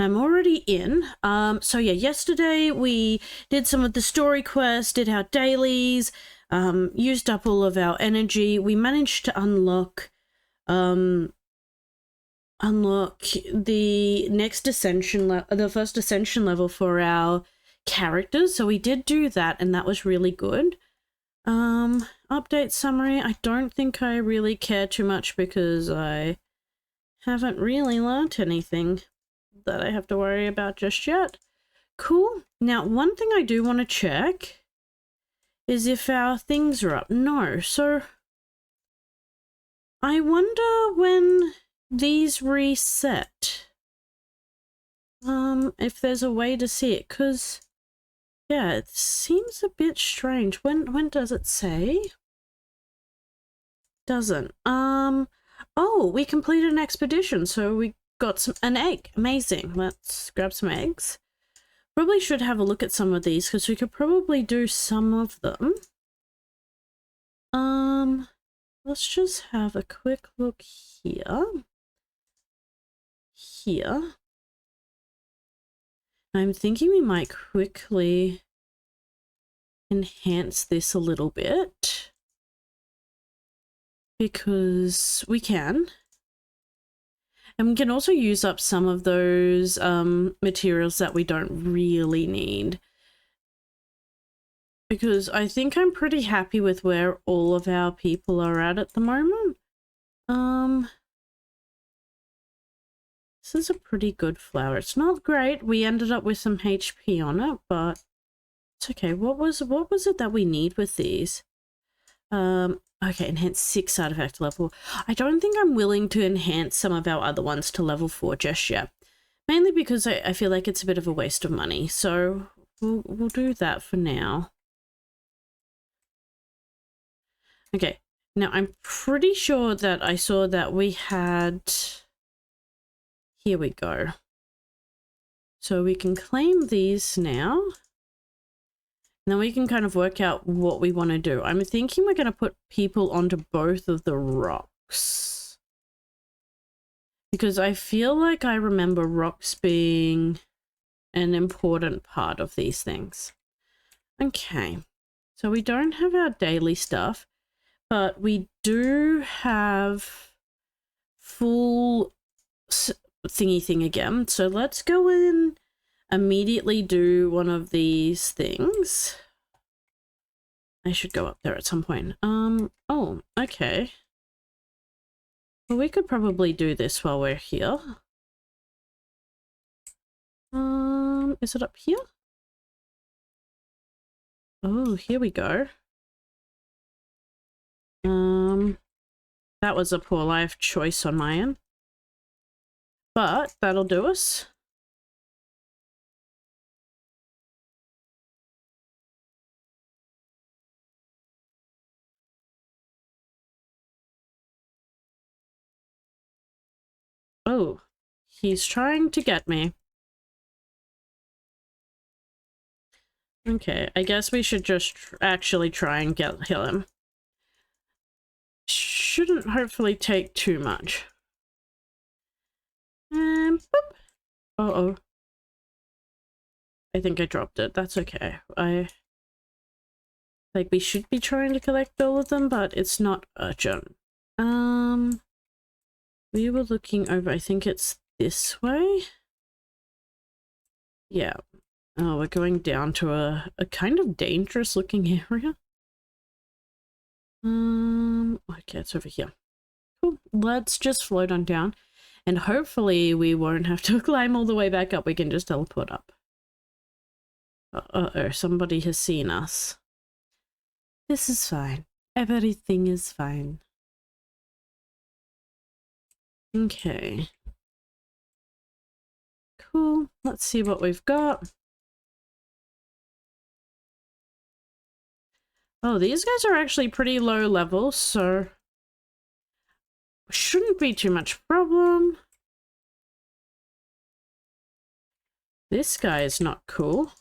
I'm already in. So yeah, yesterday we did some of the story quests, did our dailies, used up all of our energy. We managed to unlock the next ascension, the first ascension level for our characters. So we did do that, and that was really good. Update summary. I don't think I really care too much because I haven't really learnt anything that I have to worry about just yet. Cool. Now, one thing I do want to check is if our things are up. No. So I wonder when these reset. If there's a way to see it, because yeah, it seems a bit strange. When does it say? Doesn't. Oh, we completed an expedition, so we got an egg. Amazing. Let's grab some eggs. Probably should have a look at some of these because we could probably do some of them. Let's just have a quick look here. I'm thinking we might quickly enhance this a little bit because we can. And we can also use up some of those materials that we don't really need. Because I think I'm pretty happy with where all of our people are at the moment. This is a pretty good flower. It's not great. We ended up with some HP on it, but it's okay. What was it that we need with these? Okay, enhance 6 artifact level. I don't think I'm willing to enhance some of our other ones to level 4 just yet. Mainly because I feel like it's a bit of a waste of money. So we'll do that for now. Okay, now I'm pretty sure that I saw that we had... Here we go. So we can claim these now. And then we can kind of work out what we want to do. I'm thinking we're going to put people onto both of the rocks. Because I feel like I remember rocks being an important part of these things. Okay. So we don't have our daily stuff, but we do have full thingy thing again. So let's go in, immediately do one of these things. I should go up there at some point. Oh, okay. Well, we could probably do this while we're here. Is it up here? Oh, here we go. That was a poor life choice on my end. But that'll do us. Oh, he's trying to get me. Okay, I guess we should just actually try and kill him. Shouldn't hopefully take too much. Boop. Uh-oh. I think I dropped it. That's okay. Like, we should be trying to collect all of them, but it's not urgent. We were looking over, I think it's this way? Yeah. Oh, we're going down to a kind of dangerous looking area. Okay, it's over here. Cool. Let's just float on down. And hopefully we won't have to climb all the way back up. We can just teleport up. Uh-oh, somebody has seen us. This is fine. Everything is fine. Okay. Cool. Let's see what we've got. Oh, these guys are actually pretty low level, so shouldn't be too much problem. This guy is not cool.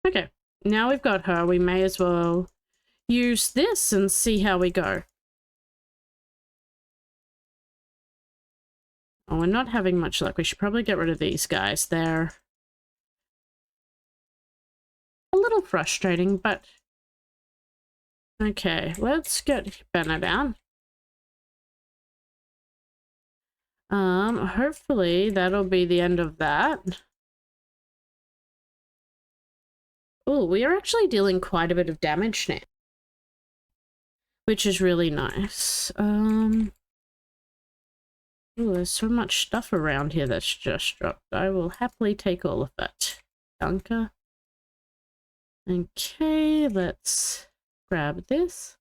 Okay, now we've got her. We may as well use this and see how we go. Oh, we're not having much luck. We should probably get rid of these guys. They're a little frustrating, but... Okay, let's get Benna down. Hopefully that'll be the end of that. Oh, we are actually dealing quite a bit of damage now, which is really nice. Oh, there's so much stuff around here that's just dropped. I will happily take all of it. Danke. Okay, let's grab this.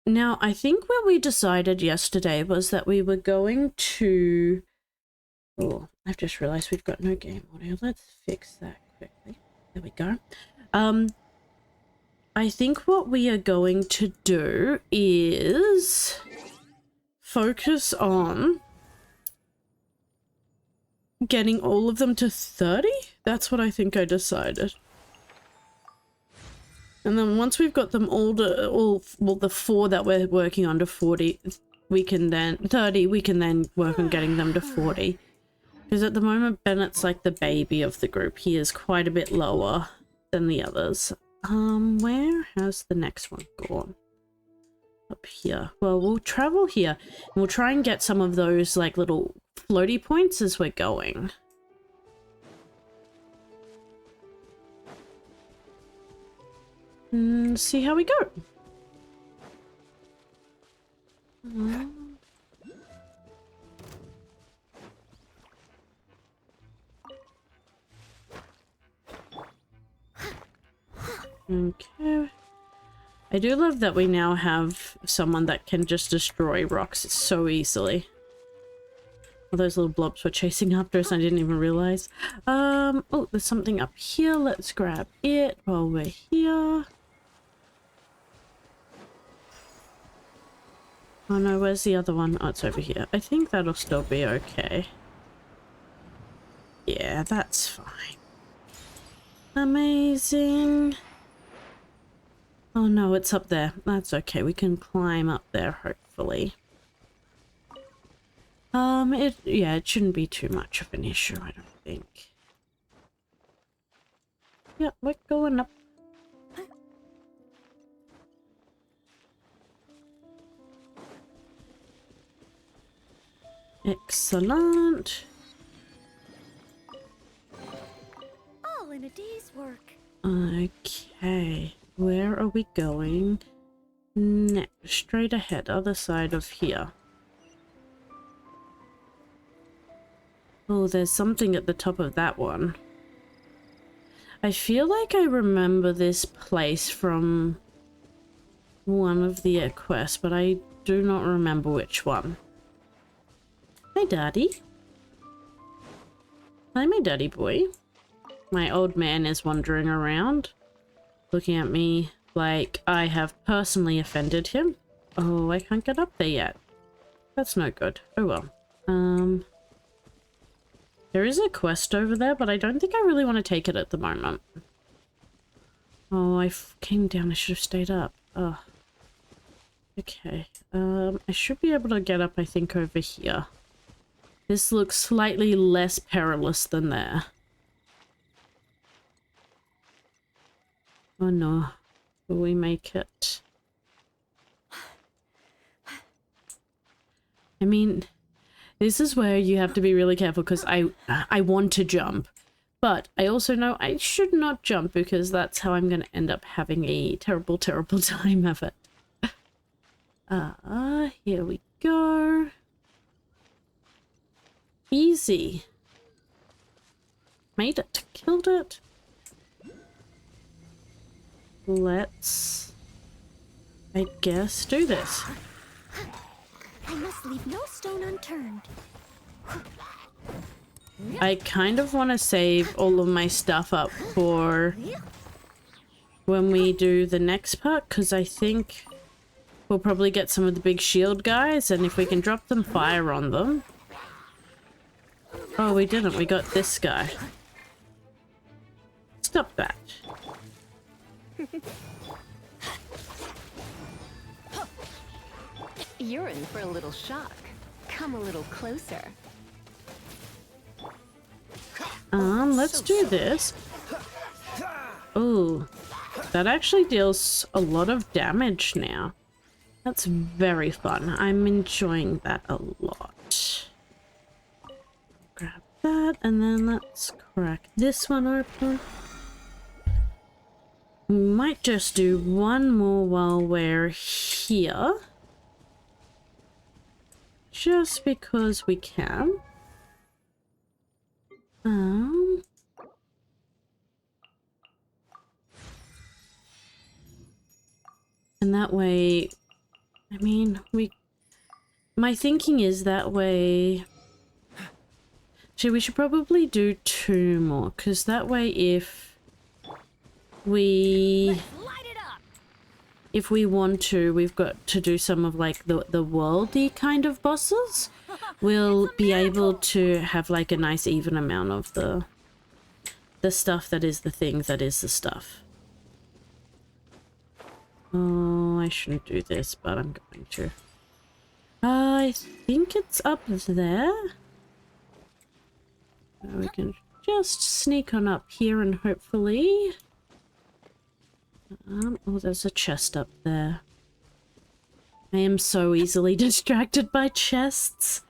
Now I think what we decided yesterday was that we were going to... Oh, I've just realized we've got no game audio. Let's fix that quickly. There we go. I think what we are going to do is focus on getting all of them to 30. That's what I think I decided. And then once we've got them all to well, the 4 that we're working on to 40, we can then 30. We can then work on getting them to 40. Because at the moment, Bennett's like the baby of the group. He is quite a bit lower than the others. Where has the next one gone? Up here. Well, we'll travel here. And we'll try and get some of those like little floaty points as we're going. And see how we go. Okay. I do love that we now have someone that can just destroy rocks so easily. All those little blobs were chasing after us, I didn't even realize. Oh, there's something up here. Let's grab it while we're here. Oh no, where's the other one? Oh, it's over here. I think that'll still be okay. Yeah, that's fine. Amazing. Oh no, it's up there. That's okay. We can climb up there, hopefully. It shouldn't be too much of an issue, I don't think. Yeah, we're going up. Excellent. All in a day's work. Okay, where are we going? Next, straight ahead, other side of here. Oh, there's something at the top of that one. I feel like I remember this place from one of the quests, but I do not remember which one. Hi, Daddy. Hi, my daddy boy. My old man is wandering around, looking at me like I have personally offended him. Oh, I can't get up there yet. That's no good. Oh well. There is a quest over there, but I don't think I really want to take it at the moment. Oh, I came down. I should have stayed up. Oh. Okay. I should be able to get up, I think, over here. This looks slightly less perilous than there. Oh no. Will we make it? I mean, this is where you have to be really careful because I want to jump. But I also know I should not jump because that's how I'm going to end up having a terrible, terrible time of it. Here we go. Easy. Made it. Killed it. Let's, I guess, do this. I must leave no stone unturned. I kind of want to save all of my stuff up for when we do the next part, because I think we'll probably get some of the big shield guys, and if we can drop them fire on them. Oh, we didn't. We got this guy. stop that. You're in for a little shock. Come a little closer. Let's do this. Oh, that actually deals a lot of damage now. That's very fun. I'm enjoying that a lot. Grab that, and then let's crack this one open. We might just do one more while we're here. Just because we can. And that way, I mean, my thinking is that way, actually we should probably do 2 more, because that way if we want to, we've got to do some of like the worldy kind of bosses, we'll be able to have like a nice even amount of the stuff that is the things that is the stuff. Oh, I shouldn't do this, but I'm going to. I think it's up there. We can just sneak on up here and hopefully... oh, there's a chest up there. I am so easily distracted by chests.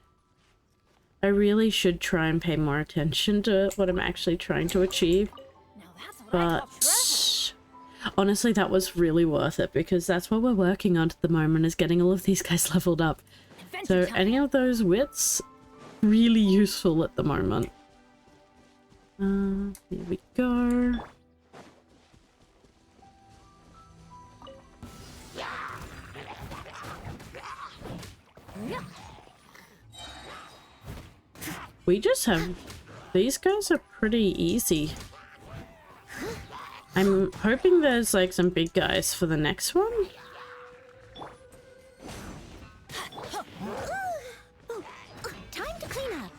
I really should try and pay more attention to what I'm actually trying to achieve. But honestly, that was really worth it because that's what we're working on at the moment, is getting all of these guys leveled up. So any of those wits, really useful at the moment. Here we go. We just have... these guys are pretty easy. I'm hoping there's like some big guys for the next one. Time to clean up.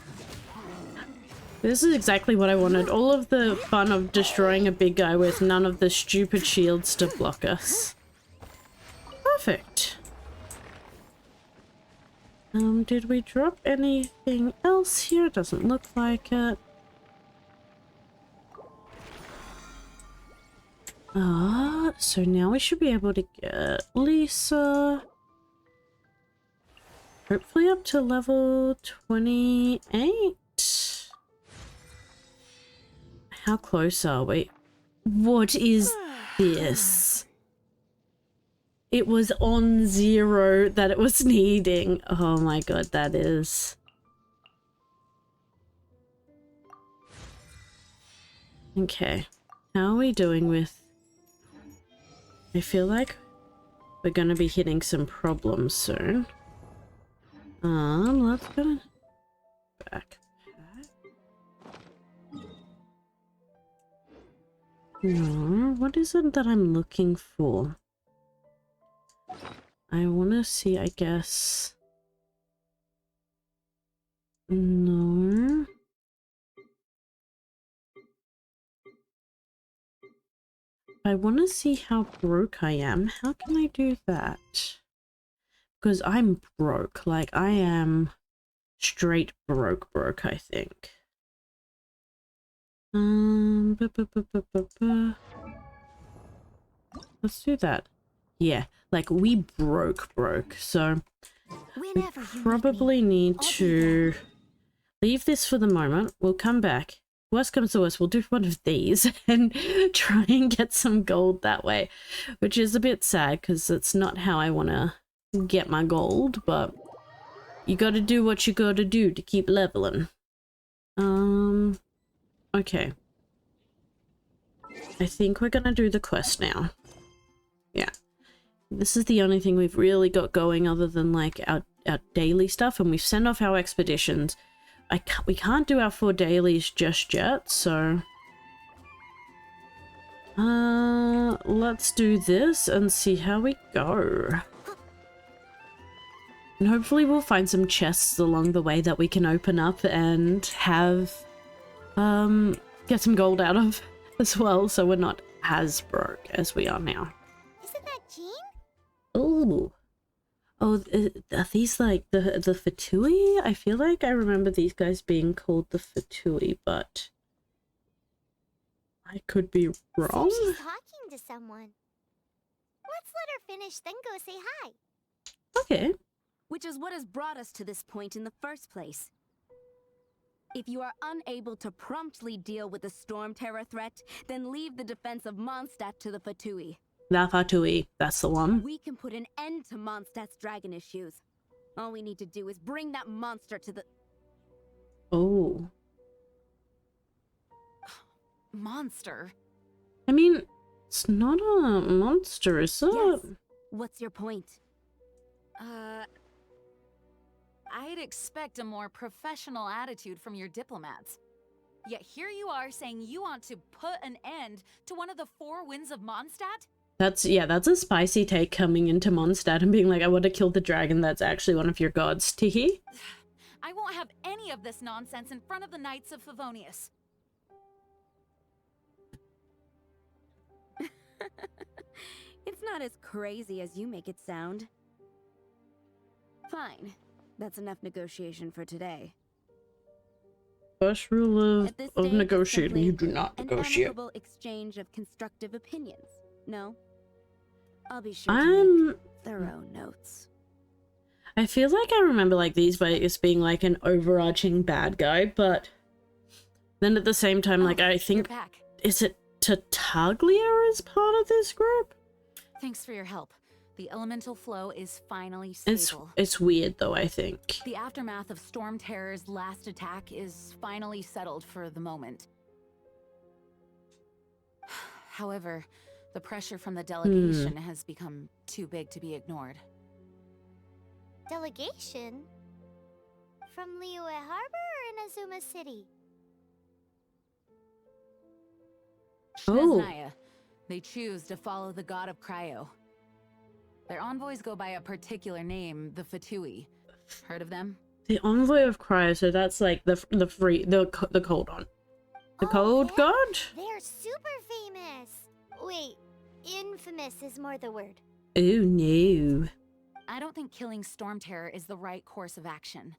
This is exactly what I wanted. All of the fun of destroying a big guy with none of the stupid shields to block us. Perfect. Did we drop anything else here? Doesn't look like it. So now we should be able to get Lisa. Hopefully up to level 28. How close are we? What is this? It was on 0 that it was needing. Oh my god, that is... okay. How are we doing with... I feel like we're gonna be hitting some problems soon. Let's go back. No, what is it that I'm looking for? I want to see, I guess... no... I want to see how broke I am. How can I do that? Because I'm broke. Like, I am straight broke, I think. Let's do that. Yeah, like, we broke. So, we probably need to leave this for the moment. We'll come back. Worst comes to worst, we'll do one of these and try and get some gold that way, which is a bit sad because it's not how I want to get my gold, but you got to do what you got to do to keep leveling. Okay. I think we're gonna do the quest now. Yeah. This is the only thing we've really got going other than like our daily stuff, and we've sent off our expeditions. We can't do our 4 dailies just yet, so... let's do this and see how we go. And hopefully we'll find some chests along the way that we can open up and have, get some gold out of. as well, so we're not as broke as we are now. Isn't that Jean? Oh. Oh, are these like the Fatui? I feel like I remember these guys being called the Fatui, but I could be wrong. Seems she's talking to someone. Let's let her finish, then go say hi. Okay. Which is what has brought us to this point in the first place. If you are unable to promptly deal with the storm terror threat, then leave the defense of Mondstadt to the Fatui. La Fatui, that's the one. We can put an end to Mondstadt's dragon issues. All we need to do is bring that monster to the... Oh. Monster? I mean, it's not a monster, is it? Yes. What's your point? I'd expect a more professional attitude from your diplomats. Yet here you are saying you want to put an end to one of the four winds of Mondstadt? That's a spicy take coming into Mondstadt and being like, I want to kill the dragon that's actually one of your gods. Teehee. I won't have any of this nonsense in front of the Knights of Favonius. It's not as crazy as you make it sound. Fine. That's enough negotiation for today. First rule At this of stage, negotiating, you simply do not an negotiate. amicable exchange of constructive opinions. No? I'll be sure to make thorough notes. I feel like I remember like these as being like an overarching bad guy, but then at the same time, like I think, You're back. is it Tartaglia is part of this group? Thanks for your help. The elemental flow is finally stable. It's weird though, I think. The aftermath of Storm Terror's last attack is finally settled for the moment. However, the pressure from the delegation has become too big to be ignored. Delegation? From Liyue Harbor or Inazuma City? Oh. Snezhnaya. They choose to follow the god of Cryo. Their envoys go by a particular name, the Fatui. Heard of them? The envoy of Cryo, so that's like the cold one. The cold them? god? They're super famous. Wait, infamous is more the word. Oh no. I don't think killing Storm Terror is the right course of action.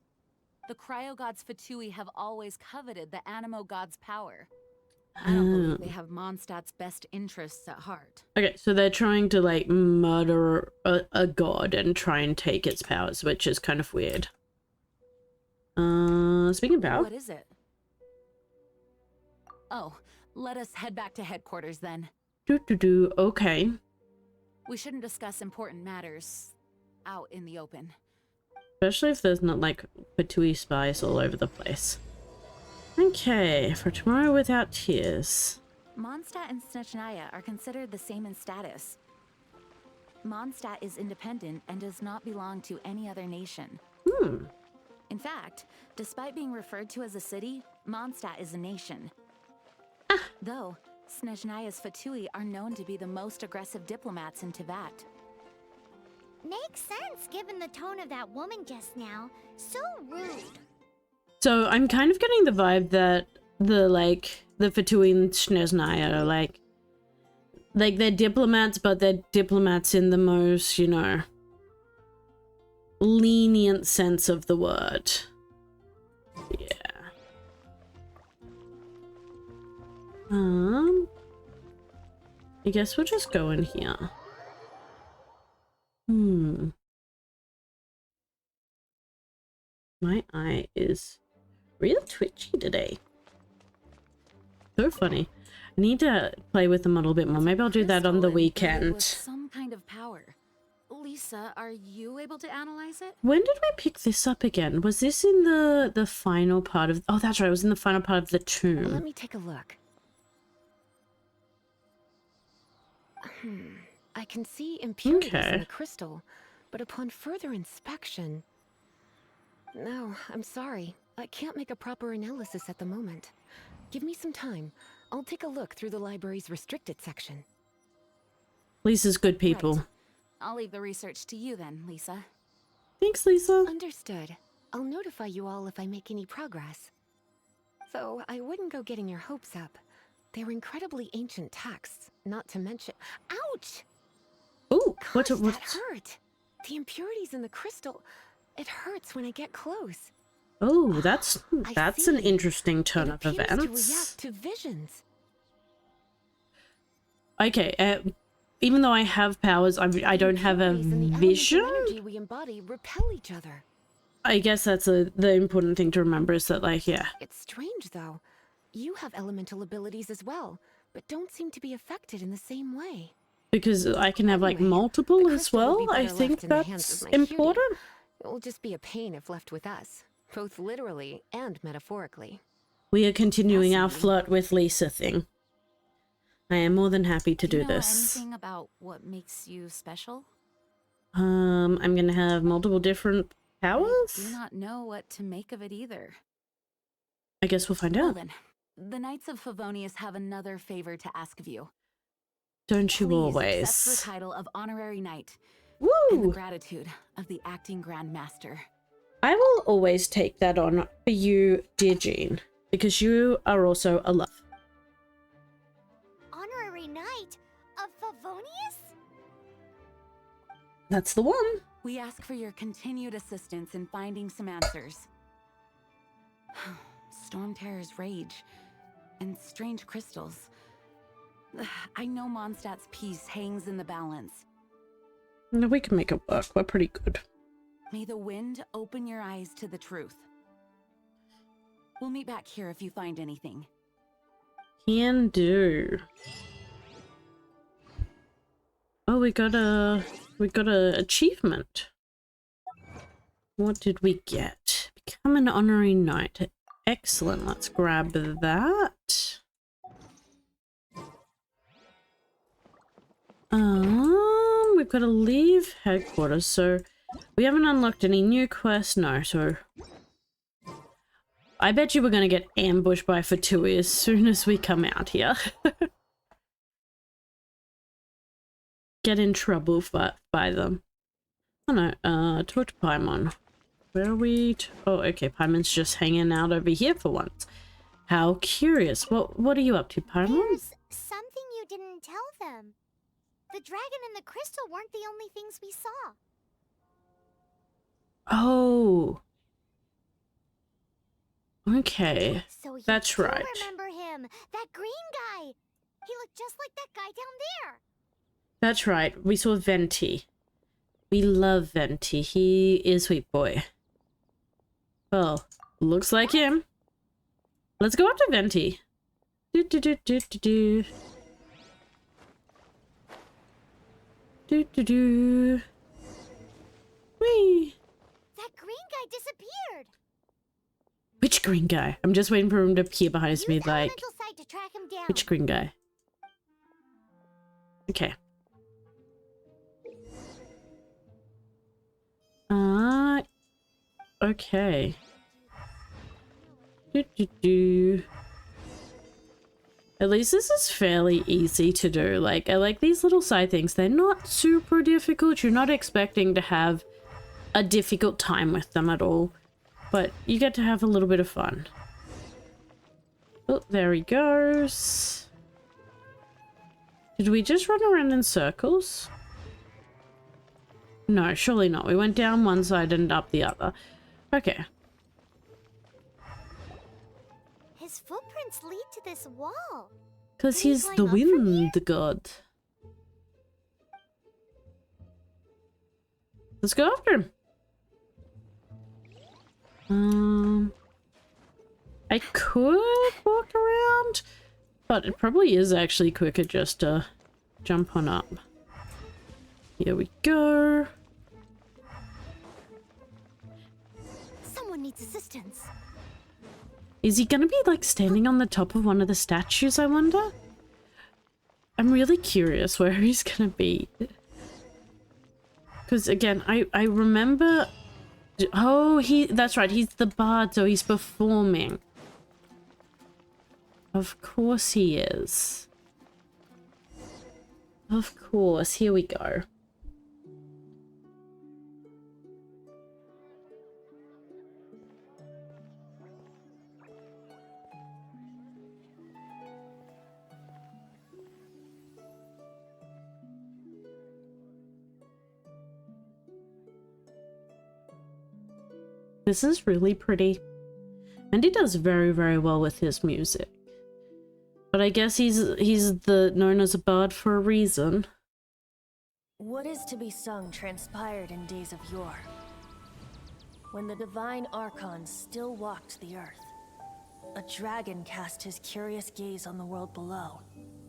The Cryo gods Fatui have always coveted the Animo god's power. I don't believe they have Mondstadt's best interests at heart. Okay, so they're trying to like murder a god and try and take its powers, which is kind of weird. Speaking of power. What is it? Oh, let us head back to headquarters then. Okay. We shouldn't discuss important matters out in the open. Especially if there's not like Fatui spies all over the place. Okay, for tomorrow without tears. Mondstadt and Snezhnaya are considered the same in status. Mondstadt is independent and does not belong to any other nation. In fact, despite being referred to as a city, Mondstadt is a nation. Though, Snezhnaya's Fatui are known to be the most aggressive diplomats in Teyvat. Makes sense given the tone of that woman just now. So rude. So I'm kind of getting the vibe that the Fatui and Snezhnaya are like they're diplomats, but they're diplomats in the most, you know, lenient sense of the word. Yeah. I guess we'll just go in here. My eye is real twitchy today. So funny. I need to play with them a little bit more. Maybe I'll do that on the weekend. With some kind of power. Lisa, are you able to analyze it? When did we pick this up again? Was this in the final part of... Oh, that's right. It was in the final part of the tomb. Let me take a look. I can see impurities in the crystal, but upon further inspection... No, I'm sorry. I can't make a proper analysis at the moment. Give me some time. I'll take a look through the library's restricted section. Lisa's good people. Right. I'll leave the research to you then, Lisa. Thanks, Lisa. Understood. I'll notify you all if I make any progress. Though I wouldn't go getting your hopes up. They're incredibly ancient texts, not to mention... Ouch! Oh, Gosh, that hurt. The impurities in the crystal, it hurts when I get close. Oh, that's an interesting turn of events. events. To react to visions. Okay, even though I have powers, I don't have a vision. The energy we embody repel each other. I guess that's the important thing to remember is that, like, yeah. It's strange, though. You have elemental abilities as well, but don't seem to be affected in the same way. Because I can have, like, multiple as well. I think that's important. It will just be a pain if left with us, both literally and metaphorically. We are continuing our flirt with Lisa thing. I am more than happy to do this. Anything about what makes you special? I'm gonna have multiple different powers? I do not know what to make of it either. I guess we'll find out. Then, the Knights of Favonius have another favor to ask of you. Don't you always? Accept the title of Honorary Knight. Woo! And the gratitude of the Acting Grand Master. I will always take that on for you, dear Jean, because you are also a love. Honorary Knight of Favonius? That's the one. We ask for your continued assistance in finding some answers. Storm Terror's rage and strange crystals. I know Mondstadt's peace hangs in the balance. No, we can make it work. We're pretty good. May the wind open your eyes to the truth. We'll meet back here if you find anything. Can do. Oh, we got a achievement. What did we get? Become an honorary knight. Excellent. Let's grab that. We've got to leave headquarters, so we haven't unlocked any new quests, no, so I bet you we're gonna get ambushed by Fatui as soon as we come out here. Get in trouble by them. Oh no, talk to Paimon. Where are we? Oh, okay, Paimon's just hanging out over here for once. How curious. What are you up to, Paimon? There's something you didn't tell them. The dragon and the crystal weren't the only things we saw. Oh. Okay. So that's right. Remember him, that green guy. He looked just like that guy down there. That's right. We saw Venti. We love Venti. He is sweet boy. Well, looks like him. Let's go up to Venti. Do do do do do do. Do do do. Whee! That green guy disappeared. Which green guy? I'm just waiting for him to appear behind me, like. To track him down. Which green guy? Okay. Okay. Do do do. At least this is fairly easy to do. Like, I like these little side things. They're not super difficult. You're not expecting to have a difficult time with them at all. But you get to have a little bit of fun. Oh, there he goes. Did we just run around in circles? No, surely not. We went down one side and up the other. Okay. His footprints lead to this wall. Because he's the wind god. Let's go after him. I could walk around, but it probably is actually quicker just to jump on up. Here we go. Someone needs assistance. Is he gonna be like standing on the top of one of the statues, I wonder? I'm really curious where he's gonna be. Because again, I remember... Oh, that's right, he's the bard, so he's performing. Of course he is. Of course, here we go. This is really pretty. And he does very, very well with his music. But I guess he's known as a bard for a reason. What is to be sung transpired in days of yore, when the divine archons still walked the earth. A dragon cast his curious gaze on the world below,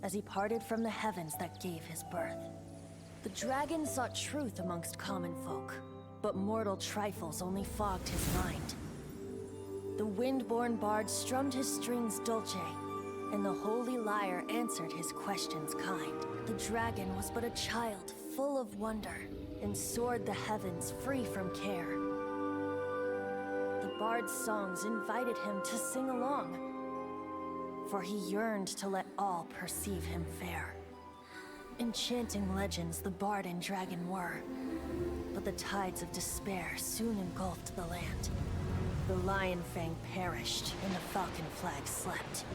as he parted from the heavens that gave his birth. The dragon sought truth amongst common folk, but mortal trifles only fogged his mind. The wind-born bard strummed his strings dulce, and the holy lyre answered his questions kind. The dragon was but a child full of wonder, and soared the heavens free from care. The bard's songs invited him to sing along, for he yearned to let all perceive him fair. Enchanting legends the bard and dragon were, but the tides of despair soon engulfed the land. The lion fang perished, and the falcon flag slept,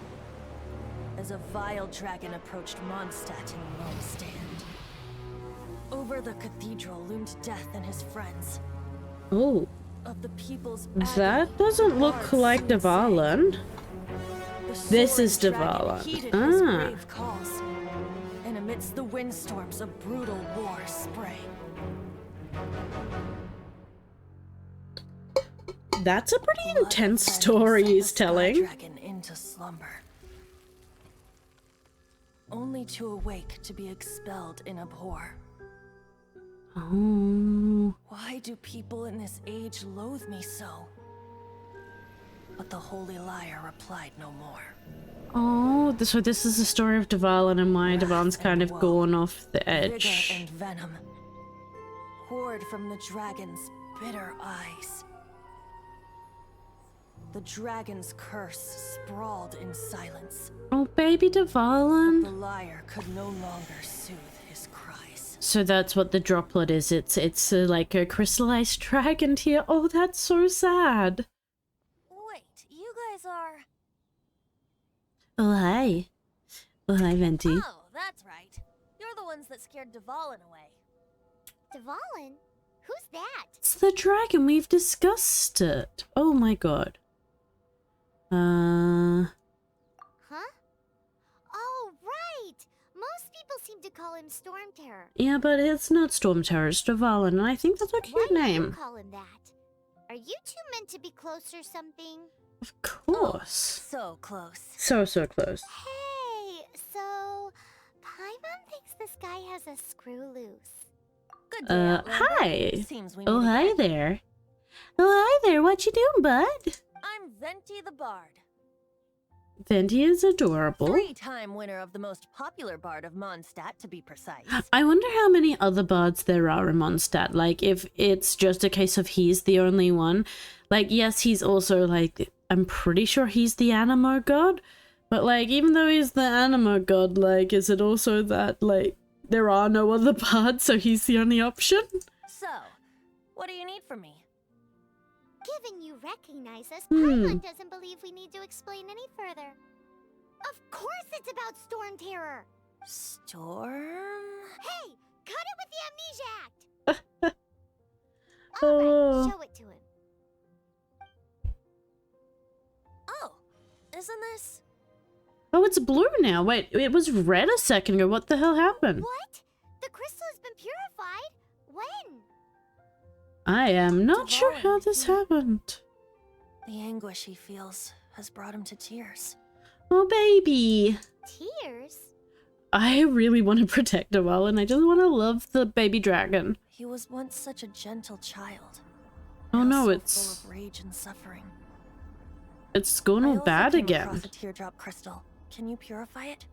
as a vile dragon approached Mondstadt in lone stand. Over the cathedral loomed death and his friends. Oh, of the people's that doesn't look like Dvalin. This is Dvalin. Brave calls, and amidst the windstorms a brutal war sprang. That's a pretty intense story he's telling. Dragon into slumber, only to awake to be expelled in abhor. Oh. Why do people in this age loathe me so? But the holy lyre replied no more. Oh, so this is the story of Dvalin and why Dvalin's kind of gone off the edge. Vigor and venom poured from the dragon's bitter eyes. The dragon's curse sprawled in silence. Oh, baby Dvalin. The lyre could no longer soothe his cries. So that's what the droplet is. It's like a crystallized dragon here. Oh, that's so sad. Wait, you guys are... Oh, hi. Oh, hi, Venti. Oh, that's right. You're the ones that scared Dvalin away. Dvalin? Who's that? It's the dragon. We've discussed it. Oh my god. Huh? Oh, right! Most people seem to call him Storm Terror. Yeah, but it's not Storm Terror, it's Dvalin, and I think that's a cute Why do you name. call him that? Are you two meant to be close or something? Of course. So close. So close. Hey, so Paimon thinks this guy has a screw loose. Good day, Outlander. Hi. Seems we Oh, meet hi again. there. Oh, hi there. What you doing, bud? I'm Venti the Bard, Venti is adorable. 3-time winner of the most popular bard of Mondstadt, to be precise. I wonder how many other bards there are in Mondstadt. Like, if it's just a case of he's the only one. Like, yes, he's also, like, I'm pretty sure he's the Animo god. But, like, even though he's the Animo god, like, is it also that, like, there are no other bards, so he's the only option? So, what do you need from me? Given you recognize us, Paimon doesn't believe we need to explain any further. Of course it's about Storm Terror! Storm? Hey! Cut it with the Amnesia Act! Oh. Alright, show it to him. Oh, isn't this? Oh, it's blue now. Wait, it was red a second ago. What the hell happened? What? The crystal has been purified? When? I am not sure how this happened. The anguish he feels has brought him to tears. Oh, baby. Tears? I really want to protect Dvalin. I just want to love the baby dragon. He was once such a gentle child. Oh now no, so it's full of rage and suffering. gone I all also bad came again. across a teardrop crystal. Can you purify it?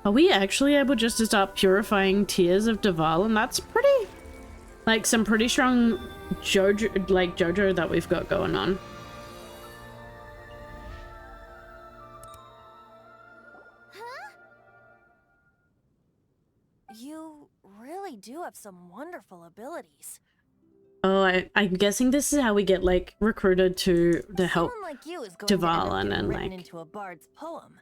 Are we actually able just to start purifying tears of Dvalin? That's pretty, like, some pretty strong JoJo that we've got going on. Huh? You really do have some wonderful abilities. Oh, I'm guessing this is how we get, like, recruited to help. Someone like you is going Dvalin to end up and, written like- into a bard's poem.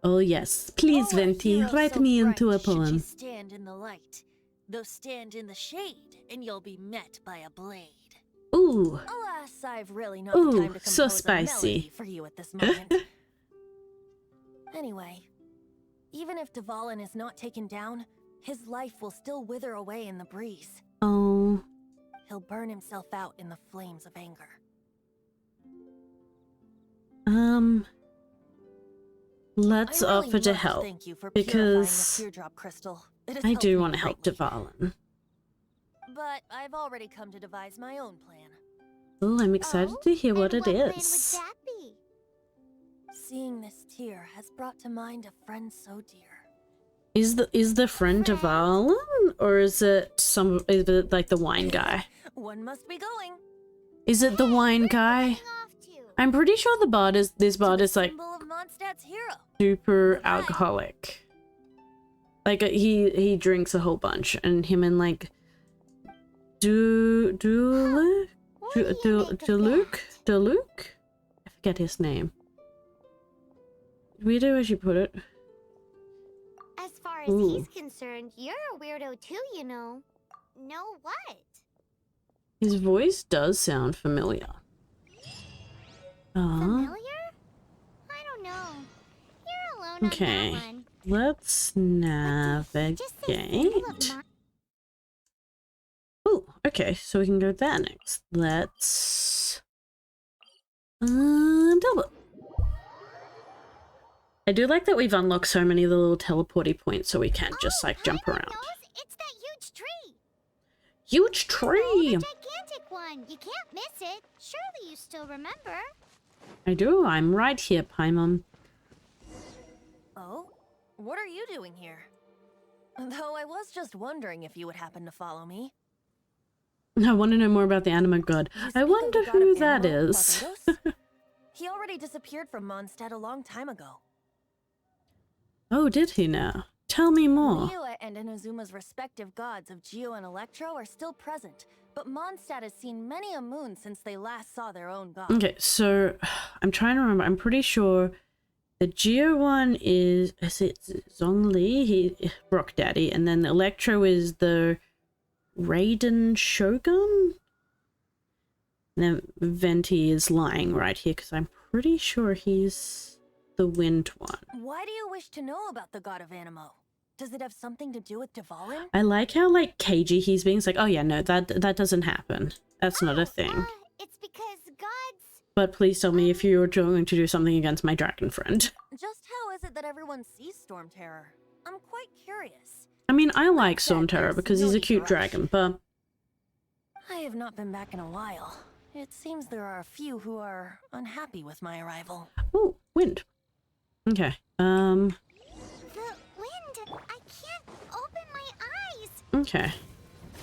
Oh yes, please, Oh, a Venti, hero write so me bright into a should you poem. stand in the light, though stand in the shade and you'll be met by a blade. Ooh. Alas, I've really not the time to compose so a spicy. melody for you at this moment. Anyway, even if Dvalin is not taken down, his life will still wither away in the breeze. Oh. He'll burn himself out in the flames of anger. Let's I really offer to must help, thank you for because purifying the teardrop crystal. It has I helped do me want to help greatly. Dvalin. But I've already come to devise my own plan. Oh, I'm excited to hear what it plan would is. that be? Seeing this tear has brought to mind a friend so dear. Is the friend Dvalin, or is it like the wine guy? One must be going. Is it the wine guy? Off to. I'm pretty sure this bard is like Symbol of Mondstadt's hero. super Bye-bye. alcoholic. Like he drinks a whole bunch, and him and like What do you make of that? Luke? I forget his name. Weirdo as you put it. As far as Ooh. he's concerned, you're a weirdo too, you know. Know what? His voice does sound familiar. Familiar? I don't know. You're alone Okay. on that one. Let's navigate. Just say symbol of Mon- Oh, okay, so we can go there next. Let's double. I do like that we've unlocked so many of the little teleporty points, so we can't just like jump Paimon around. knows. It's that huge tree. Huge Oh, tree! the gigantic one. You can't miss it. Surely you still remember. I do. I'm right here, Paimon. Oh? What are you doing here? Though I was just wondering if you would happen to follow me. I want to know more about the anima god. You speak I of wonder the god who of that Anima, is. Barbatos? He already disappeared from Mondstadt a long time ago. Oh, did he now? Tell me more. Liyue and Inazuma's respective gods of Geo and Electro are still present, but Mondstadt has seen many a moon since they last saw their own god. Okay, so I'm trying to remember. I'm pretty sure the Geo one is it Zhongli? He Rock Daddy, and then Electro is the Raiden Shogun. And then Venti is lying right here because I'm pretty sure he's the Wind one. Why do you wish to know about the god of Animo? Does it have something to do with Dvalin? I like how like cagey he's being. It's like, oh yeah, no, that doesn't happen. That's not a thing. It's because gods. But please tell me if you're going to do something against my dragon friend. Just how is it that everyone sees Storm Terror? I'm quite curious. I mean, I like That Storm Terror there's because no he's a need to cute rush. dragon, but I have not been back in a while. It seems there are a few who are unhappy with my arrival. oh, wind. Okay. The wind. I can't open my eyes. Okay.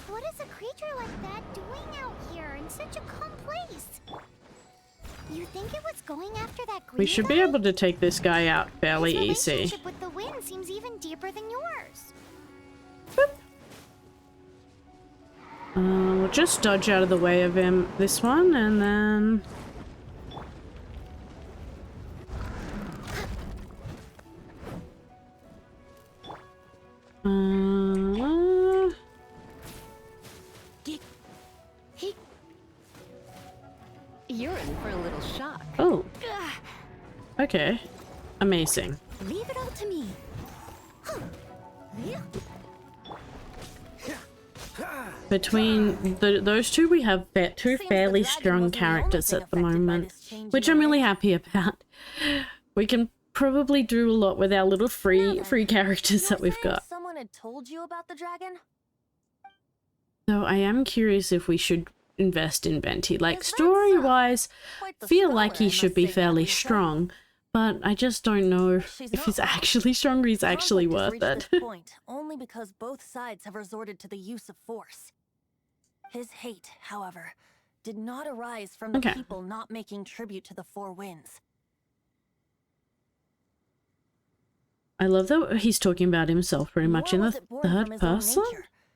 What is a creature like that doing out here in such a calm place? You think it was going after that green We should be guy? able to take this guy out fairly His easy. relationship with the wind seems even deeper than yours. We'll just dodge out of the way of him, this one, and then... You're in for a little shock. Oh. Okay. Amazing. Leave it all to me. Between those two, we have two Seems fairly the dragon strong wasn't the only characters thing at the affected by moment, this change which in I'm really life. happy about. We can probably do a lot with our little free characters You that were we've saying got. someone had told you about the dragon? So I am curious if we should invest in Venti. Like, Is that story-wise, Quite the feel like scholar, he I should must be say, fairly Lisa. strong, but I just don't know She's if he's not wrong. actually strong or he's actually Conflict has worth reached it. this point only because both sides have resorted to the use of force. His hate, however, did not arise from the Okay. people not making tribute to the Four Winds. I love that he's talking about himself pretty much Nor in was the it born from third his own person.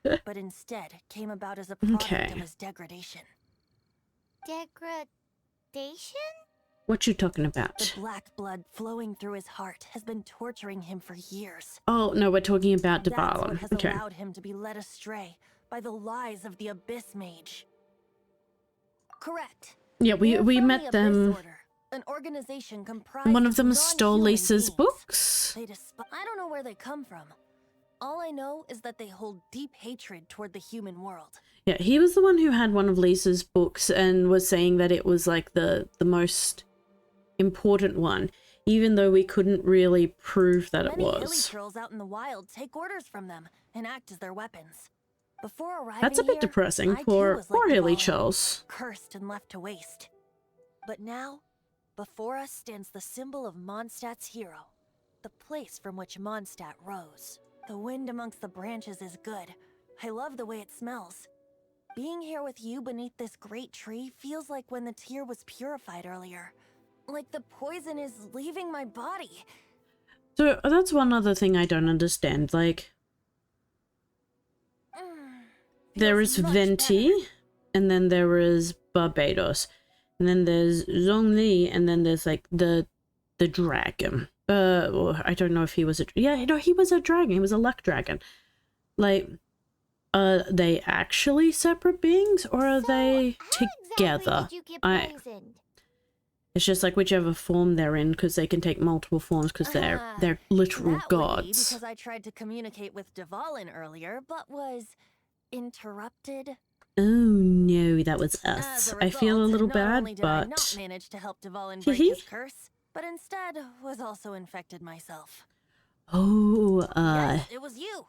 nature, but instead came about as a product Okay. of his degradation. Degradation? What you talking about? The black blood flowing through his heart has been torturing him for years. Oh, no, we're talking about That's what Dvalin. has Okay. allowed him to be led astray by the lies of the Abyss Mage. Correct. Yeah, we They're from met the them. Abyss Order, an organization comprised One of them of stole non-human Lisa's beings. books. I don't know where they come from. All I know is that they hold deep hatred toward the human world. Yeah, he was the one who had one of Lisa's books and was saying that it was like the most important one, even though we couldn't really prove that it Many hilly was. trolls out in the wild take orders from them and act as their weapons. Before arriving That's a bit here, depressing. I too Poor was like Hilly Dvalin, Charles. cursed and left to waste. But now, before us stands the symbol of Mondstadt's hero, the place from which Mondstadt rose. The wind amongst the branches is good. I love the way it smells. Being here with you beneath this great tree feels like when the tear was purified earlier. Like the poison is leaving my body. So that's one other thing I don't understand. Like, there is Feels much Venti, better. and then there is Barbados, and then there's Zhongli, and then there's like the dragon. Or I don't know if he was a he was a dragon. He was a luck dragon. Like, are they actually separate beings, or are they How together? exactly did you get I poisoned? It's just like whichever form they're in, because they can take multiple forms, because they're literal That would be gods. because I tried to communicate with Dvalin earlier, but was interrupted. Oh no, that was As us. a I feel a result, little not bad, only did I not but manage to help Dvalin break his curse, but instead was also infected myself. oh, Yes, it was you.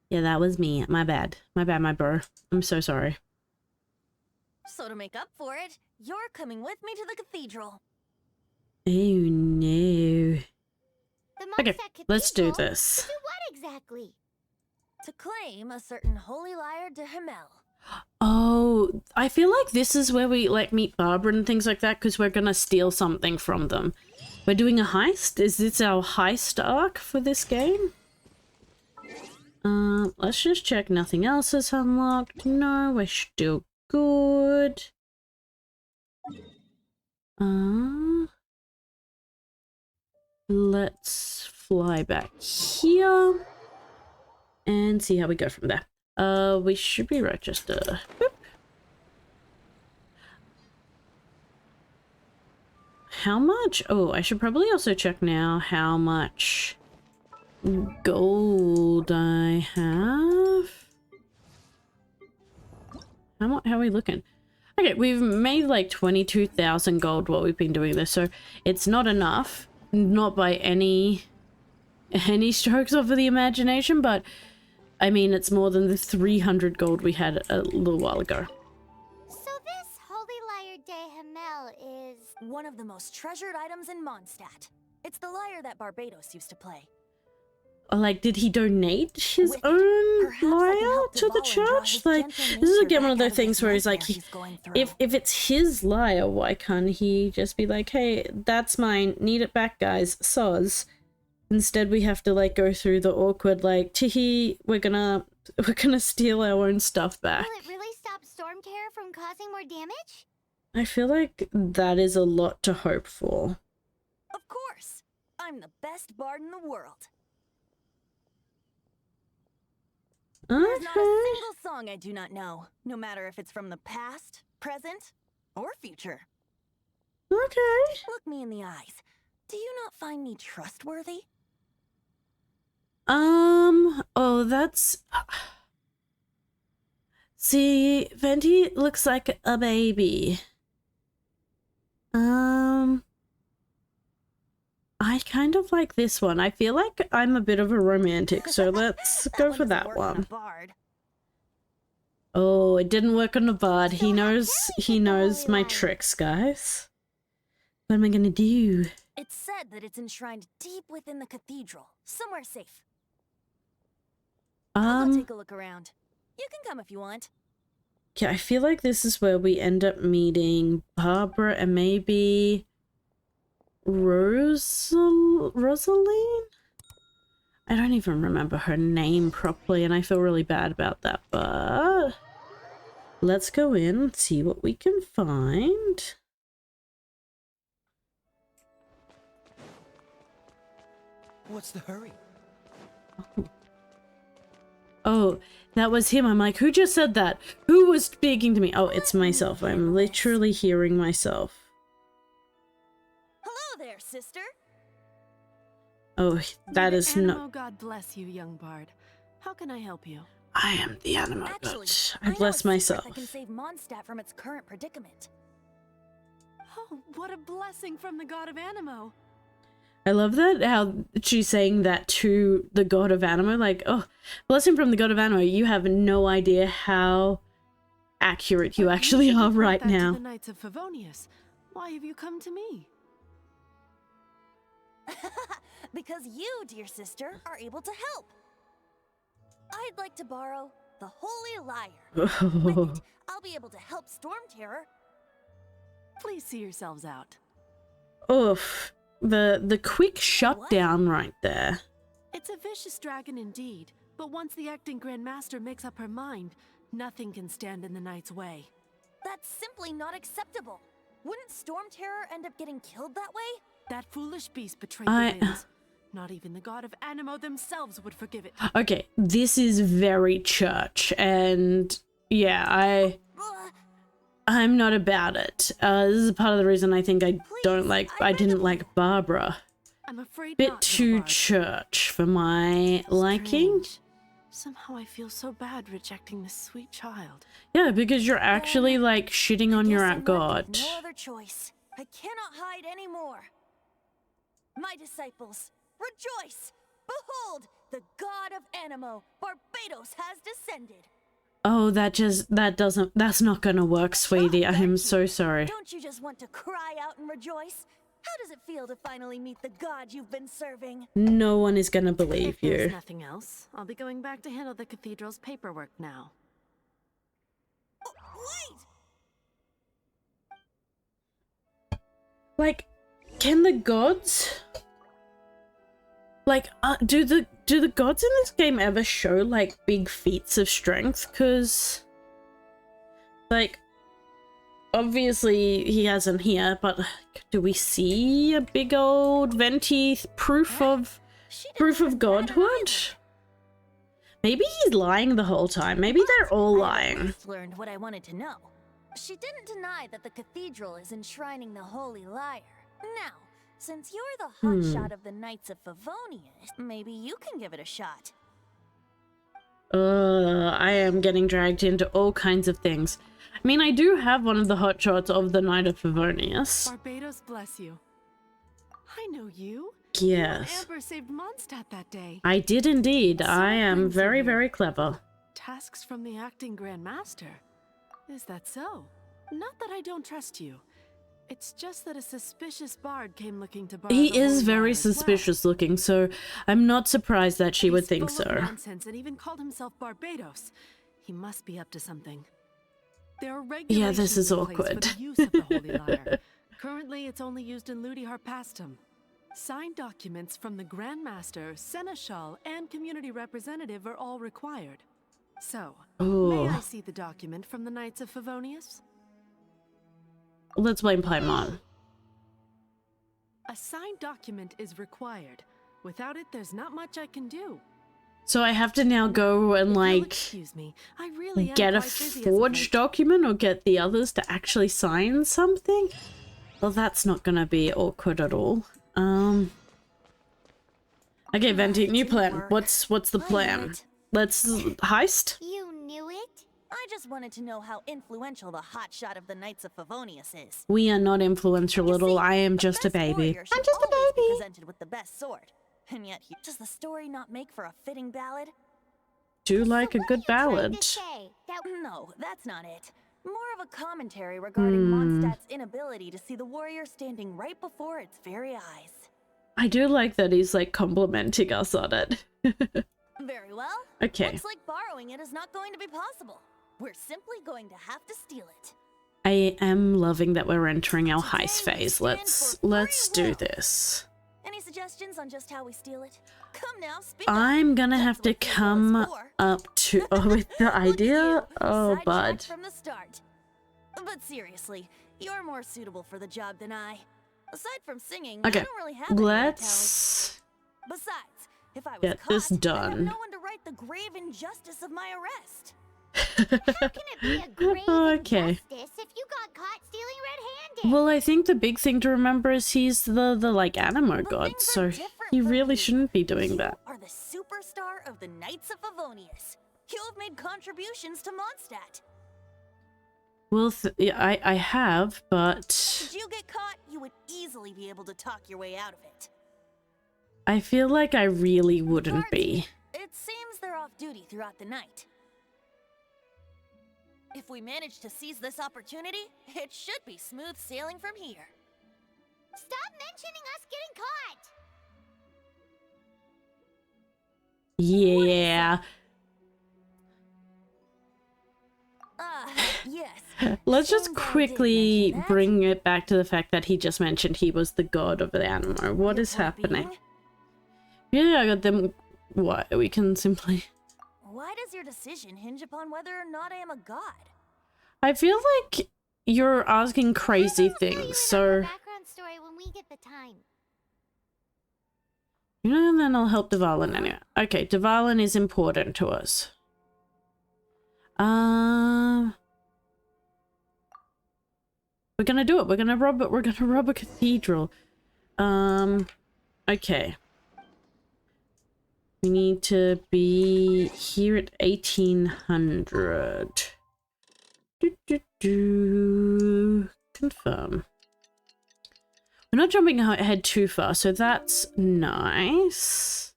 yeah, that was me. My bad, my bro. I'm so sorry. So to make up for it, you're coming with me to the cathedral. Oh no. The Okay, Mondstadt let's do Cathedral? this. To do what exactly? To claim a certain holy lyre de Himmel. Oh, I feel like this is where we like meet Barbara and things like that, because we're gonna steal something from them. We're doing a heist? Is this our heist arc for this game? Let's just check nothing else is unlocked. No, we're still good. Let's fly back here and see how we go from there. We should be registered. Boop. How much? Oh, I should probably also check now how much gold I have. How are we looking? Okay, we've made like 22,000 gold while we've been doing this, so it's not enough. Not by any strokes of the imagination, but I mean, it's more than the 300 gold we had a little while ago. So this holy lyre de Himmel is... One of the most treasured items in Mondstadt. It's the lyre that Barbados used to play. Like, did he donate his With it, own perhaps I can lyre help to the Dvalin draw church? his Like, gentle this is nature again one of back those out things this where he's like, nightmare he's going through. if it's his lyre, why can't he just be like, hey, that's mine, need it back, guys, soz. Instead, we have to like go through the awkward like, teehee, we're gonna steal our own stuff back. Will it really stop Storm Terror from causing more damage? I feel like that is a lot to hope for. Of course! I'm the best bard in the world. There's not a Okay. single song I do not know, no matter if it's from the past, present, or future. Okay. Look me in the eyes. Do you not find me trustworthy? Oh, that's... See, Venti looks like a baby. I kind of like this one. I feel like I'm a bit of a romantic, so let's go for doesn't that work on a one. bard. Oh, it didn't work on the bard. He So how knows, can we he get the knows holy my lyre? tricks, guys. What am I gonna do? It's said that it's enshrined deep within the cathedral, somewhere safe. I'll go take a look around. You can come if you want. Yeah, I feel like this is where we end up meeting Barbara and maybe Rosaline? I don't even remember her name properly, and I feel really bad about that, but let's go in and see what we can find. What's the hurry? Oh, that was him. I'm like, who just said that? Who was speaking to me? Oh, it's myself. I'm literally hearing myself. Hello there, sister. Oh, that is not... God bless you, young bard. How can I help you? I am the Animo Actually, God. I I bless know a myself. secret that can save Mondstadt from its current predicament. Oh, what a blessing from the god of Animo. I love that, how she's saying that to the god of Animo. Like, oh, blessing from the god of Animo. You have no idea how accurate you actually are right now. To the Knights of Favonius. Why have you come to me? Because you, dear sister, are able to help. I'd like to borrow the Holy Lyre. With it, I'll be able to help Storm Terror. Please see yourselves out. Oof. The quick shutdown right there. It's a vicious dragon indeed, but once the acting Grand Master makes up her mind, nothing can stand in the Knight's way. That's simply not acceptable. Wouldn't Storm Terror end up getting killed that way? That foolish beast betrayed the winds. Not even the god of Animo themselves would forgive it. Okay, this is very church, and yeah, I'm not about it. This is part of the reason I think I didn't like Barbara. I'm afraid Bit not, too Bard. church for my liking. Strange. Somehow I feel so bad rejecting this sweet child. Yeah, because you're actually like shitting on your I'm left god. with no other choice. I cannot hide anymore. My disciples, rejoice! Behold, the god of Animo, Barbados, has descended. Oh, that's not gonna work, sweetie. I am so sorry. Don't you just want to cry out and rejoice? How does it feel to finally meet the god you've been serving? No one is gonna believe If there's you. nothing else, I'll be going back to handle the cathedral's paperwork now. Wait! Like, can the gods... Like, do the gods in this game ever show, like, big feats of strength? Because, like, obviously he hasn't here, but like, do we see a big old venti proof of godhood? Maybe he's lying the whole time. Maybe they're all lying. I learned what I wanted to know. She didn't deny that the cathedral is enshrining the Holy Lyre. Now, since you're the hotshot of the Knights of Favonius, maybe you can give it a shot. I am getting dragged into all kinds of things. I mean, I do have one of the hotshots of the Knight of Favonius. Barbados bless you. I know you. Yes. Amber saved Mondstadt that day. I did indeed. So I am brings very, you very clever. Tasks from the acting Grand Master. Is that so? Not that I don't trust you. It's just that a suspicious bard came looking to borrow He the is Holy very Lyre as well. suspicious looking, so I'm not surprised that she would He's think full of so. nonsense and even called himself Barbados. He must be up to something. There are regulations Yeah, this is in place awkward. for the use of the Holy Lyre. Currently, it's only used in Ludi Harpastum. Signed documents from the Grand Master, Seneschal, and community representative are all required. So, may I see the document from the Knights of Favonius? Let's blame Paimon. A signed document is required. Without it, there's not much I can do. So I have to now go and, If you'll like, excuse me, I really am get a quite busy as of forged late. document or get the others to actually sign something? Well, that's not gonna be awkward at all. Okay, Venti, new plan. What's the plan? Let's heist? You knew it? I just wanted to know how influential the hotshot of the Knights of Favonius is. We are not influential at all. I am The just a best baby. warrior should I'm just a always be baby. presented with the best sword. And yet, does the story not make for a fitting ballad? Do like a What good are you trying ballad. to say? That No, that's not it. More of a commentary regarding Mondstadt's inability to see the warrior standing right before its very eyes. I do like that he's like complimenting us on it. Very well. Okay. Looks like borrowing it is not going to be possible. We're simply going to have to steal it. I am loving that we're entering our Today heist we phase. stand Let's for do free will. this. Any suggestions on just how we steal it? Come now, speak I'm up. gonna That's have to what free will is come for. up to with the Look at idea. you, Oh, sidetracked bud. from the start. But seriously, you're more suitable for the job than I. Aside from singing, Okay, I don't really have any other talents. let's. Besides, If I was get caught, this I'd have done. no one to right the grave injustice of my arrest. How can it be a grave Okay. injustice if you got caught stealing red-handed? Well, I think the big thing to remember is he's the like animo But god, things so are different he for really you. shouldn't be doing that. You are the superstar of the Knights of Favonius. You have made contributions to Mondstadt. Well, yeah, I have, but Did you get caught, you would easily be able to talk your way out of it. I feel like I really wouldn't be. It seems they're off duty throughout the night. If we manage to seize this opportunity, it should be smooth sailing from here. Stop mentioning us getting caught! Yeah. Yes. Let's just Seems I did quickly mention that. bring it back to the fact that he just mentioned he was the god of the animo. What Your is point happening? being, Yeah, I got them. What? We can simply... why does your decision hinge upon whether or not I am a god? I feel like you're asking crazy We'll fill you in things, on so... the background story when we get the time. You know, then I'll help Dvalin anyway. Okay, Dvalin is important to us. We're gonna do it. We're gonna rob it. We're gonna rob a cathedral. Okay. We need to be here at 1800. Confirm. We're not jumping ahead too far, so that's nice.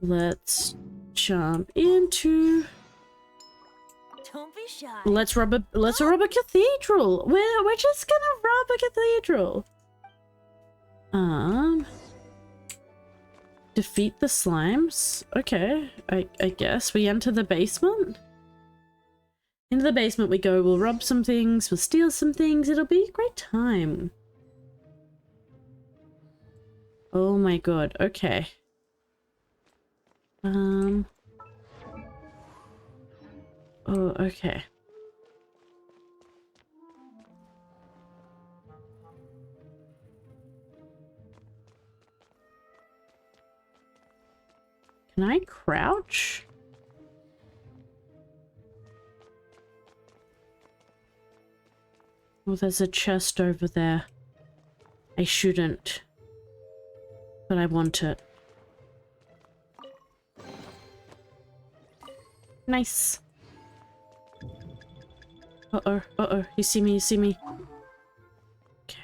Let's jump into... Don't be shy. Let's rob a cathedral. We're just gonna rob a cathedral. Defeat the slimes. Okay, I guess we enter the basement. Into the basement we go. We'll rob some things. We'll steal some things. It'll be a great time. Oh my god. Okay. Oh, okay. Can I crouch? Oh, there's a chest over there. I shouldn't. But I want it. Nice. Uh-oh, uh-oh. You see me, you see me. Okay.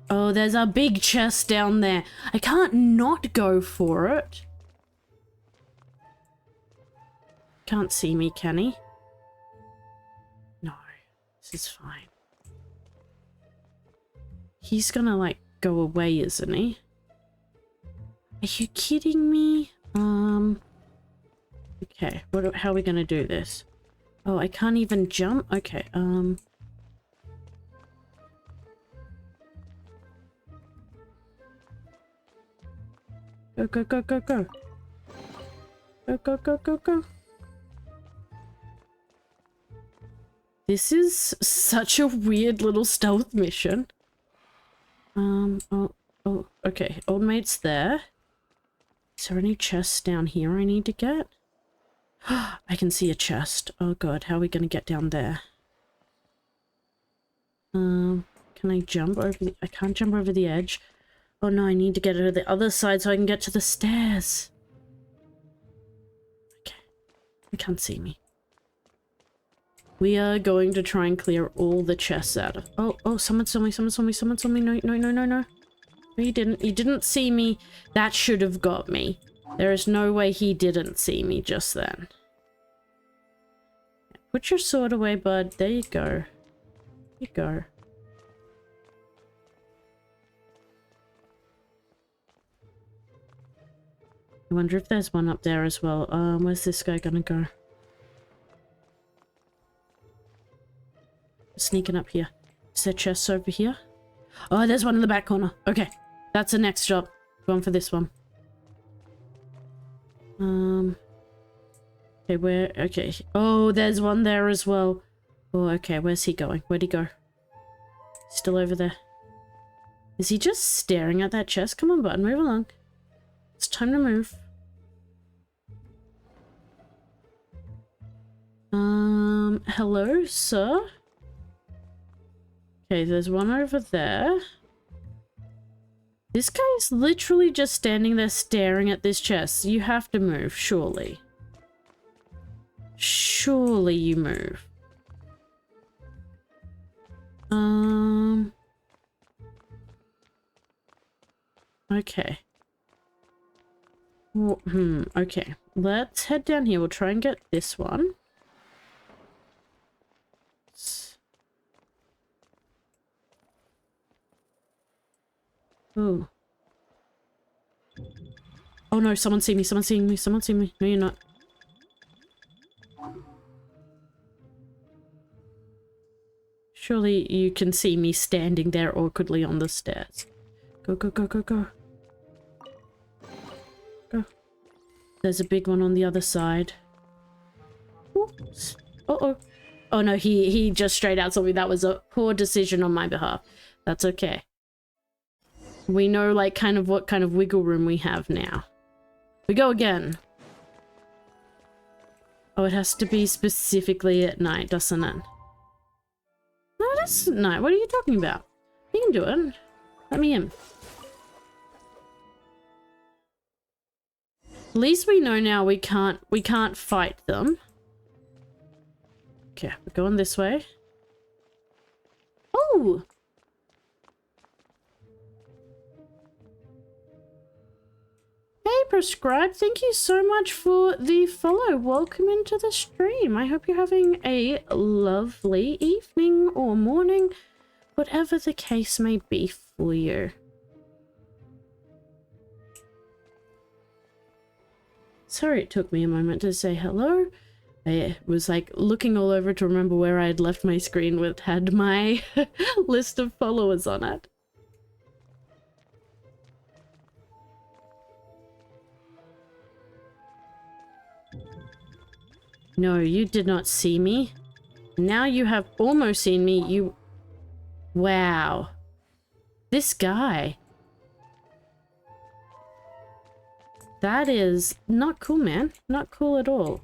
Oh, there's a big chest down there. I can't not go for it. Can't see me, can he? No, this is fine. He's gonna, like, go away, isn't he? Are you kidding me? Okay, how are we gonna do this? Oh, I can't even jump? Okay, Go, go, go, go, go. Go, go, go, go, go. This is such a weird little stealth mission. Oh, okay. Old mate's there. Is there any chests down here I need to get? I can see a chest. Oh god, how are we gonna get down there? Can I jump over the... I can't jump over the edge. Oh no, I need to get to the other side so I can get to the stairs. Okay. You can't see me. We are going to try and clear all the chests out of... Oh, someone saw me, someone saw me, someone saw me. No, no, no, no, no. No, he didn't. He didn't see me. That should have got me. There is no way he didn't see me just then. Put your sword away, bud. There you go. There you go. I wonder if there's one up there as well. Where's this guy gonna go? Sneaking up here. Is there chests over here? Oh, there's one in the back corner. Okay, that's the next job. Going for this one. Okay, where? Okay. Oh, there's one there as well. Oh, okay. Where's he going? Where'd he go? Still over there. Is he just staring at that chest? Come on, bud. Move along. It's time to move. Hello, sir? Okay, there's one over there. This guy's literally just standing there staring at this chest. You have to move, surely. Surely you move. Okay. Okay. Let's head down here. We'll try and get this one. Ooh. Oh no, someone's seeing me, someone's seeing me, someone's seeing me. No, you're not. Surely you can see me standing there awkwardly on the stairs. Go, go, go, go, go. Go. There's a big one on the other side. Oops. Uh-oh. Oh no, he just straight out saw me. That was a poor decision on my behalf. That's okay. We know, like, kind of what kind of wiggle room we have now. We go again. Oh, it has to be specifically at night, doesn't it? No, it is at night. What are you talking about? You can do it. Let me in. At least we know now we can't fight them. Okay, we're going this way. Oh! Hey, Prescribed, thank you so much for the follow. Welcome into the stream. I hope you're having a lovely evening or morning, whatever the case may be for you. Sorry it took me a moment to say hello. I was like looking all over to remember where I had left my screen with had my list of followers on it. No, you did not see me. Now you have almost seen me. You... Wow. This guy. That is not cool, man. Not cool at all.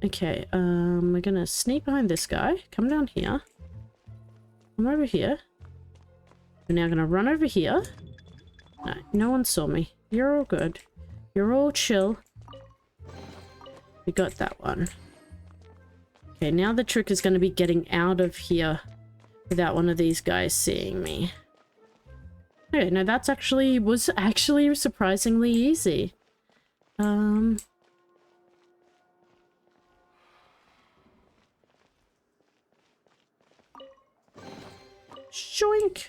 Okay, we're gonna sneak behind this guy. Come down here. Come over here. We're now gonna run over here. No, no one saw me. You're all good. You're all chill. We got that one. Okay, now the trick is going to be getting out of here without one of these guys seeing me. Okay, no, that's was actually surprisingly easy. Shoink!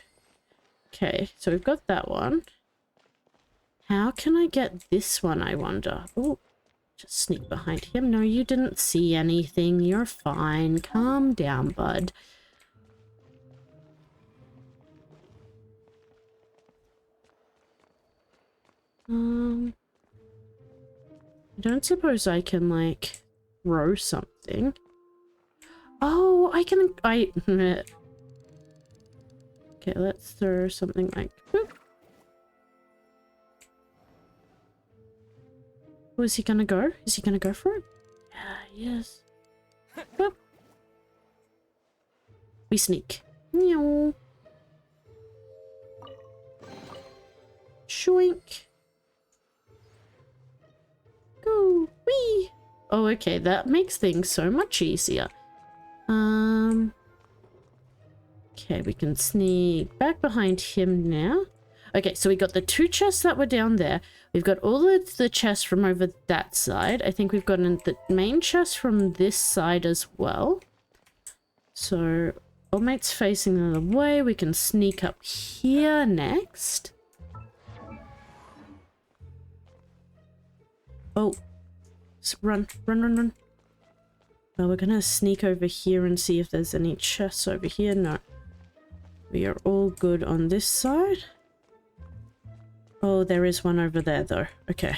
Okay, so we've got that one. How can I get this one, I wonder? Oh. Just sneak behind him. No, you didn't see anything. You're fine. Calm down, bud. I don't suppose I can, like, throw something. Oh, okay, let's throw something like... Boop. Oh, is he gonna go? Is he gonna go for it? Yeah, he is. Boop. We sneak. Meow. Shoink. Go. Wee. Oh, okay. That makes things so much easier. Okay, we can sneak back behind him now. Okay, so we got the two chests that were down there. We've got all of the chests from over that side. I think we've got the main chest from this side as well. So, old mate's facing the other way. We can sneak up here next. Oh. Run, run, run, run. Oh, we're gonna sneak over here and see if there's any chests over here. No. We are all good on this side. Oh, there is one over there, though. Okay.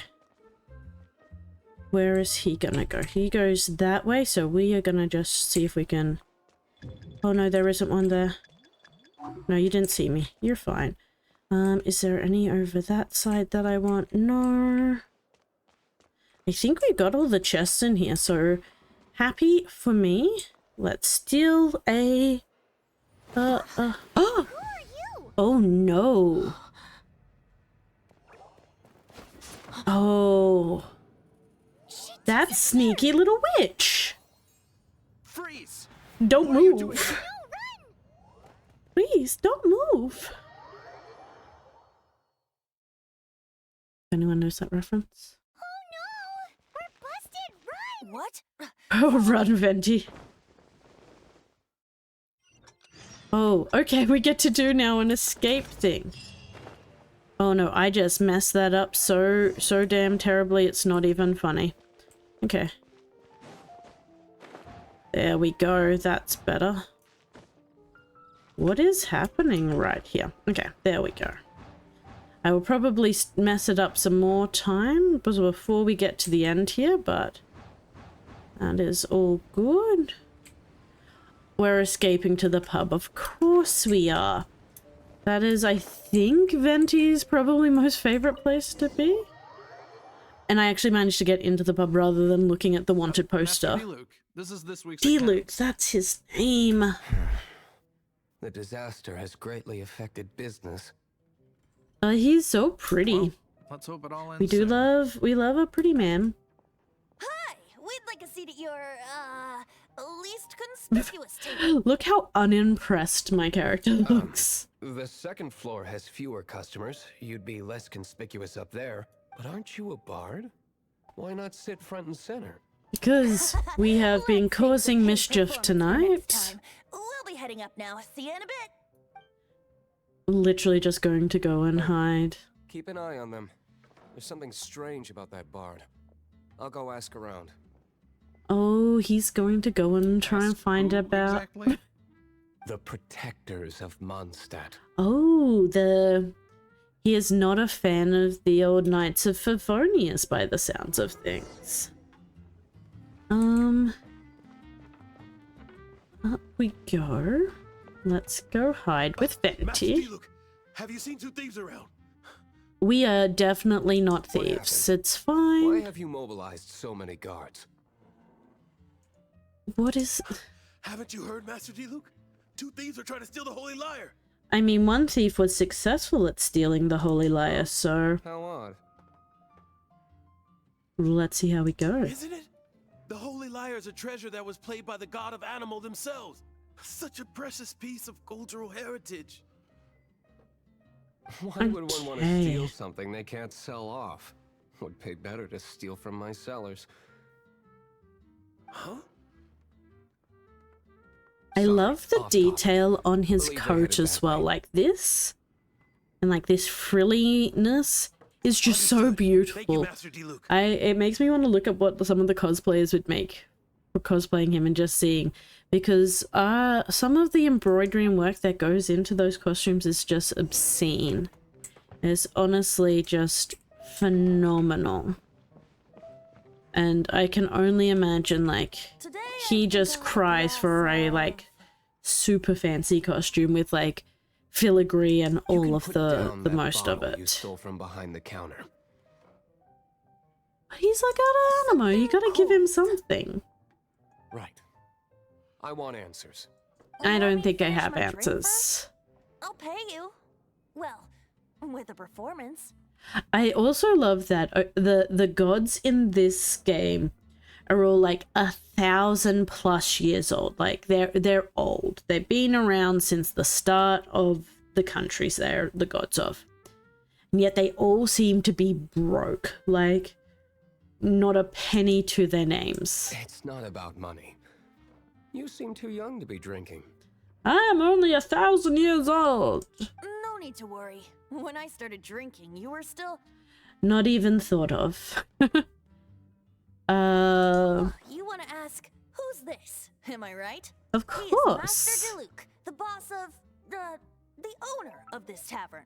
Where is he gonna go? He goes that way, so we are gonna just see if we can... Oh, no, there isn't one there. No, you didn't see me. You're fine. Is there any over that side that I want? No. I think we got all the chests in here, so happy for me. Let's steal a... Oh! Who are you? Oh no. Oh. That sneaky little witch. Freeze! Don't What are you doing? move. No, run! Please, don't move. Anyone knows that reference? Oh no! We're busted! Run! What? Oh, run, Venti. Oh, okay, we get to do now an escape thing. Oh no, I just messed that up so damn terribly, it's not even funny. Okay. There we go, that's better. What is happening right here? Okay, there we go. I will probably mess it up some more time before we get to the end here, but that is all good. We're escaping to the pub. Of course we are. That is, I think, Venti's probably most favorite place to be. And I actually managed to get into the pub rather than looking at the wanted poster. D-Luke, this is this week's D-Luke, that's his name. The disaster has greatly affected business. He's so pretty. Well, let's hope it all ends We soon. love a pretty man. Hi! We'd like a seat at your, least conspicuous table. Look how unimpressed my character looks. The second floor has fewer customers. You'd be less conspicuous up there. But aren't you a bard? Why not sit front and center? Because we have been causing mischief tonight. We'll be heading up now. See you in a bit. Literally just going to go and hide. Keep an eye on them. There's something strange about that bard. I'll go ask around. Oh, he's going to go and try and find Who about... exactly? The protectors of Mondstadt. Oh, he is not a fan of the old Knights of Favonius by the sounds of things. Up we go. Let's go hide with Venti. Have you seen two thieves around? We are definitely not What thieves. happened? It's Why fine. have you mobilized so many guards? What is... Haven't you heard, Master D-Luke? Two thieves are trying to steal the Holy Lyre. I mean, one thief was successful at stealing the Holy Lyre, so How odd. let's see how we go. Isn't it? The Holy Lyre is a treasure that was played by the god of animal themselves. Such a precious piece of cultural heritage. Why would one want to Okay. steal something they can't sell off? Would pay better to steal from my sellers. Huh? I Sorry, love the off topic. detail on his Believe they coat headed as that well, way. like this. And like this frilliness is just so Understood. Thank you, beautiful. Master D-Luke. It makes me want to look at what some of the cosplayers would make for cosplaying him and just seeing, because some of the embroidery and work that goes into those costumes is just obscene. It's honestly just phenomenal. And I can only imagine, like, Today, he just cries for a, like, super fancy costume with, like, filigree and You all can of put the down that most of bottle You it. stole from behind the counter. He's like an animo, you gotta give him something. Right. I want answers. I don't think I finish have my drink answers. I'll pay you. Well, with a performance. I also love that the gods in this game are all like 1,000+ years old. Like they're old. They've been around since the start of the countries they're the gods of. And yet they all seem to be broke. Like not a penny to their names. It's not about money. You seem too young to be drinking. I am only 1,000 years old. No need to worry. When I started drinking, you were still... Not even thought of. You want to ask, who's this? Am I right? Of He is course. Master DeLuke, the boss of... the owner of this tavern.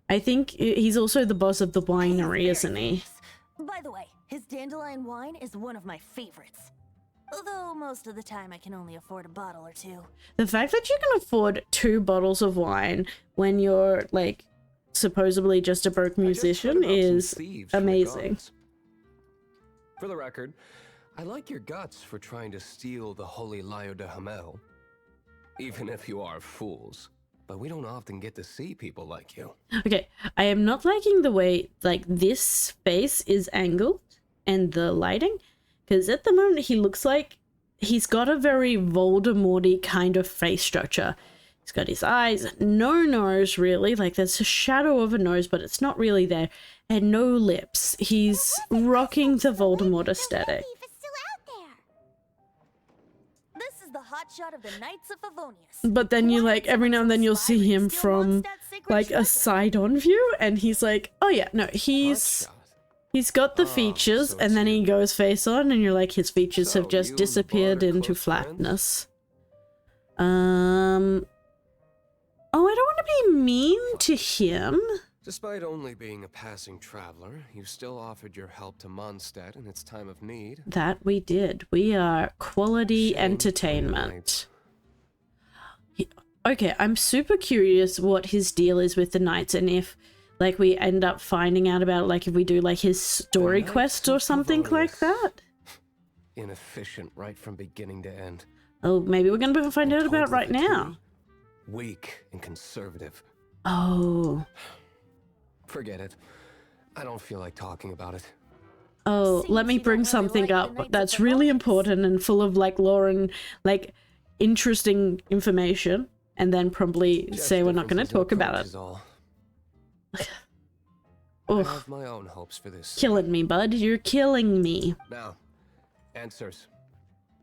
I think he's also the boss of the He is winery, very isn't he? famous. By the way, his dandelion wine is one of my favorites. Although most of the time I can only afford a bottle or two. The fact that you can afford 2 bottles of wine when you're like supposedly just a broke musician is amazing. For the record, I like your guts for trying to steal the Holy Lyre de Hamel. Even if you are fools. But we don't often get to see people like you. Okay, I am not liking the way, like, this face is angled and the lighting. Because at the moment he looks like he's got a very Voldemort-y kind of face structure. He's got his eyes, no nose really, like there's a shadow of a nose, but it's not really there, and no lips. He's rocking the Voldemort aesthetic. This is the hot shot of the Knights of Favonius. But then you like, every now and then you'll see him from like a side-on view, and he's like, oh yeah, no, he's got the features, so and then he you. goes face on, and you're like, his features So have just you disappeared and Bard are into close friends? flatness. Oh, I don't want to be mean to him. Despite only being a passing traveler, you still offered your help to Mondstadt in its time of need. That we did. We are quality Shame entertainment. Okay, I'm super curious what his deal is with the knights, and if, like, we end up finding out about, like, if we do, like, his story Knights quest or of something like Favonius. that. Inefficient right from beginning to end. Oh, maybe we're gonna find And out about total right now. fatigue. Weak and conservative. Oh. Forget it. I don't feel like talking about it. Oh, Seems let me you bring don't really something like the up Knights of that's really Favonius. important and full of, like, lore and, like, interesting information, and then probably Just say we're not going to differences in talk about approach it. is all. I Ugh, have my own hopes for this. killing me, bud. You're killing me. Now, answers.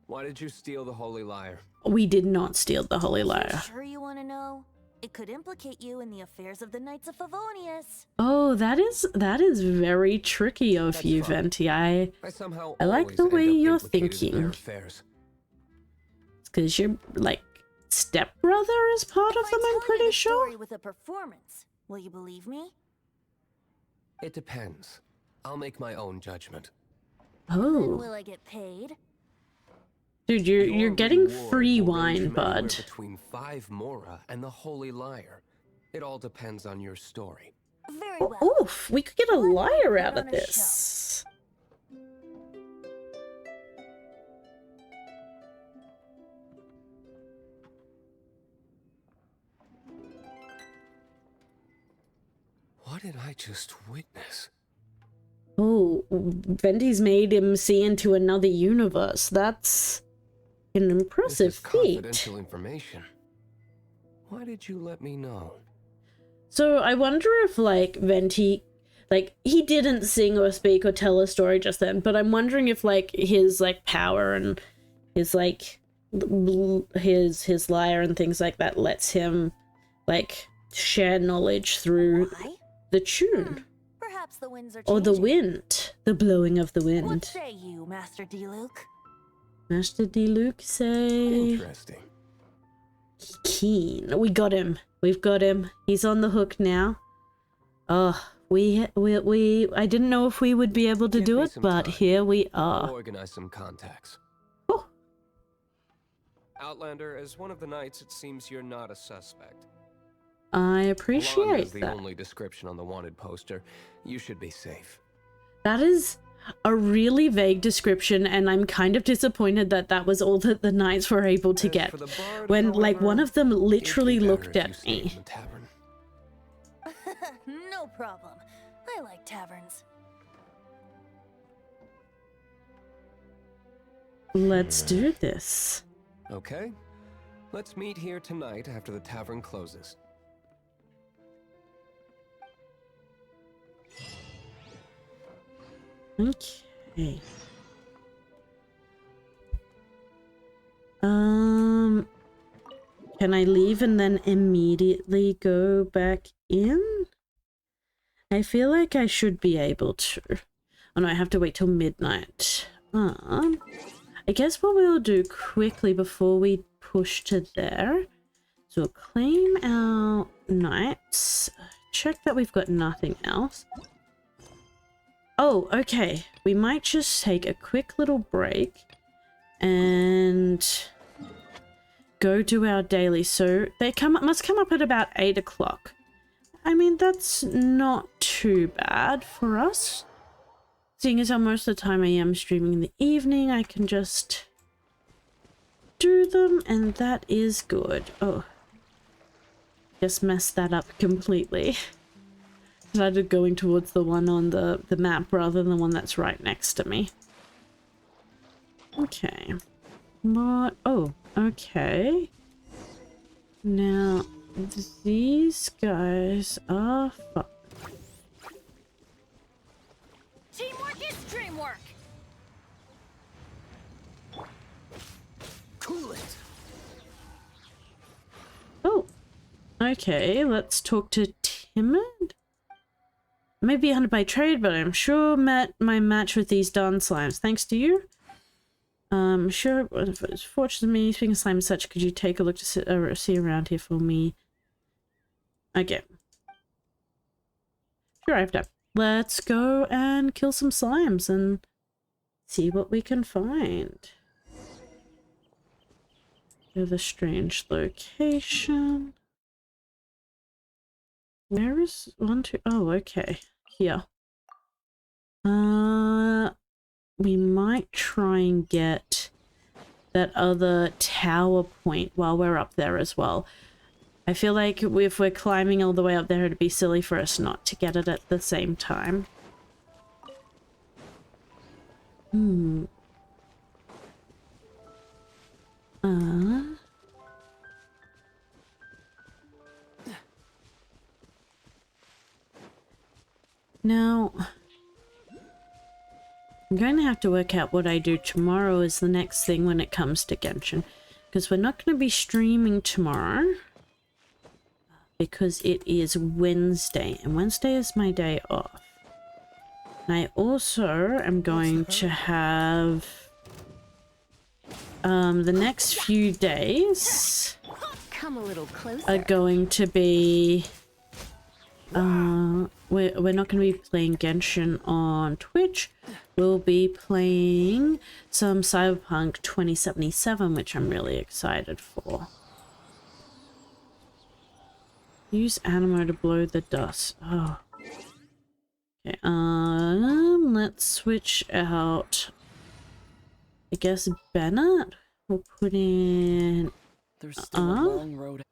Why did you steal the Holy Lyre? We did not steal the Holy You Lyre. sure you want to know? It could implicate you in the affairs of the Knights of Favonius. Oh, that is very tricky of That's you, fine. Venti. I somehow like always the end way up you're implicated in their thinking. affairs. because your, like, stepbrother is part of If them, I I'm tell pretty you the sure. story with a performance, will you believe me? It depends. I'll make my own judgment. Then Oh. will I get paid? Dude, you're Your getting reward free will range wine, from anywhere bud. Between 5 Mora and the Holy Lyre. It all depends on your story. Very well. Oof, we could get a Let me liar put out on of a this. What did I just witness? Oh, Venti's made him see into another universe. That's an impressive This is feat. confidential information. Why did you let me know? So I wonder if, like, Venti, like, he didn't sing or speak or tell a story just then, but I'm wondering if, like, his, like, power and his, like, his lyre and things like that lets him, like, share knowledge through Why? the tune. Perhaps the winds are changing. Or the wind. The blowing of the What wind. say you, Master D-Luke? Master D-Luke say... Interesting. Keen. We got him. We've got him. He's on the hook now. Oh, I didn't know if we would be able to Give do me it, some but time. here we I'll are. organize some contacts. Oh. Outlander, as one of the knights, it seems you're not a suspect. I Alon appreciate has the that. only description on the wanted poster. You should be safe. That is a really vague description, and I'm kind of disappointed that that was all that the knights were able to As get. for the bard, When, like, however, one of them literally it'd be better looked if you at stayed in me. the tavern. No problem. I like taverns. Let's do this. Okay. Let's meet here tonight after the tavern closes. Okay. Can I leave and then immediately go back in? I feel like I should be able to. Oh no, I have to wait till midnight. I guess what we'll do quickly before we push to there is we'll claim our knights. Check that we've got nothing else. Oh, okay. We might just take a quick little break and go do our daily. So they must come up at about 8 o'clock. I mean, that's not too bad for us. Seeing as how most of the time I am streaming in the evening, I can just do them, and that is good. Oh, just messed that up completely. Decided going towards the one on the map rather than the one that's right next to me. Okay. What? Oh, okay. Now, these guys are fun. Teamwork is dreamwork. Cool it. Oh, okay. Let's talk to Timid. Maybe hunted by trade, but I'm sure met my match with these darn slimes. Thanks to you. Sure, if it's fortunate me, speaking of slime and such, could you take a look to see around here for me? Okay. Sure, I have time. Let's go and kill some slimes and see what we can find. We have a strange location. Where is one, two? Oh, okay. Here. We might try and get that other tower point while we're up there as well. I feel like if we're climbing all the way up there, it'd be silly for us not to get it at the same time. Now, I'm going to have to work out what I do tomorrow is the next thing when it comes to Genshin. Because we're not going to be streaming tomorrow. Because it is Wednesday. And Wednesday is my day off. And I also am going to have... the next few days... Come a little closer. Are going to be... We're not going to be playing Genshin on Twitch. We'll be playing some Cyberpunk 2077, which I'm really excited for. Use Animo to blow the dust. Oh. Okay, let's switch out, I guess, Bennett. We'll put in... There's still a long road.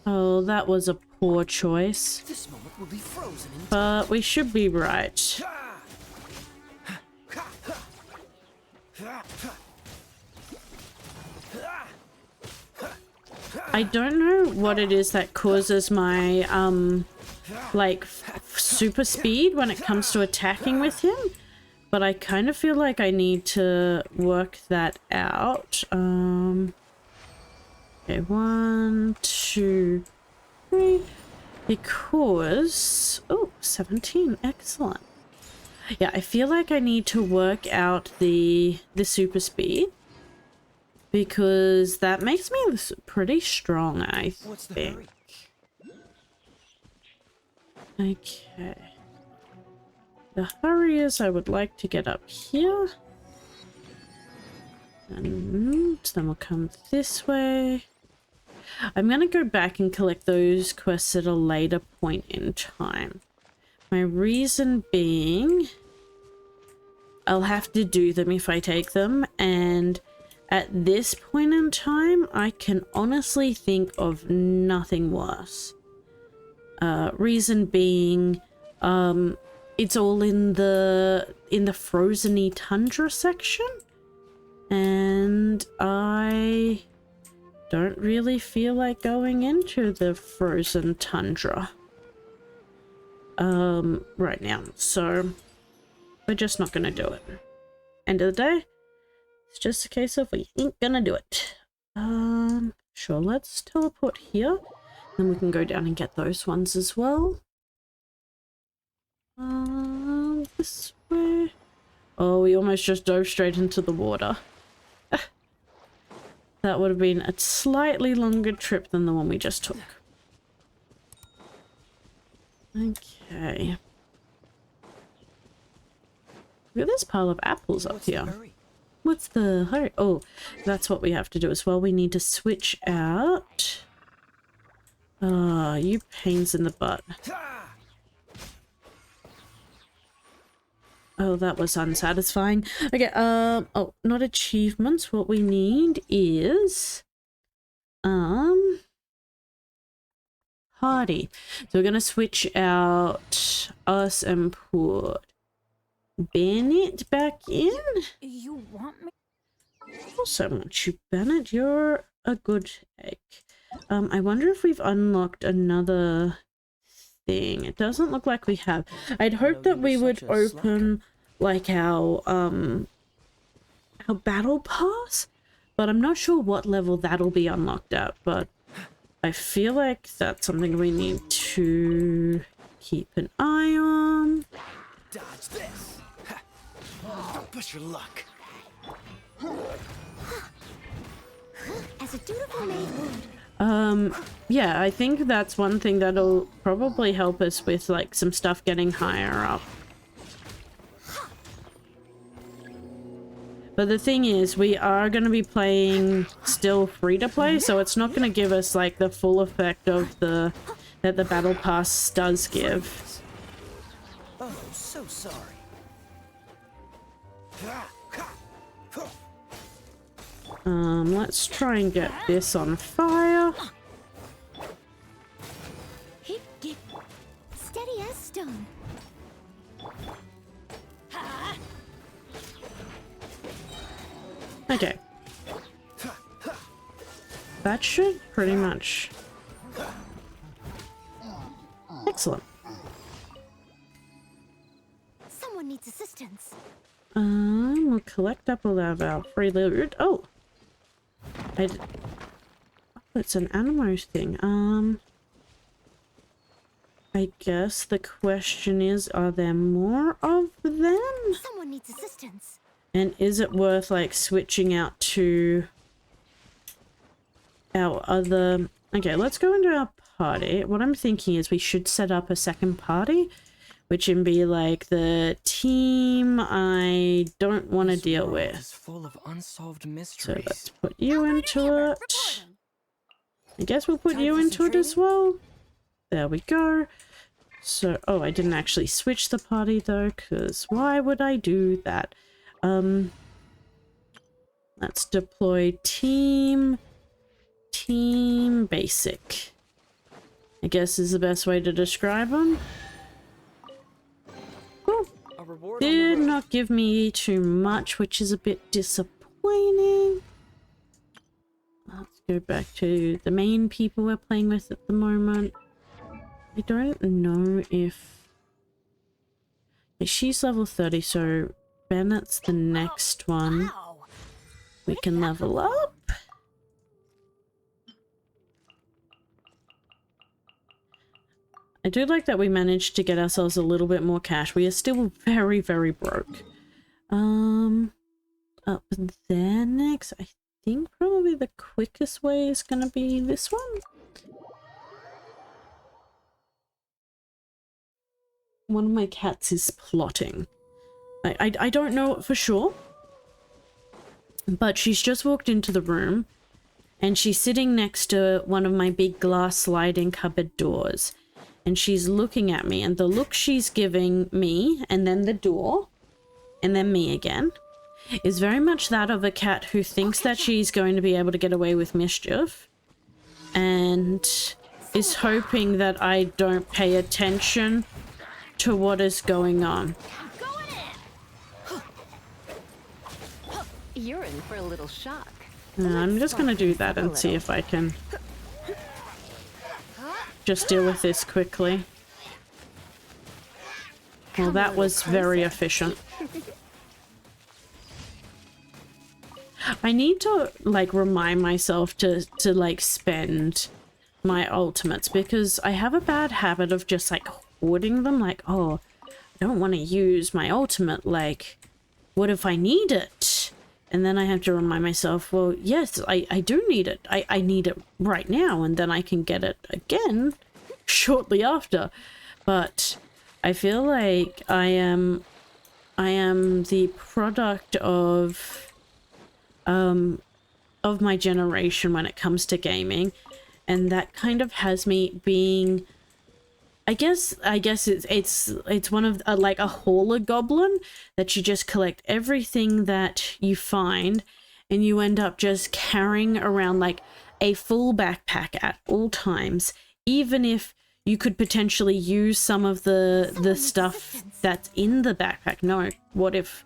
Oh, that was a poor choice. This moment will be frozen in But we should be right. I don't know what it is that causes my, like, super speed when it comes to attacking with him. But I kind of feel like I need to work that out. Okay, 1, 2, 3. Because... Oh, 17. Excellent. Yeah, I feel like I need to work out the super speed. Because that makes me pretty strong, I think. Okay. The hurry is I would like to get up here. And then we'll come this way. I'm going to go back and collect those quests at a later point in time. My reason being, I'll have to do them if I take them, and at this point in time, I can honestly think of nothing worse. Reason being, it's all in the frozen-y tundra section, and I don't really feel like going into the frozen tundra right now, so we're just not gonna do it. End of the day, it's just a case of we ain't gonna do it. Sure, let's teleport here, then we can go down and get those ones as well. This way. Oh, we almost just dove straight into the water. That would have been a slightly longer trip than the one we just took. Okay. Look at this pile of apples up here. What's the hurry? Oh, that's what we have to do as well. We need to switch out. You pains in the butt. Oh, that was unsatisfying. Okay, oh, not achievements. What we need is, party. So we're gonna switch out us and put Bennett back in. You want me? Also want you, Bennett. You're a good egg. I wonder if we've unlocked another thing. It doesn't look like we have. I'd hoped that we would open like our battle pass, but I'm not sure what level that'll be unlocked at, but I feel like that's something we need to keep an eye on. Dodge this. Don't push your luck. As a dutiful maid would. Yeah, I think that's one thing that'll probably help us with like some stuff getting higher up. But the thing is, we are going to be playing still free to play, so it's not going to give us like the full effect of that the battle pass does give. Oh, so sorry. Let's try and get this on fire. Steady as stone. Okay. That should pretty much... Excellent. Someone needs assistance. We'll collect up all of our free loot. Oh! Oh, it's an Animo's thing. I guess the question is, are there more of them? Someone needs assistance. And is it worth like switching out to our other... Okay, let's go into our party. What I'm thinking is we should set up a second party, which can be like the team I don't want to deal with. Full of unsolved So mysteries. let's put you into it. I guess we'll put you into it as well. There we go. So, oh, I didn't actually switch the party though, because why would I do that? Let's deploy team basic. I guess is the best way to describe them. Cool. Did not give me too much, which is a bit disappointing. Let's go back to the main people we're playing with at the moment. I don't know if... She's level 30, so Bennett's the next one we can level up. I do like that we managed to get ourselves a little bit more cash. We are still very, very broke. Up there next, I think probably the quickest way is going to be this one. One of my cats is plotting. I don't know it for sure, but she's just walked into the room and she's sitting next to one of my big glass sliding cupboard doors. And she's looking at me, and the look she's giving me, and then the door, and then me again, is very much that of a cat who thinks that she's going to be able to get away with mischief, and is hoping that I don't pay attention to what is going on. You're in for a little shock. I'm just going to do that and see if I can just deal with this quickly. Well, that was very efficient. I need to, like, remind myself to like, spend my ultimates, because I have a bad habit of just, like, hoarding them. Like, oh, I don't want to use my ultimate. Like, what if I need it? And then I have to remind myself, well, yes, I do need it. I need it right now, and then I can get it again shortly after. But I feel like I am the product of of my generation when it comes to gaming, and that kind of has me being, I guess it's one of like a hauler goblin, that you just collect everything that you find and you end up just carrying around like a full backpack at all times, even if you could potentially use some of the stuff that's in the backpack. No, what if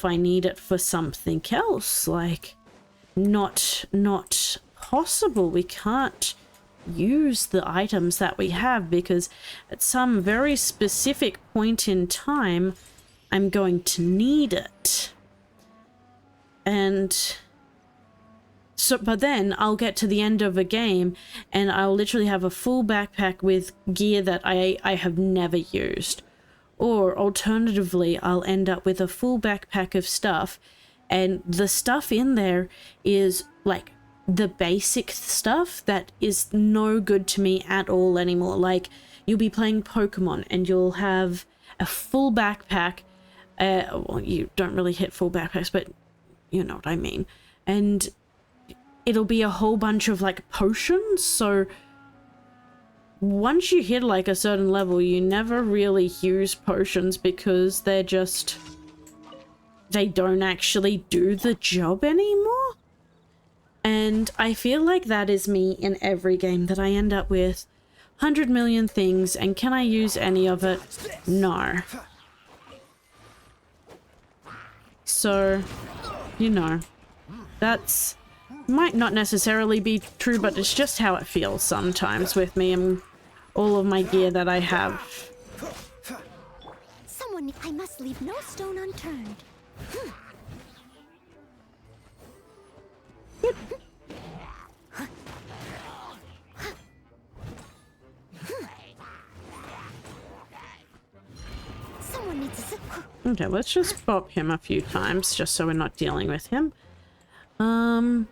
I need it for something else? Like, not possible. We can't use the items that we have because at some very specific point in time I'm going to need it. And so, but then I'll get to the end of a game and I'll literally have a full backpack with gear that I have never used. Or alternatively, I'll end up with a full backpack of stuff, and the stuff in there is like the basic stuff that is no good to me at all anymore. Like, you'll be playing Pokemon and you'll have a full backpack. Well, you don't really hit full backpacks, but you know what I mean. And it'll be a whole bunch of like potions. So once you hit like a certain level, you never really use potions because they don't actually do the job anymore. And I feel like that is me in every game, that I end up with 100 million things, and can I use any of it? No. So, you know, that's might not necessarily be true, but it's just how it feels sometimes with me and all of my gear that I have. I must leave no stone unturned. Someone needs to... Okay, let's just bop him a few times just so we're not dealing with him. Okay.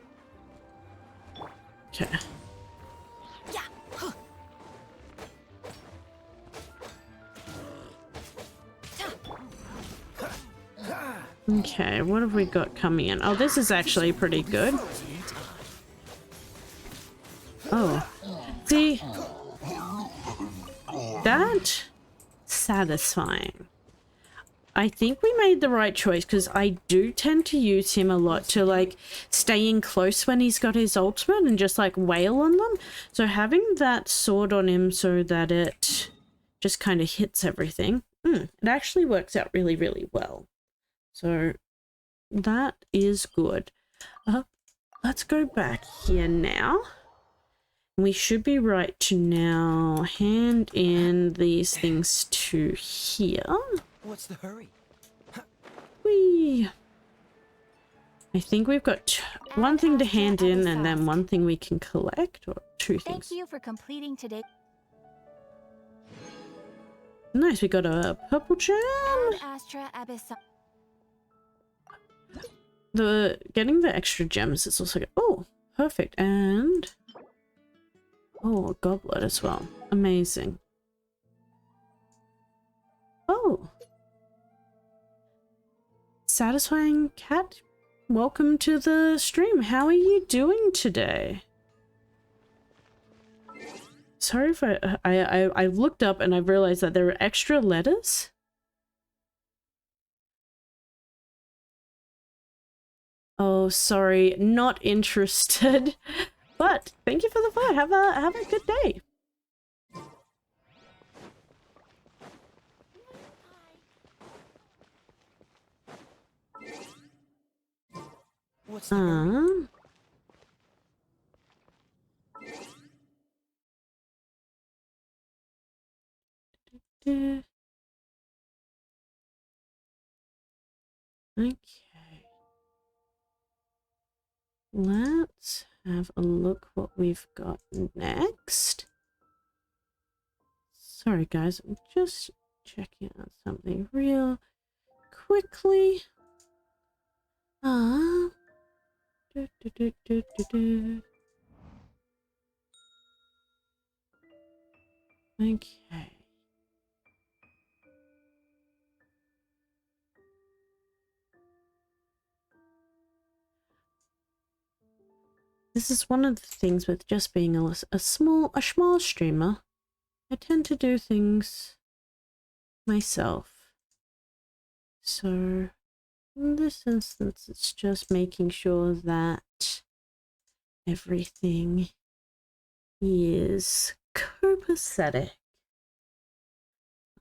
Okay, what have we got coming in? Oh, this is actually pretty good. Oh. See? That? Satisfying. I think we made the right choice because I do tend to use him a lot to like stay in close when he's got his ultimate and just like wail on them. So having that sword on him so that it just kind of hits everything, it actually works out really, really well. So that is good. Let's go back here now. We should be right to now hand in these things to here. What's the hurry? Whee! I think we've got one thing to hand in and then one thing we can collect, or two things. Thank you for completing today. Nice, we got a purple gem. Getting the extra gems is also good. Oh, perfect. And oh, a goblet as well. Amazing. Oh. Satisfying cat, welcome to the stream. How are you doing today? Sorry if I looked up and I realized that there are extra letters. Oh, sorry, not interested. But thank you for the vote. Have a good day. What's the hurry? Okay. Let's have a look what we've got next. Sorry guys, I'm just checking out something real quickly. Okay. This is one of the things with just being a small streamer. I tend to do things myself. So in this instance, it's just making sure that everything is copacetic.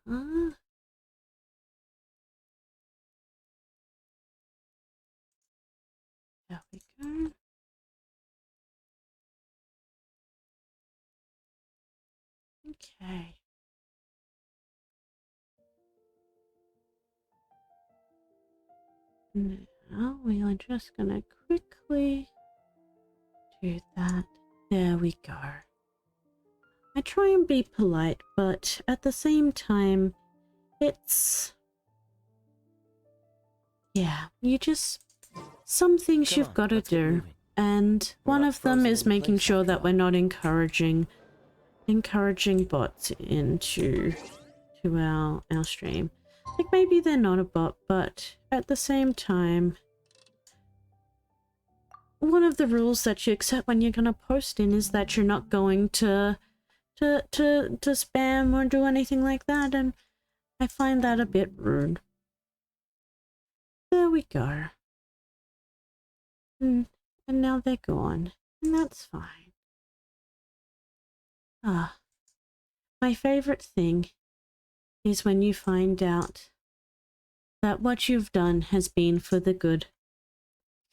There we go. Okay. Now we are just gonna quickly do that. There we go. I try and be polite, but at the same time, it's... yeah, you just... some things you've got to do. And one of them is making sure that we're not encouraging bots into our stream. Like, maybe they're not a bot, but at the same time, one of the rules that you accept when you're gonna post in is that you're not going to spam or do anything like that, and I find that a bit rude. There we go. And now they're gone, and that's fine. Ah, my favorite thing is when you find out that what you've done has been for the good,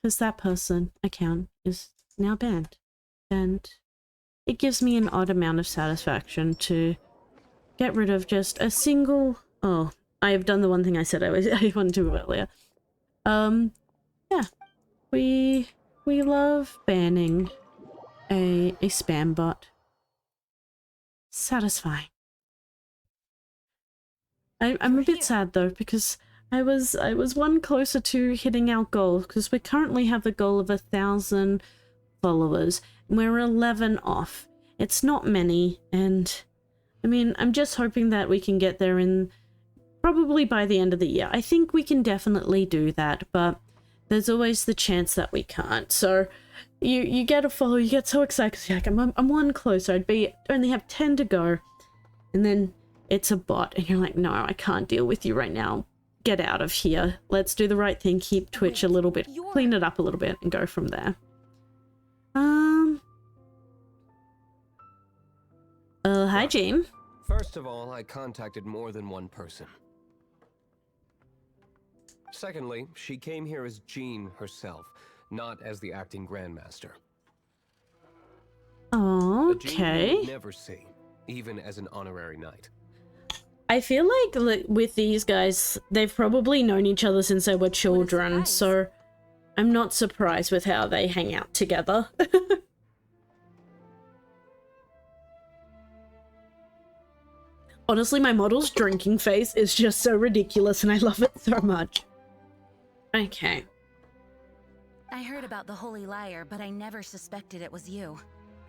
because that person account is now banned, and it gives me an odd amount of satisfaction to get rid of just a single... oh, I have done the one thing I said I wanted to do earlier. Yeah, we love banning a spam bot. Satisfying. I'm a bit sad though, because I was one closer to hitting our goal, because we currently have a goal of 1,000 followers, and we're 11 off. It's not many, and I mean, I'm just hoping that we can get there in probably by the end of the year. I think we can definitely do that, but there's always the chance that we can't. So you get a follow, you get so excited, you're like, I'm one closer. Only have 10 to go, and then it's a bot, and you're like, no, I can't deal with you right now. Get out of here. Let's do the right thing. Keep Twitch a little bit, clean it up a little bit, and go from there. Hi, Jean. First of all, I contacted more than one person. Secondly, she came here as Jean herself, not as the acting Grandmaster. Okay. A Jean you would never see, even as an honorary knight. I feel like with these guys, they've probably known each other since they were children, so I'm not surprised with how they hang out together. Honestly, my model's drinking face is just so ridiculous, and I love it so much. Okay. I heard about the Holy Liar, but I never suspected it was you.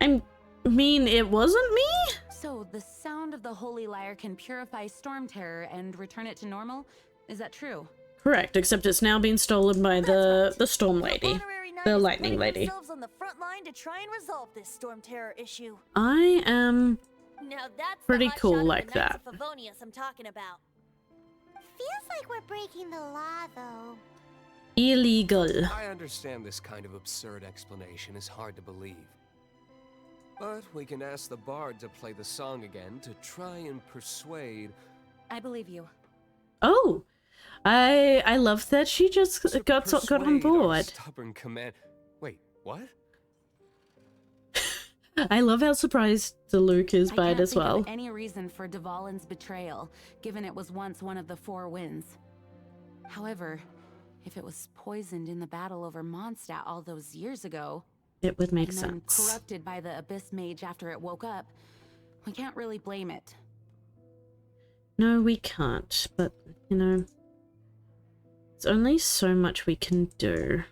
I mean, it wasn't me? So, the sound of the Holy Liar can purify Storm Terror and return it to normal? Is that true? Correct, except it's now been stolen by the Storm Lady. The Lightning Lady. On the front line to try and resolve this Storm Terror issue. I am Now that's pretty the hot cool shot of like the Knights that. of Favonius I'm talking about. Feels like we're breaking the law, though. Illegal. I understand this kind of absurd explanation is hard to believe. But we can ask the bard to play the song again to try and persuade... I believe you. Oh, I love that she just got on board. Stubborn command. Wait, what? I love how surprised Luke is by it as well. I can't think of any reason for Dvalin's betrayal, given it was once one of the Four Winds. However, if it was poisoned in the battle over Mondstadt all those years ago, it would make and sense. Then corrupted by the Abyss Mage after it woke up, we can't really blame it. No, we can't, but, you know, there's only so much we can do.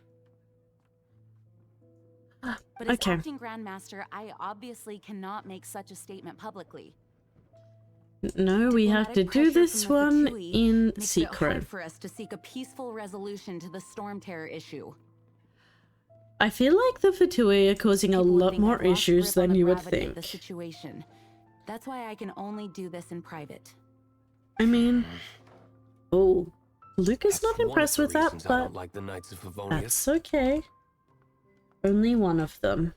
But as Okay. acting Grandmaster, I obviously cannot make such a statement publicly. No, we have to do this one in makes it secret. hard for us to seek a peaceful resolution to the Storm Terror issue. I feel like the Fatui are causing a lot more issues than you would think. The situation. That's why I can only do this in private. I mean, oh, Luke is not impressed with that, but I don't like the Knights of Favonius. That's okay. Only one of them.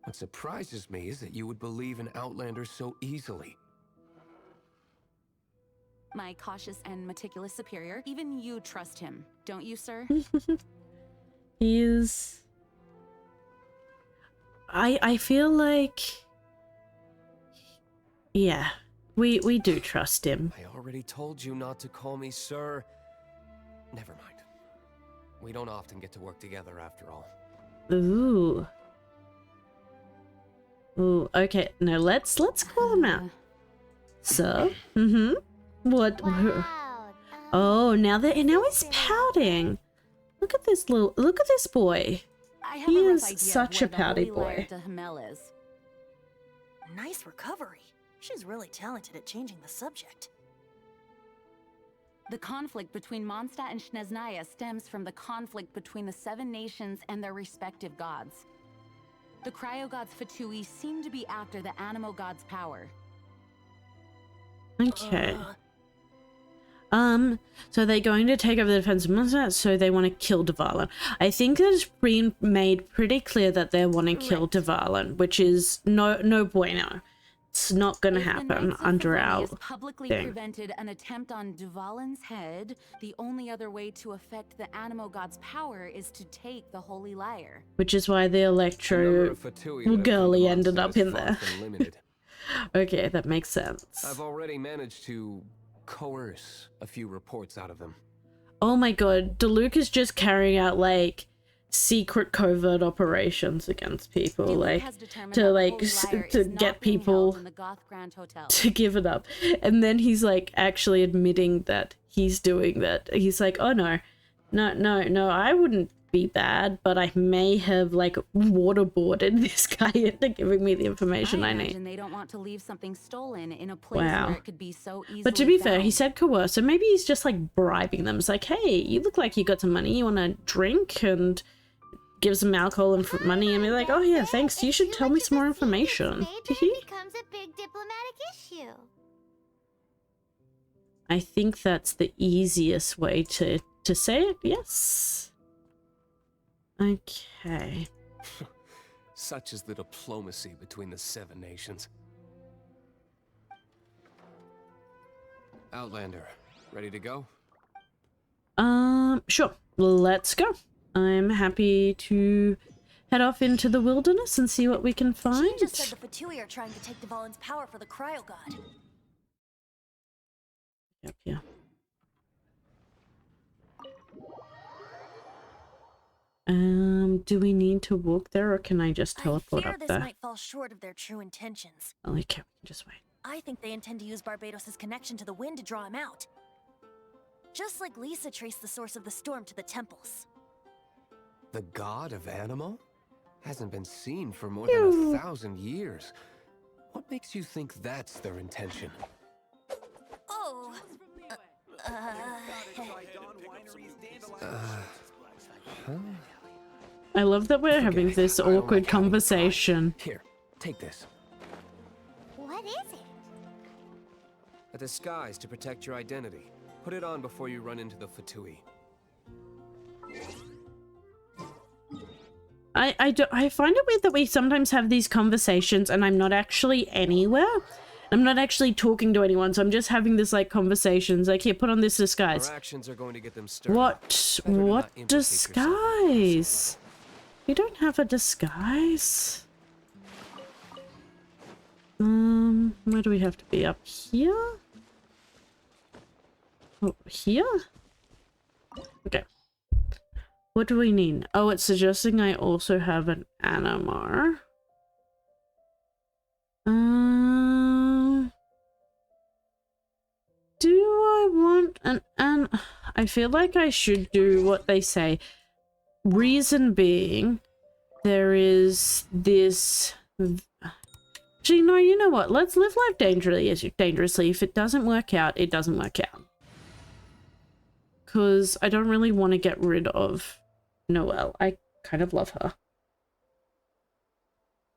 What surprises me is that you would believe an Outlander so easily. My cautious and meticulous superior. Even you trust him, don't you, sir? He's... I feel like... Yeah, we do trust him. I already told you not to call me sir. Never mind. We don't often get to work together after all. Ooh. Ooh, okay. No, let's call him out. So, what? Wow. Oh, now he's pouting. Look at this boy. He is such a pouty boy. Nice recovery. She's really talented at changing the subject. The conflict between Mondstadt and Snezhnaya stems from the conflict between the 7 nations and their respective gods. The cryo-gods Fatui seem to be after the Animo god's power. Okay. So they're going to take over the defense of Mondstadt, so they want to kill Dvalin. I think it's been made pretty clear that they want to kill Dvalin, which is no bueno. It's not going to happen under our publicly thing. Prevented an attempt on Dvalin's head. The only other way to affect the Animo god's power is to take the Holy Lyre. Which is why the Electro girly ended up in there. Okay, that makes sense. I've already managed to coerce a few reports out of them. Oh my god, DeLuke is just carrying out like secret covert operations against people, like to get people to give it up. And then he's like actually admitting that he's doing that. He's like, oh no, I wouldn't be bad, but I may have like waterboarded this guy into giving me the information I need. They don't want to leave something stolen in a place where it could be so easily But to be fair, found. he said coerce, so maybe he's just like bribing them. It's like, hey, you look like you got some money, you want to drink? And gives them alcohol and money and be like, oh yeah, thanks, you should tell me some more information. It becomes a big diplomatic issue. I think that's the easiest way to say it, yes. Okay. Such is the diplomacy between the 7 nations. Outlander, ready to go? Sure, let's go. I'm happy to head off into the wilderness and see what we can find. She just said the Fatui are trying to take Dvalin's power for the cryo god. Yep, yeah. Do we need to walk there, or can I just teleport up there? This might fall short of their true intentions. Okay, we can just wait. I think they intend to use Barbados' connection to the wind to draw him out. Just like Lisa traced the source of the storm to the temples. The god of Animo? Hasn't been seen for more than 1,000 years. What makes you think that's their intention? Oh. I love that we're having this awkward conversation. Here, take this. What is it? A disguise to protect your identity. Put it on before you run into the Fatui. I find it weird that we sometimes have these conversations and I'm not actually anywhere. I'm not actually talking to anyone, so I'm just having this like conversations. Like, here, put on this disguise. Our actions are going to get them stirred. What disguise? You don't have a disguise. Where do we have to be? Up here? Oh, here? Okay. What do we need? Oh, it's suggesting I also have an Animar. Do I want an I feel like I should do what they say. Reason being, there is this... Actually, no, you know what? Let's live life dangerously. If it doesn't work out, it doesn't work out. Because I don't really want to get rid of Noelle. I kind of love her.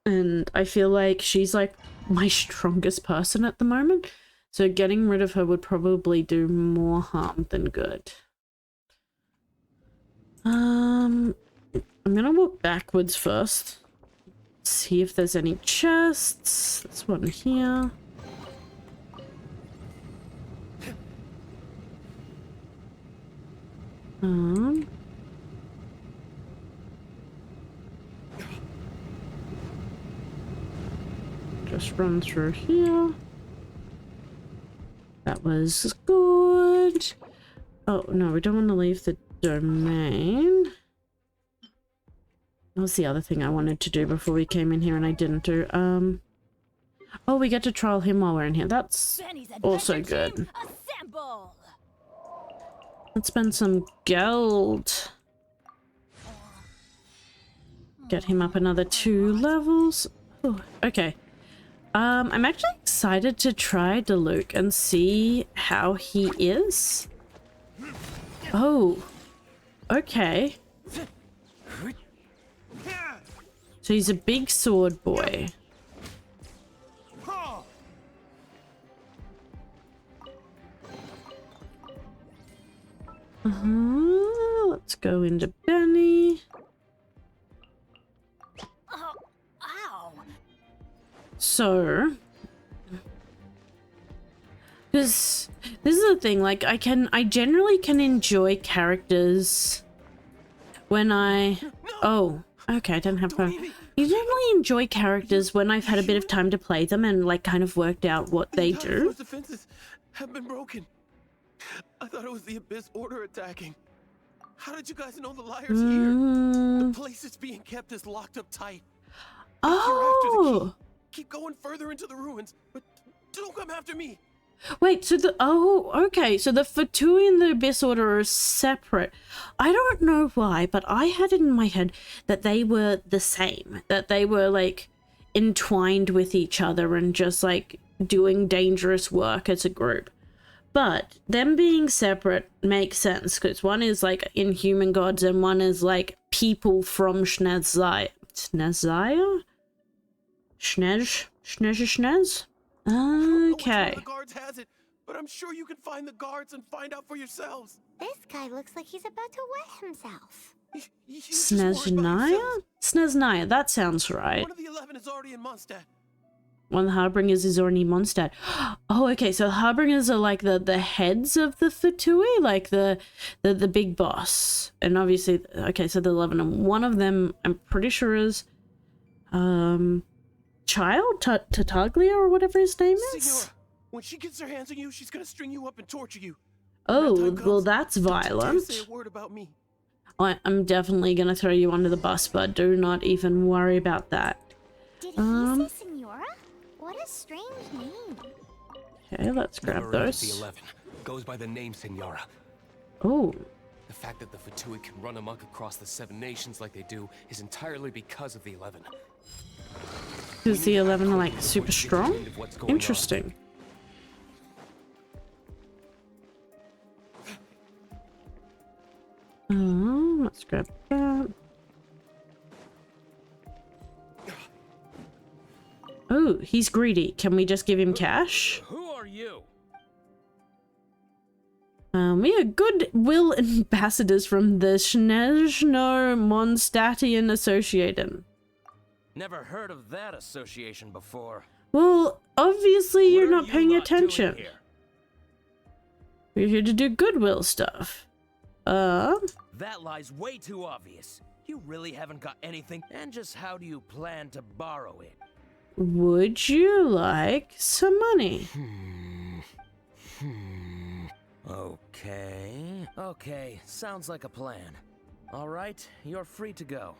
And I feel like she's like my strongest person at the moment. So getting rid of her would probably do more harm than good. I'm gonna walk backwards first. See if there's any chests. There's one here. Just run through here. That was good. Oh, no, we don't want to leave the domain. That was the other thing I wanted to do before we came in here and I didn't do. Oh, we get to trial him while we're in here. That's also good. Let's spend some gold. Get him up another 2 levels. Ooh, okay. I'm actually excited to try Diluc and see how he is. Oh, okay. So he's a big sword boy. Let's go into Benny. So, because this is the thing, like I generally can enjoy characters when oh, okay, I don't have fun. You generally enjoy characters when I've had a bit of time to play them and like kind of worked out what they do. The defenses have been broken. I thought it was the Abyss Order attacking. How did you guys know the liar's here? The place it's being kept is locked up tight. Oh! Keep going further into the ruins, but don't come after me. Wait, so okay, so the Fatui and the Abyss Order are separate. I don't know why, but I had it in my head that they were the same, that they were like entwined with each other and just like doing dangerous work as a group. But them being separate makes sense because one is like inhuman gods and one is like people from Schnezia. Schnez? Okay. The guards has it, but I'm sure you can find the guards and find out for yourselves. This guy looks like he's about to wet himself. Sneznia, that sounds right. One of the 11 is already in Mondstadt. One of the Harbingers is already in Mondstadt. Oh, okay, so Harbingers are like the heads of the Fatui, like the big boss. And obviously, okay, so the 11, and one of them I'm pretty sure is Child? Tartaglia or whatever his name is? Signora, when she gets her hands on you, she's gonna string you up and torture you. Oh, well that's violent. Say a word about me. I'm definitely gonna throw you under the bus, but do not even worry about that. Did he say Signora? What a strange name. Okay, let's grab those. The 11 goes by the name Signora. Oh. The fact that the Fatui can run amok across the 7 nations like they do is entirely because of the 11. Because the 11 are like super strong? Interesting. Let's grab that. Oh, he's greedy. Can we just give him cash? Who are you? We are goodwill ambassadors from the Schnezno Mondstadtian Association. Never heard of that association before. Well, obviously you're not paying attention. We're here to do goodwill stuff. That lies way too obvious. You really haven't got anything, and just how do you plan to borrow it? Would you like some money? Okay, sounds like a plan. All right, you're free to go.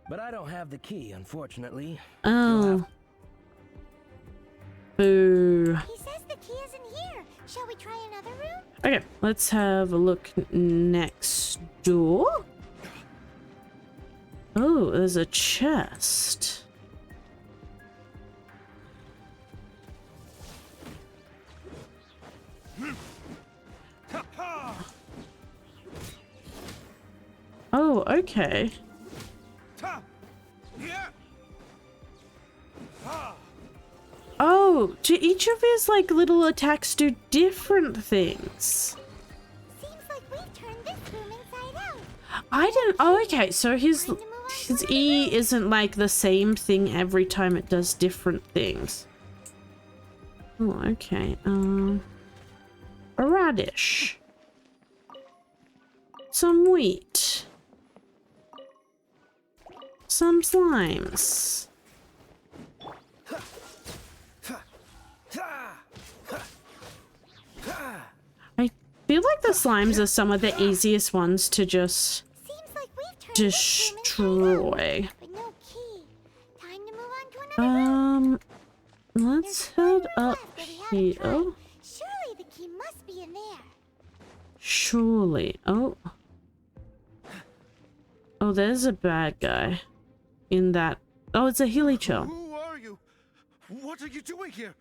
But I don't have the key, unfortunately. Oh. Boo. He says the key isn't here. Shall we try another room? Okay, let's have a look next door. Oh, there's a chest. Oh, okay. Oh, do each of his like little attacks do different things? Seems like we've turned this room inside out. I didn't. Oh, okay. So his E isn't like the same thing every time. It does different things. Oh, okay. A radish. Some wheat. Some slimes. I feel like the slimes are some of the easiest ones to just destroy. Let's head up here. Surely the key must be in there. Surely. Oh. Oh, there's a bad guy in that. Oh, it's a Hilichurl. Who are you? What are you doing here?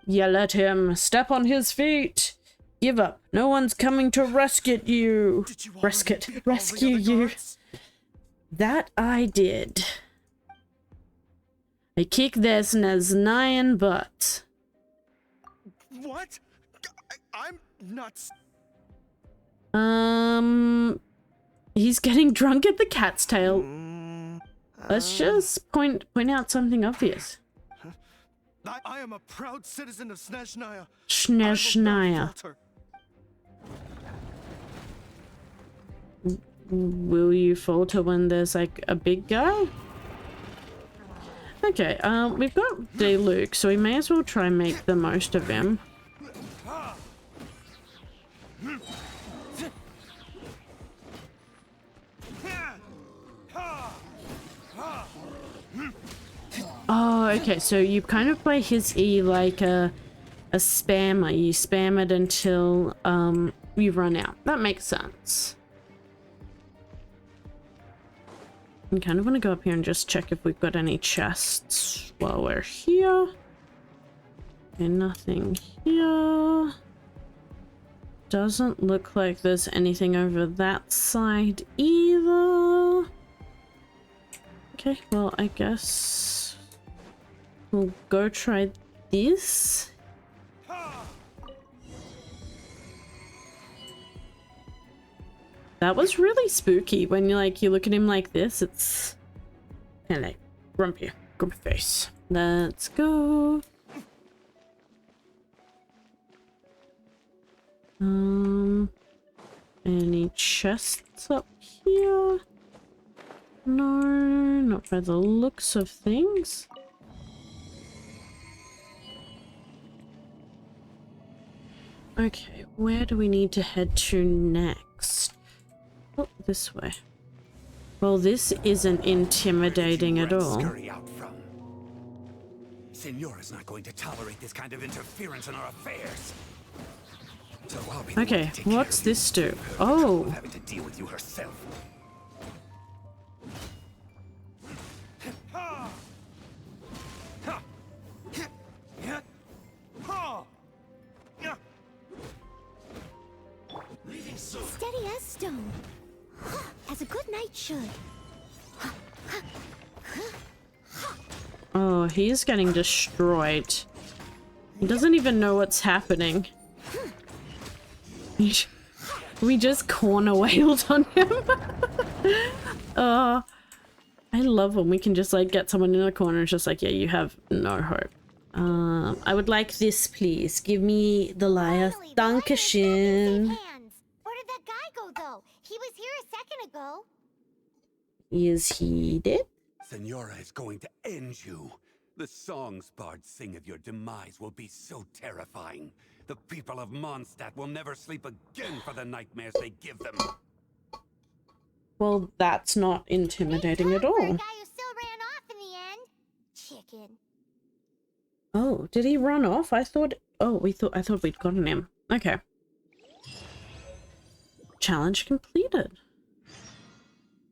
Yell at him. Step on his feet. Give up. No one's coming to rescue you. Rescue you. That I did. I kick this Naznayan butt. What? I'm not. He's getting drunk at the cat's tail. Let's just point out something obvious. I am a proud citizen of Snezhnaya. Snezhnaya. Will you falter when there's like a big guy? Okay, we've got Diluc, so we may as well try and make the most of him. Oh, okay, so you kind of play his E like a spammer. You spam it until you run out. That makes sense. I kind of want to go up here and just check if we've got any chests while we're here. Okay, nothing here. Doesn't look like there's anything over that side either. Okay, well, I guess we'll go try this. That was really spooky when you look at him like this. It's kind of like grumpy face. Let's go. Any chests up here? No, not by the looks of things. Okay, where do we need to head to next? Oh, this way. Well, this isn't intimidating at all. Senora's not going to tolerate this kind of interference in our affairs. So okay, what's this do? Oh. Having to deal with you herself. Steady as stone. As a good knight should. Oh, he's getting destroyed. He doesn't even know what's happening. We just corner wailed on him. I love when we can just get someone in a corner and just yeah, you have no hope. I would like this, please. Give me the lyre. Dankeschön. Where did that guy go, though? He was here a second ago. Is he dead? Senora is going to end you. The songs bards sing of your demise will be so terrifying. The people of Mondstadt will never sleep again for the nightmares they give them. Well, that's not intimidating at all. For a guy who still ran off in the end. Chicken. Oh, did he run off? I thought we'd gotten him. Okay. Challenge completed.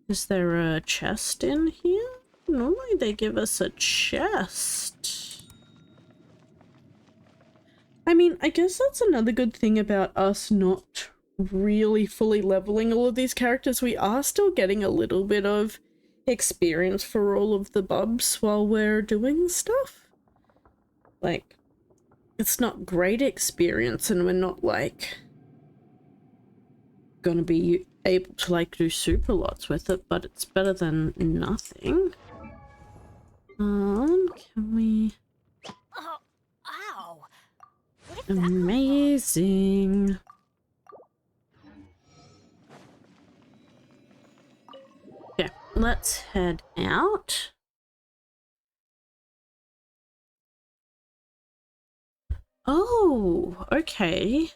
Is there a chest in here? Normally they give us a chest. I mean, I guess that's another good thing about us not really fully leveling all of these characters. We are still getting a little bit of experience for all of the bubs while we're doing stuff. it's not great experience, and we're not like gonna be able to like do super lots with it, but it's better than nothing. Can we? Oh, ow! Amazing. Okay, let's head out. Oh, okay.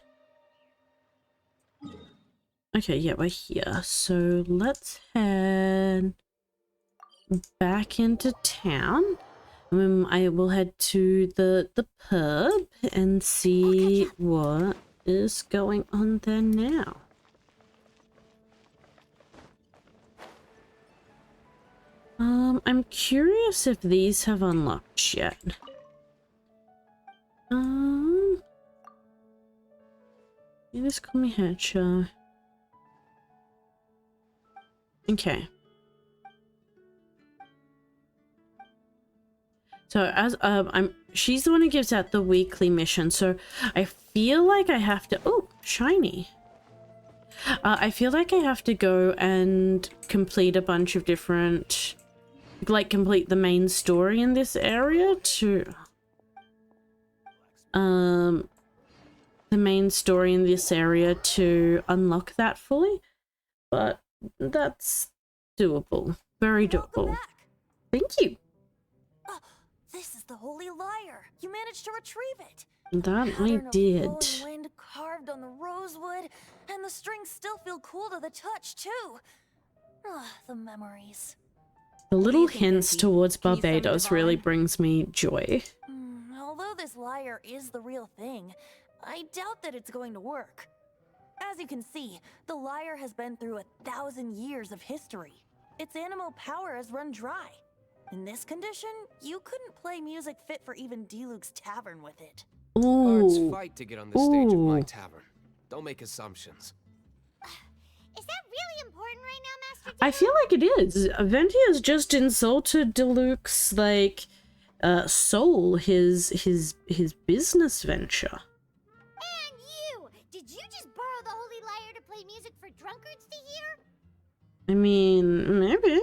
Okay, yeah, we're here. So let's head back into town. I will head to the pub and see what is going on there now. I'm curious if these have unlocked yet. You just call me Hatcher. Okay. So as she's the one who gives out the weekly mission, so I feel like I have to shiny. I feel like I have to go and complete a bunch of different, like complete the main story in this area to unlock that fully, but that's doable. Very doable. Thank you. This is the Holy Lyre. You managed to retrieve it. That I did. Wind carved on the rosewood, and the strings still feel cool to the touch too. The memories. The little hints towards Barbados really brings me joy. Although this lyre is the real thing, I doubt that it's going to work. As you can see, the lyre has been through 1,000 years of history. Its animal power has run dry. In this condition, you couldn't play music fit for even D-Luke's tavern with it. Bards fight to get on the stage of my tavern. Don't make assumptions. Is that really important right now, Master D? I feel like it is. Ventia's just insulted D-Luke's like soul, his business venture. And you! Did you just borrow the Holy Lyre to play music for drunkards to hear? I mean, maybe.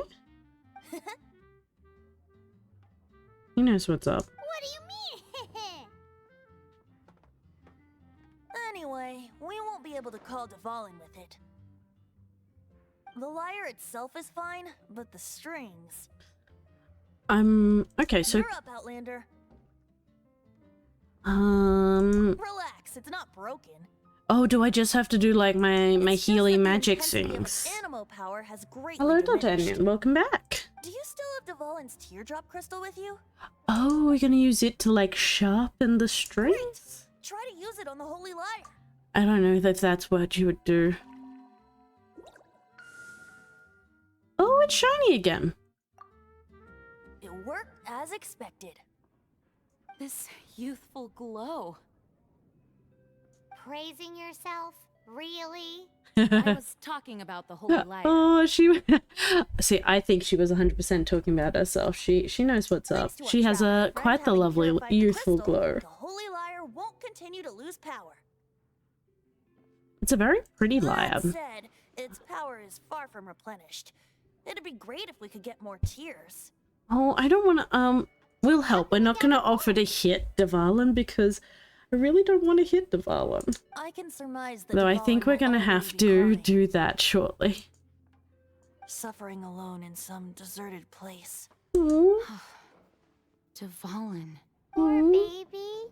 He knows what's up. What do you mean? Anyway, we won't be able to call Dvalin with it. The lyre itself is fine, but the strings... Okay, so... You're up, Outlander. Relax, it's not broken. Oh, do I just have to do like my Healy magic things? Animal power has greatly Hello, diminished. D'Artagnan. Welcome back. Do you still have Dvalin's teardrop crystal with you? Oh, we're gonna use it to like sharpen the strings? Great. Try to use it on the Holy Lyre. I don't know if that's what you would do. Oh, it's shiny again. It worked as expected. This youthful glow. Praising yourself? Really? I was talking about the Holy Lyre. Oh, see, I think she was 100% talking about herself. She knows what's up. She has quite the lovely youthful glow. The Holy Lyre won't continue to lose power. It's a very pretty lyre. That said, its power is far from replenished. It'd be great if we could get more tears. Oh, I don't want to, we'll help. We're not going to offer to hit Dvalin because I really don't want to hit Dvalin. I can surmise that Though I think we're going to have to do that shortly. Suffering alone in some deserted place. Dvalin. Poor baby.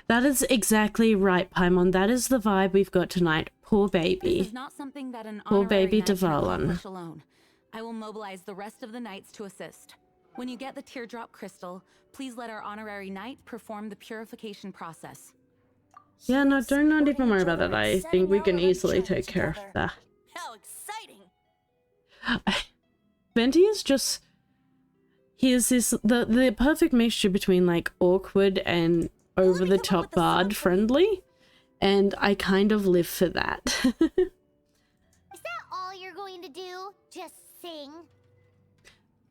That is exactly right, Paimon. That is the vibe we've got tonight. Poor baby. This is not something that an Poor honorary baby knight can Dvalin. accomplish alone. I will mobilize the rest of the knights to assist. When you get the teardrop crystal, please let our honorary knight perform the purification process. Yeah, no, not even worry about that. I think we can easily take care of that. How exciting! Venti is just... He is the perfect mixture between like awkward and over-the-top bard friendly. And I kind of live for that. Is that all you're going to do? Just sing?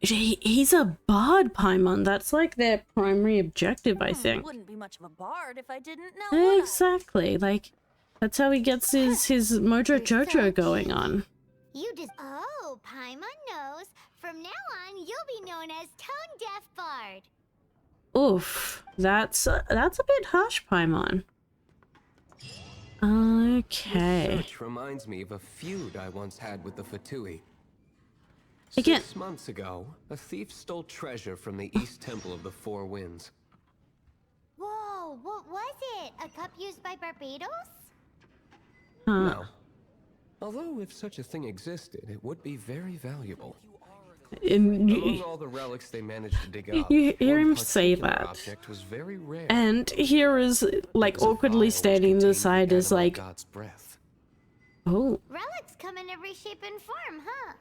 he's a bard, Paimon. That's like their primary objective, I think. Wouldn't be much of a bard if I didn't know. Exactly. Like, that's how he gets his mojo jojo going on. You just... Oh, Paimon knows. From now on, you'll be known as Tone Deaf Bard. Oof. That's a bit harsh, Paimon. Okay. Which reminds me of a feud I once had with the Fatui. Again. 6 months ago, a thief stole treasure from the East Temple of the Four Winds. Whoa, what was it? A cup used by Barbados? No. Although if such a thing existed, it would be very valuable. Among all the relics they managed to dig up, you hear him one say particular that, object was very rare. and here is like awkwardly standing to the side is like, God's breath. oh, Relics come in every shape and form, huh?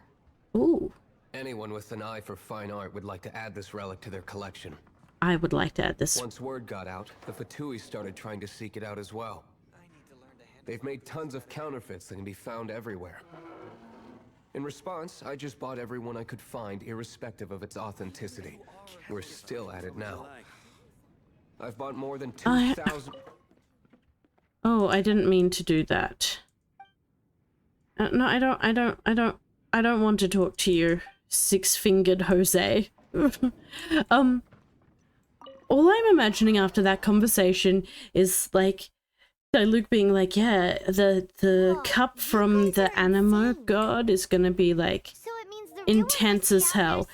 ooh, Anyone with an eye for fine art would like to add this relic to their collection. I would like to add this. Once word got out, the Fatui started trying to seek it out as well. They've made tons of counterfeits that can be found everywhere. In response, I just bought every one I could find, irrespective of its authenticity. We're still at it now. I've bought more than 2,000... Oh, I didn't mean to do that. No, I don't want to talk to you, six-fingered Jose. All I'm imagining after that conversation is like Luke being like, yeah, the cup from the Animo god is gonna be like intense as hell,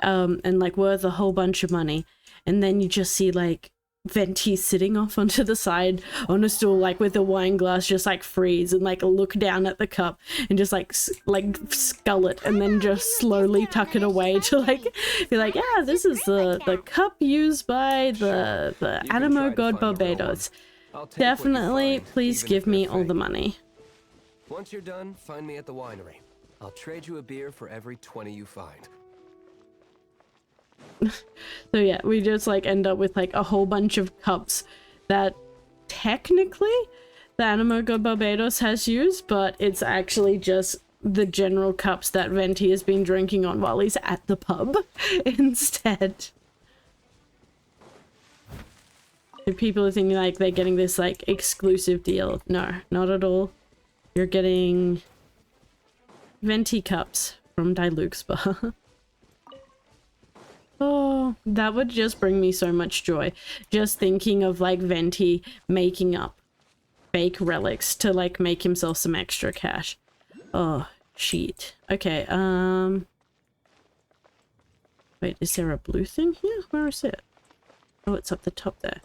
and like worth a whole bunch of money, and then you just see like Venti sitting off onto the side on a stool, like with a wine glass, just like freeze and like look down at the cup and just like scull it, and then just slowly tuck it away to like be like, yeah, this is the cup used by the Animo god Barbados. Definitely, please give me all the money. Once you're done, find me at the winery. I'll trade you a beer for every 20 you find. So yeah, we just like end up with like a whole bunch of cups that technically the Animo god Barbados has used, but it's actually just the general cups that Venti has been drinking on while he's at the pub instead. And people are thinking like they're getting this like exclusive deal. No, not at all. You're getting Venti cups from Diluc's bar. Oh, that would just bring me so much joy. Just thinking of like Venti making up fake relics to like make himself some extra cash. Oh, shit. Okay, wait, is there a blue thing here? Where is it? Oh, it's up the top there.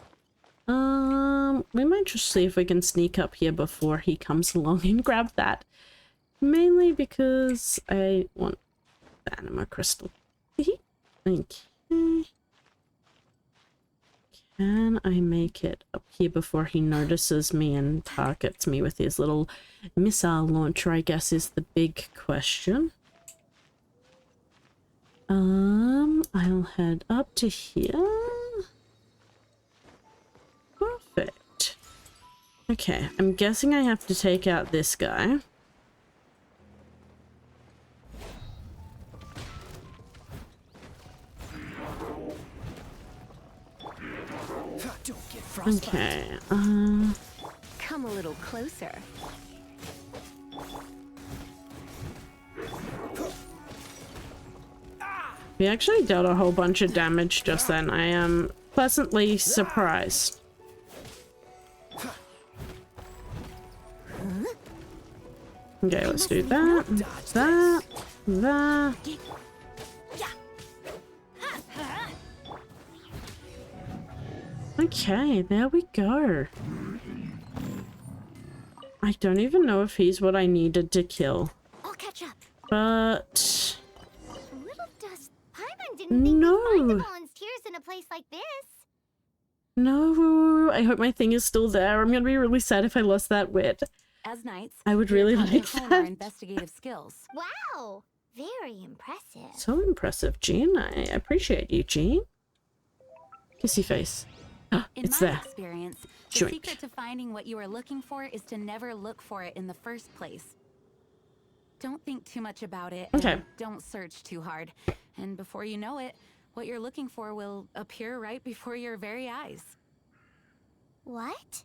We might just see if we can sneak up here before he comes along and grab that. Mainly because I want the Anima crystal. Okay. Can I make it up here before he notices me and targets me with his little missile launcher, I guess is the big question. I'll head up to here. Perfect. Okay, I'm guessing I have to take out this guy. Okay, Come a little closer. we actually dealt a whole bunch of damage just then. I am pleasantly surprised. Okay, let's do that, that. Okay, there we go. I don't even know if he's what I needed to kill. I'll catch up. But Little does Paimon didn't think to find the volunteers in a place like this. no, I hope my thing is still there. I'm gonna be really sad if I lost that wit. As knights, I would really like that. Our investigative skills. Wow, very impressive. So impressive, Jean. I appreciate you, Jean. Kissy face. In It's my there. experience, the Joink. secret to finding what you are looking for is to never look for it in the first place. Don't think too much about it. Okay. And don't search too hard. And before you know it, what you're looking for will appear right before your very eyes. What?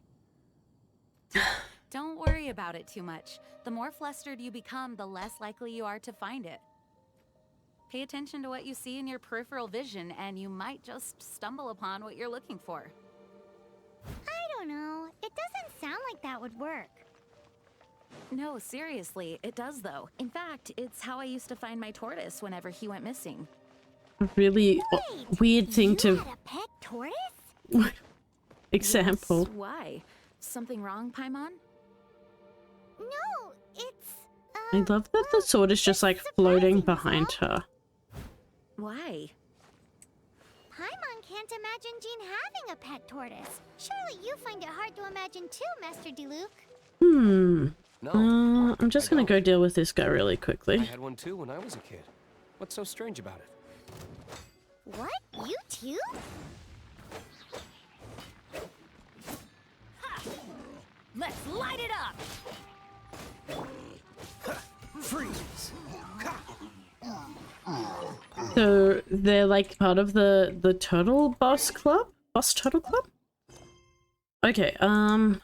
Don't worry about it too much. The more flustered you become, the less likely you are to find it. Pay attention to what you see in your peripheral vision, and you might just stumble upon what you're looking for. I don't know. It doesn't sound like that would work. No, seriously, it does though. In fact, it's how I used to find my tortoise whenever he went missing. A really weird thing you to... had a pet tortoise? Example. Yes, why? Something wrong, Paimon? No, it's... I love that the sword is just like floating behind her. Why? Paimon can't imagine Jean having a pet tortoise. Surely you find it hard to imagine too, Master Diluc. No. I'm just gonna go deal with this guy really quickly. I had one too when I was a kid. What's so strange about it? What? You too? Let's light it up! Freeze! So they're like part of the turtle boss club? Boss turtle club? Okay, oh,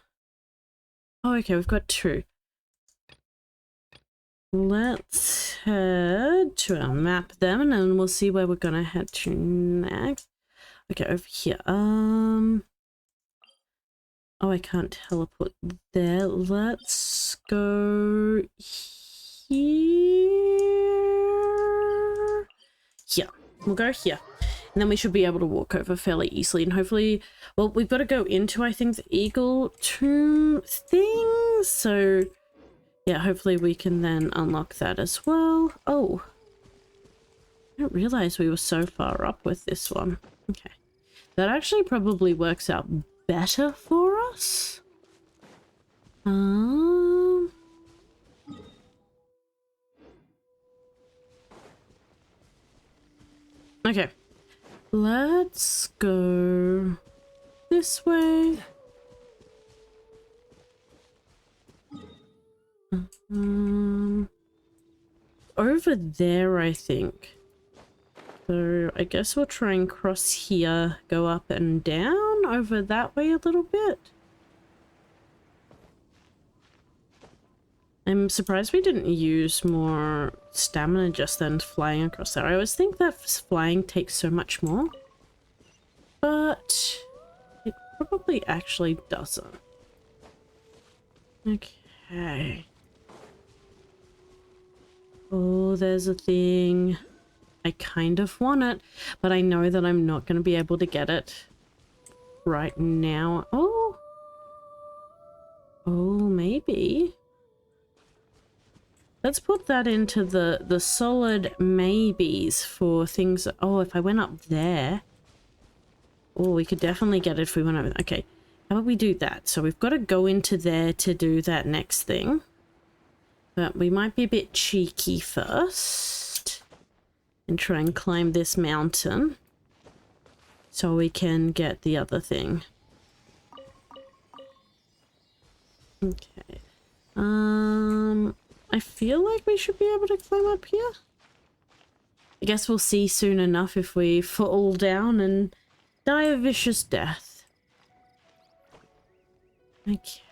okay, we've got 2. Let's head to our map then, and then we'll see where we're gonna head to next. Okay, over here. Oh, I can't teleport there. Let's go here. Here. We'll go here. And then we should be able to walk over fairly easily. And hopefully, well, we've got to go into, I think, the eagle tomb thing. So, yeah, hopefully we can then unlock that as well. Oh. I didn't realize we were so far up with this one. Okay. That actually probably works out better for us. Okay. Let's go this way. Over there, I think. So I guess we'll try and cross here, go up and down over that way a little bit. I'm surprised we didn't use more stamina just then flying across there. I always think that flying takes so much more, but it probably actually doesn't. Okay. Oh, there's a thing. I kind of want it, but I know that I'm not going to be able to get it right now. Oh. Oh, maybe. Let's put that into the solid maybes for things. Oh, if I went up there. Oh, we could definitely get it if we went over. Okay, how about we do that? So we've got to go into there to do that next thing. But we might be a bit cheeky first. And try and climb this mountain. So we can get the other thing. Okay. I feel like we should be able to climb up here. I guess we'll see soon enough if we fall down and die a vicious death. Okay.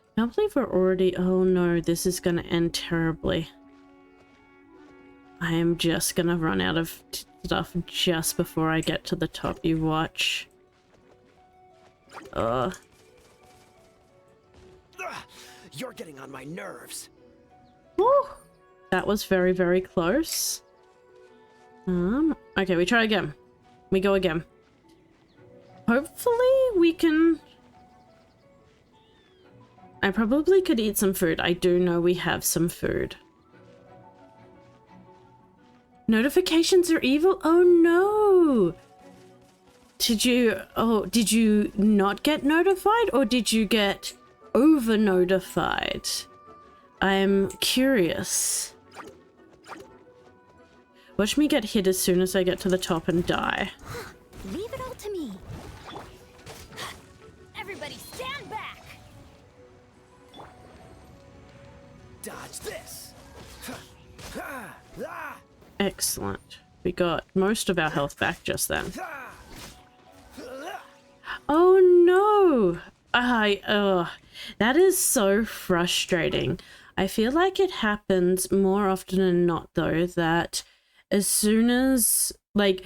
I can't believe we're already... Oh no, this is gonna end terribly. I am just gonna run out of stuff just before I get to the top. You watch. You're getting on my nerves. Woo! That was very, very close. Okay, we try again. We go again. Hopefully we can... I probably could eat some food. I do know we have some food. Notifications are evil? Oh no! Did you not get notified, or did you get over notified? I'm curious. Watch me get hit as soon as I get to the top and die. Leave it all to me. Everybody stand back. Dodge this. Excellent. We got most of our health back just then. Oh no! That is so frustrating. I feel like it happens more often than not though, that as soon as, like,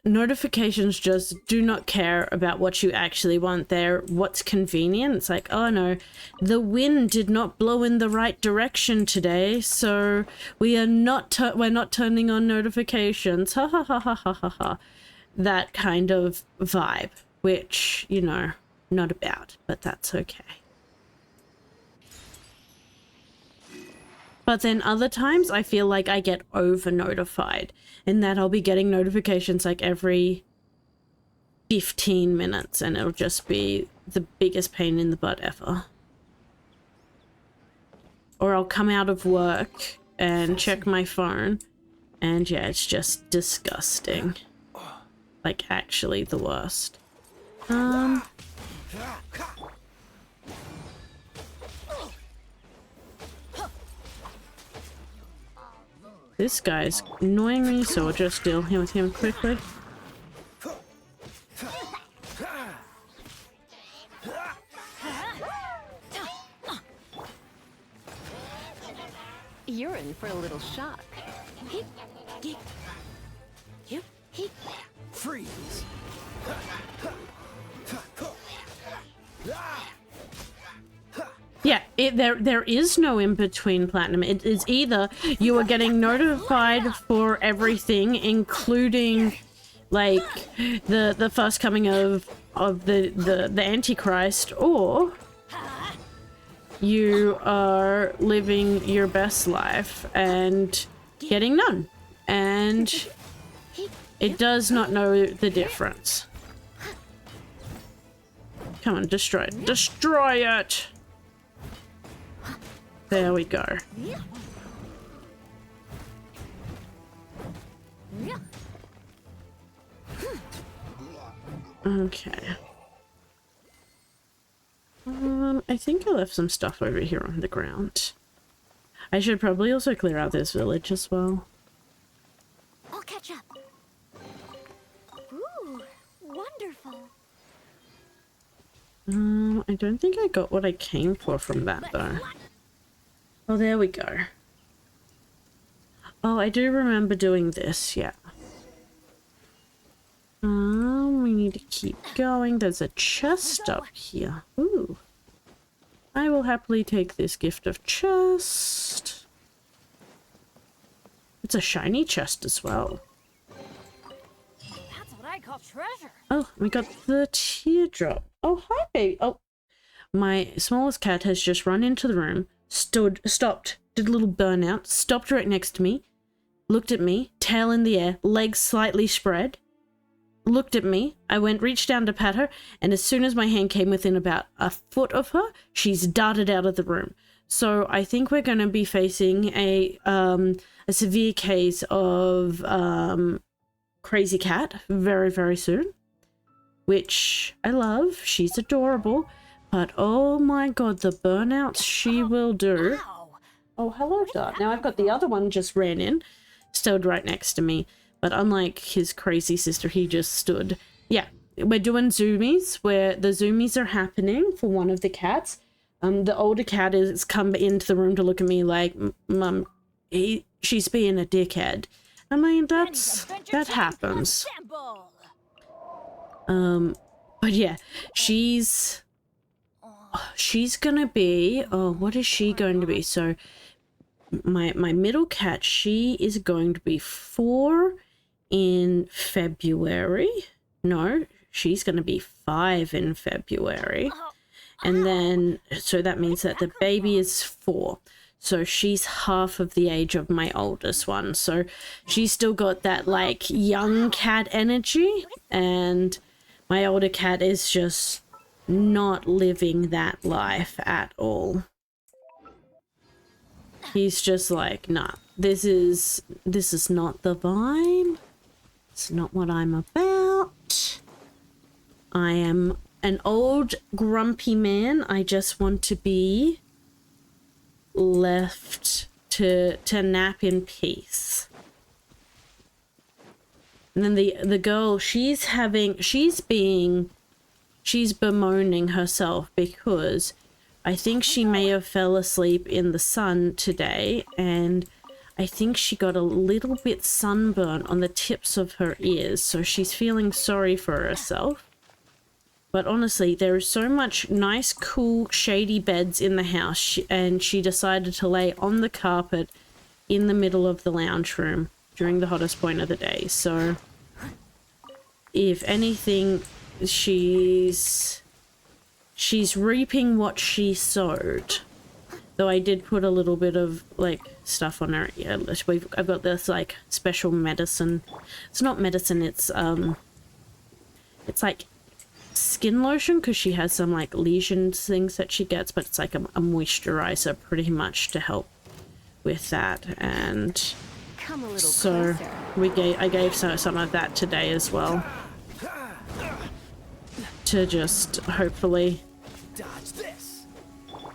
notifications just do not care about what you actually want. They're what's convenient. It's like, oh no, the wind did not blow in the right direction today, so we're not turning on notifications. Ha ha ha ha ha ha ha. That kind of vibe, which, you know, not about, but that's okay. But then other times I feel like I get over notified, and that I'll be getting notifications like every 15 minutes, and it'll just be the biggest pain in the butt ever. Or I'll come out of work and check my phone, and yeah, it's just disgusting. Like, actually the worst. This guy's annoying me, so I'll just deal with him quickly. You're in for a little shock. Freeze. Yeah, there is no in between, Platinum. It is either you are getting notified for everything, including like the first coming of the Antichrist, or you are living your best life and getting none. And it does not know the difference. Come on, destroy it. Destroy it! There we go. Okay. I think I left some stuff over here on the ground. I should probably also clear out this village as well. I'll catch up. Ooh, wonderful. I don't think I got what I came for from that though. Oh, there we go. Oh, I do remember doing this, yeah. We need to keep going. There's a chest up here. Ooh. I will happily take this gift of chest. It's a shiny chest as well. That's what I call treasure. Oh, we got the teardrop. Oh, hi, baby. Oh, my smallest cat has just run into the room, stopped, did a little burnout, stopped right next to me, looked at me, tail in the air, legs slightly spread, looked at me. I reached down to pat her, and as soon as my hand came within about a foot of her, she's darted out of the room. So I think we're going to be facing a severe case of crazy cat very, very soon, which I love. She's adorable, but oh my god, the burnouts she will do. Oh, hello, Dart. Now I've got the other one just ran in, stood right next to me, but unlike his crazy sister, he just stood. Yeah, we're doing zoomies, where the zoomies are happening for one of the cats. The older cat has come into the room to look at me like, Mum, she's being a dickhead. I mean, that happens. But yeah, she's gonna be, oh, what is she going to be? So my middle cat, she is going to be 4 in February. No, she's going to be 5 in February. And then, so that means that the baby is 4. So she's half of the age of my oldest one. So she's still got that like young cat energy, and my older cat is just not living that life at all. He's just like, nah, this is not the vibe. It's not what I'm about. I am an old grumpy man. I just want to be left to nap in peace. And then the girl, she's bemoaning herself because I think she may have fell asleep in the sun today, and I think she got a little bit sunburnt on the tips of her ears, so she's feeling sorry for herself. But honestly, there is so much nice, cool, shady beds in the house, and she decided to lay on the carpet in the middle of the lounge room during the hottest point of the day. So, if anything, she's reaping what she sowed. Though I did put a little bit of, like, stuff on her ear. I've got this, like, special medicine. It's not medicine, it's like skin lotion, because she has some, like, lesions things that she gets, but it's like a moisturizer pretty much to help with that. And so I gave some of that today as well, to just hopefully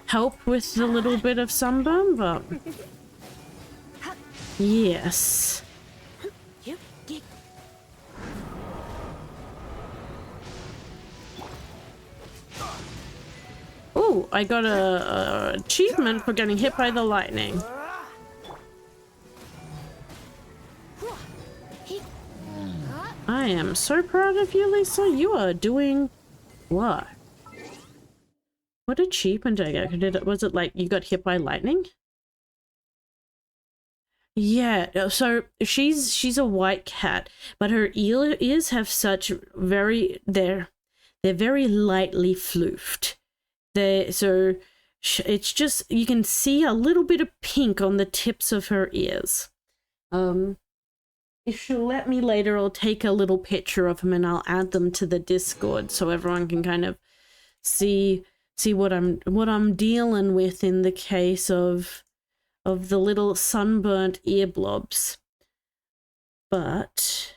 help with the little bit of sunburn. But yes. Oh, I got a achievement for getting hit by the lightning. I am so proud of you, Lisa. You are doing what? What achievement did I get? Was it like you got hit by lightning? Yeah, so she's a white cat, but her ears have such they're very lightly floofed. It's just, you can see a little bit of pink on the tips of her ears. If she'll let me later, I'll take a little picture of them and I'll add them to the Discord so everyone can kind of see what I'm dealing with in the case of the little sunburnt ear blobs. But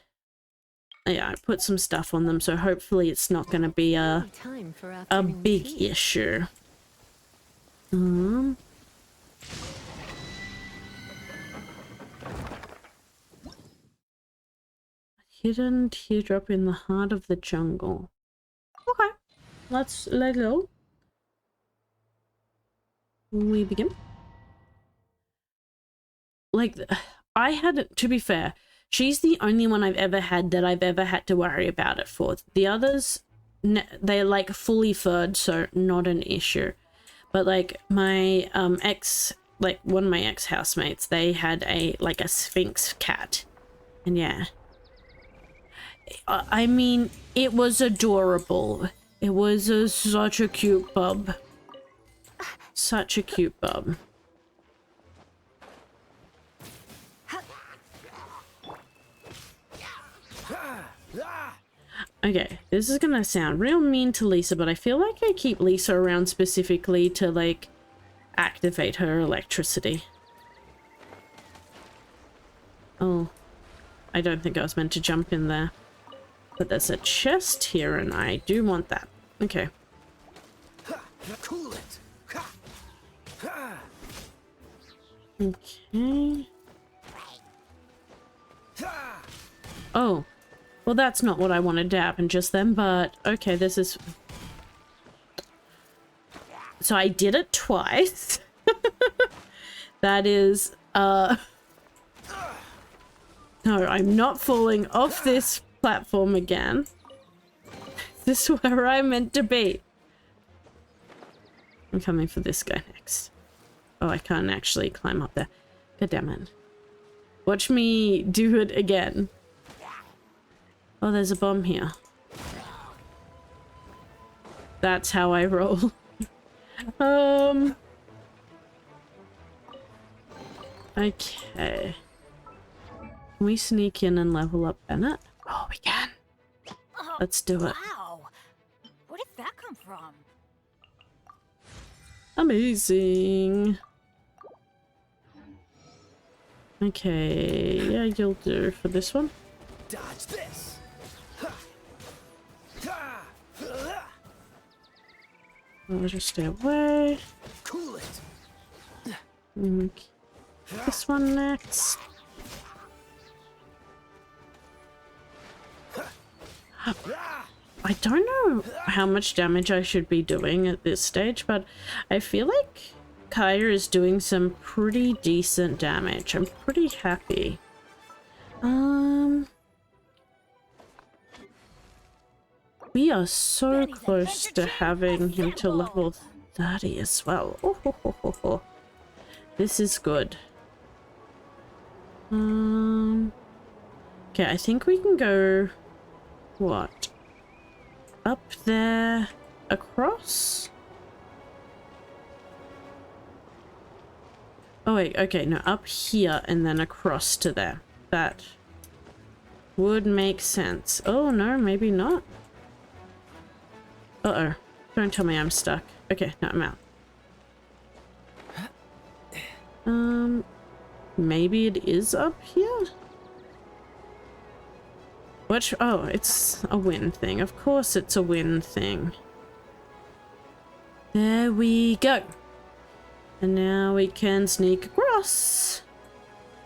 yeah, I put some stuff on them, so hopefully it's not going to be a big issue. Hidden teardrop in the heart of the jungle. Okay, let's go. We begin. Like, to be fair, she's the only one I've ever had that I've ever had to worry about it for. The others, they're like fully furred, so not an issue. But like my one of my ex-housemates, they had a Sphinx cat, and yeah. I mean, it was adorable. It was such a cute bub. Such a cute bub. Okay, this is gonna sound real mean to Lisa, but I feel like I keep Lisa around specifically to, like, activate her electricity. Oh, I don't think I was meant to jump in there. But there's a chest here, and I do want that. Okay. Okay. Oh. Well, that's not what I wanted to happen just then, but okay, this is... So I did it twice. That is, No, I'm not falling off this platform again. This is where I'm meant to be. I'm coming for this guy next. Oh, I can't actually climb up there. God damn it. Watch me do it again. Oh, there's a bomb here. That's how I roll. Okay. Can we sneak in and level up Bennett? Oh, we can. Let's do it. Wow. Where did that come from? Amazing. Okay, yeah, you'll do for this one. Dodge this. I'll just stay away. Cool it. This one next. I don't know how much damage I should be doing at this stage, but I feel like Kaya is doing some pretty decent damage. I'm pretty happy. We are so close to having him to level 30 as well. Oh. This is good. Okay, I think we can go... What? Up there, across? Oh wait, okay, no, up here and then across to there. That would make sense. Oh no, maybe not. Uh-oh. Don't tell me I'm stuck. Okay, no, I'm out. Maybe it is up here? Which, oh, it's a wind thing. Of course it's a wind thing. There we go. And now we can sneak across.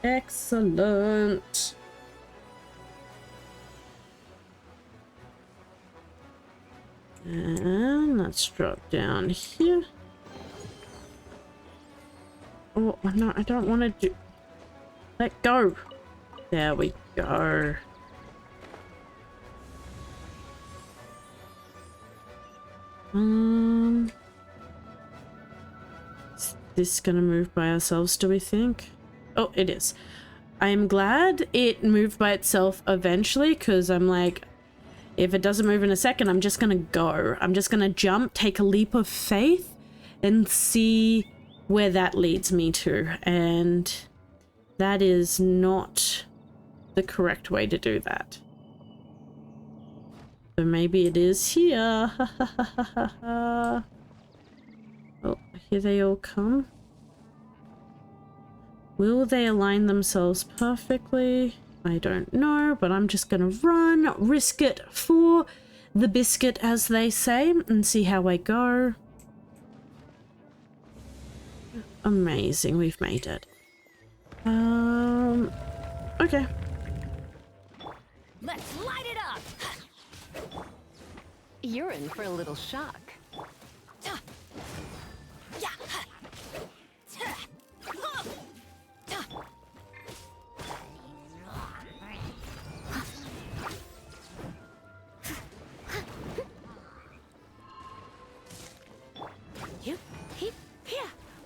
Excellent. And let's drop down here. Oh, no, I don't want to do... Let go. There we go. Is this gonna move by ourselves, do we think? Oh, it is. I'm glad it moved by itself eventually, because I'm like, if it doesn't move in a second, I'm just gonna go. I'm just gonna jump, take a leap of faith, and see where that leads me to. And that is not the correct way to do that. So maybe it is here. Oh, here they all come. Will they align themselves perfectly? I don't know, but I'm just gonna run, risk it for the biscuit, as they say, and see how I go. Amazing, we've made it. Okay. Let's light it up! You're in for a little shock.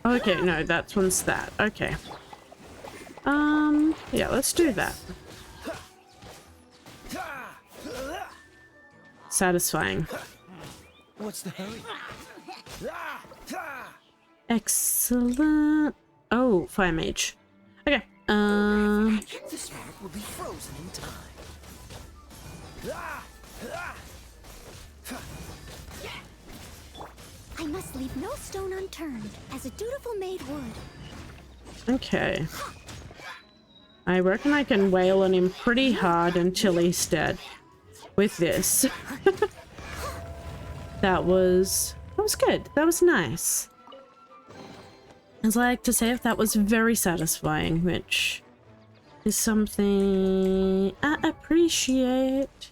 Okay, no, that one's that. Okay. Yeah, let's do that. Satisfying. What's the hurry? Excellent. Oh, fire mage. Okay. This mark will be frozen in time. I must leave no stone unturned, as a dutiful maid would. Okay. I reckon I can wail on him pretty hard until he's dead. With this. That was good. That was nice. As I like to say, that was very satisfying, which is something I appreciate.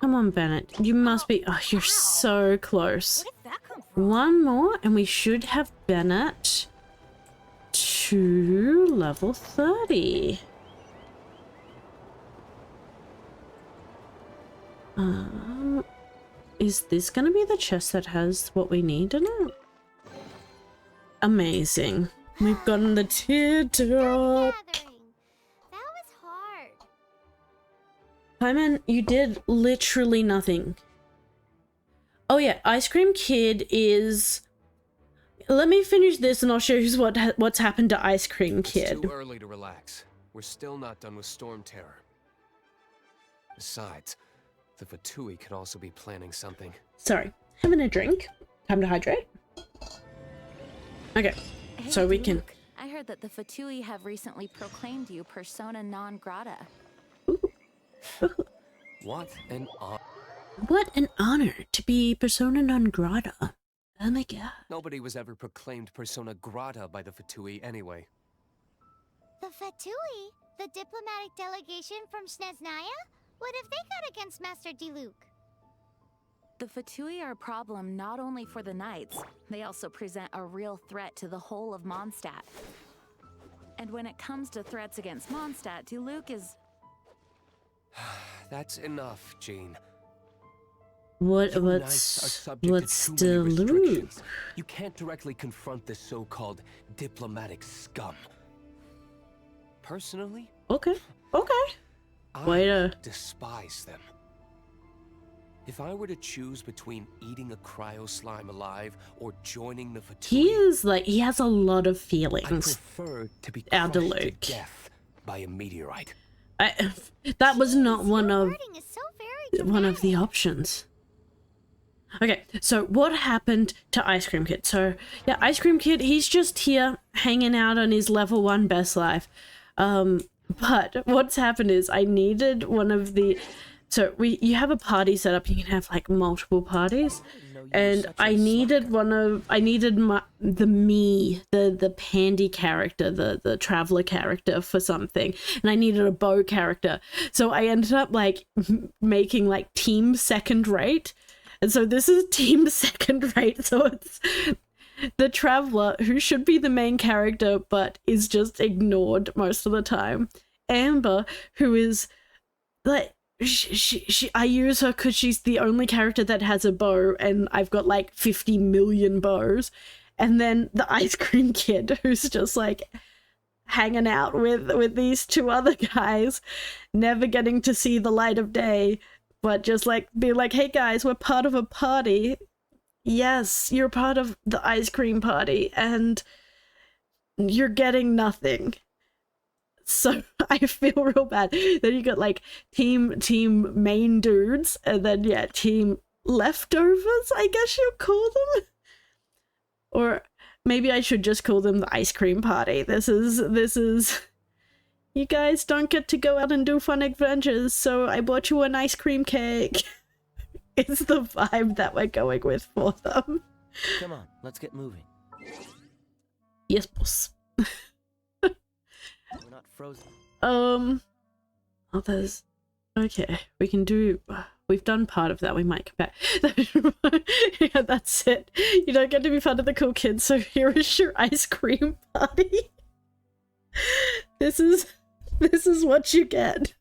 Come on, Bennett. You must be... Oh, you're so close. One more, and we should have Bennett to level 30. Is this going to be the chest that has what we need in it? Amazing. We've gotten the teardrop. That was hard. Hyman, you did literally nothing. Oh yeah, Ice Cream Kid is... Let me finish this and I'll show you what's happened to Ice Cream Kid. It's too early to relax. We're still not done with Storm Terror. Besides, the Fatui could also be planning something. Sorry, having a drink. Time to hydrate. Okay, Hey, so we Luke, can... I heard that the Fatui have recently proclaimed you persona non grata. What an honor. What an honor to be persona non grata. Oh my god. Nobody was ever proclaimed persona grata by the Fatui anyway. The Fatui? The diplomatic delegation from Snezhnaya? What have they got against Master Diluc? The Fatui are a problem not only for the Knights, they also present a real threat to the whole of Mondstadt. And when it comes to threats against Mondstadt, Diluc is... That's enough, Jean. What's Diluc? You can't directly confront this so-called diplomatic scum. Personally, Okay. I despise them. If I were to choose between eating a cryo slime alive or joining the Fatui, He has a lot of I feelings. prefer to be crushed to Diluc. death by a meteorite. That was not one of Wording is so very one of the dramatic. options. Okay, so what happened to Ice Cream Kid? So yeah, Ice Cream Kid, he's just here hanging out on his level 1 best life. But what's happened is I needed one of the... So you have a party set up, you can have like multiple parties. And I needed the Pandy character, the traveler character for something. And I needed a bow character. So I ended up like making like team second rate. And so this is team second rate. So it's the traveler who should be the main character, but is just ignored most of the time. Amber, who is like, I use her because she's the only character that has a bow, and I've got like 50 million bows. And then the Ice Cream Kid, who's just like hanging out with these two other guys, never getting to see the light of day, but just like be like, hey guys, we're part of a party. Yes, you're part of the ice cream party, and you're getting nothing. So I feel real bad. Then you got like team main dudes, and then yeah, team leftovers, I guess you'll call them. Or maybe I should just call them the ice cream party. This is you guys don't get to go out and do fun adventures, so I bought you an ice cream cake. It's the vibe that we're going with for them. Come on, let's get moving. Yes, boss. We're not frozen. Oh, there's... Okay, we can do... We've done part of that, we might come back. Yeah, that's it. You don't get to be part of the cool kids, so here is your ice cream party. This is what you get.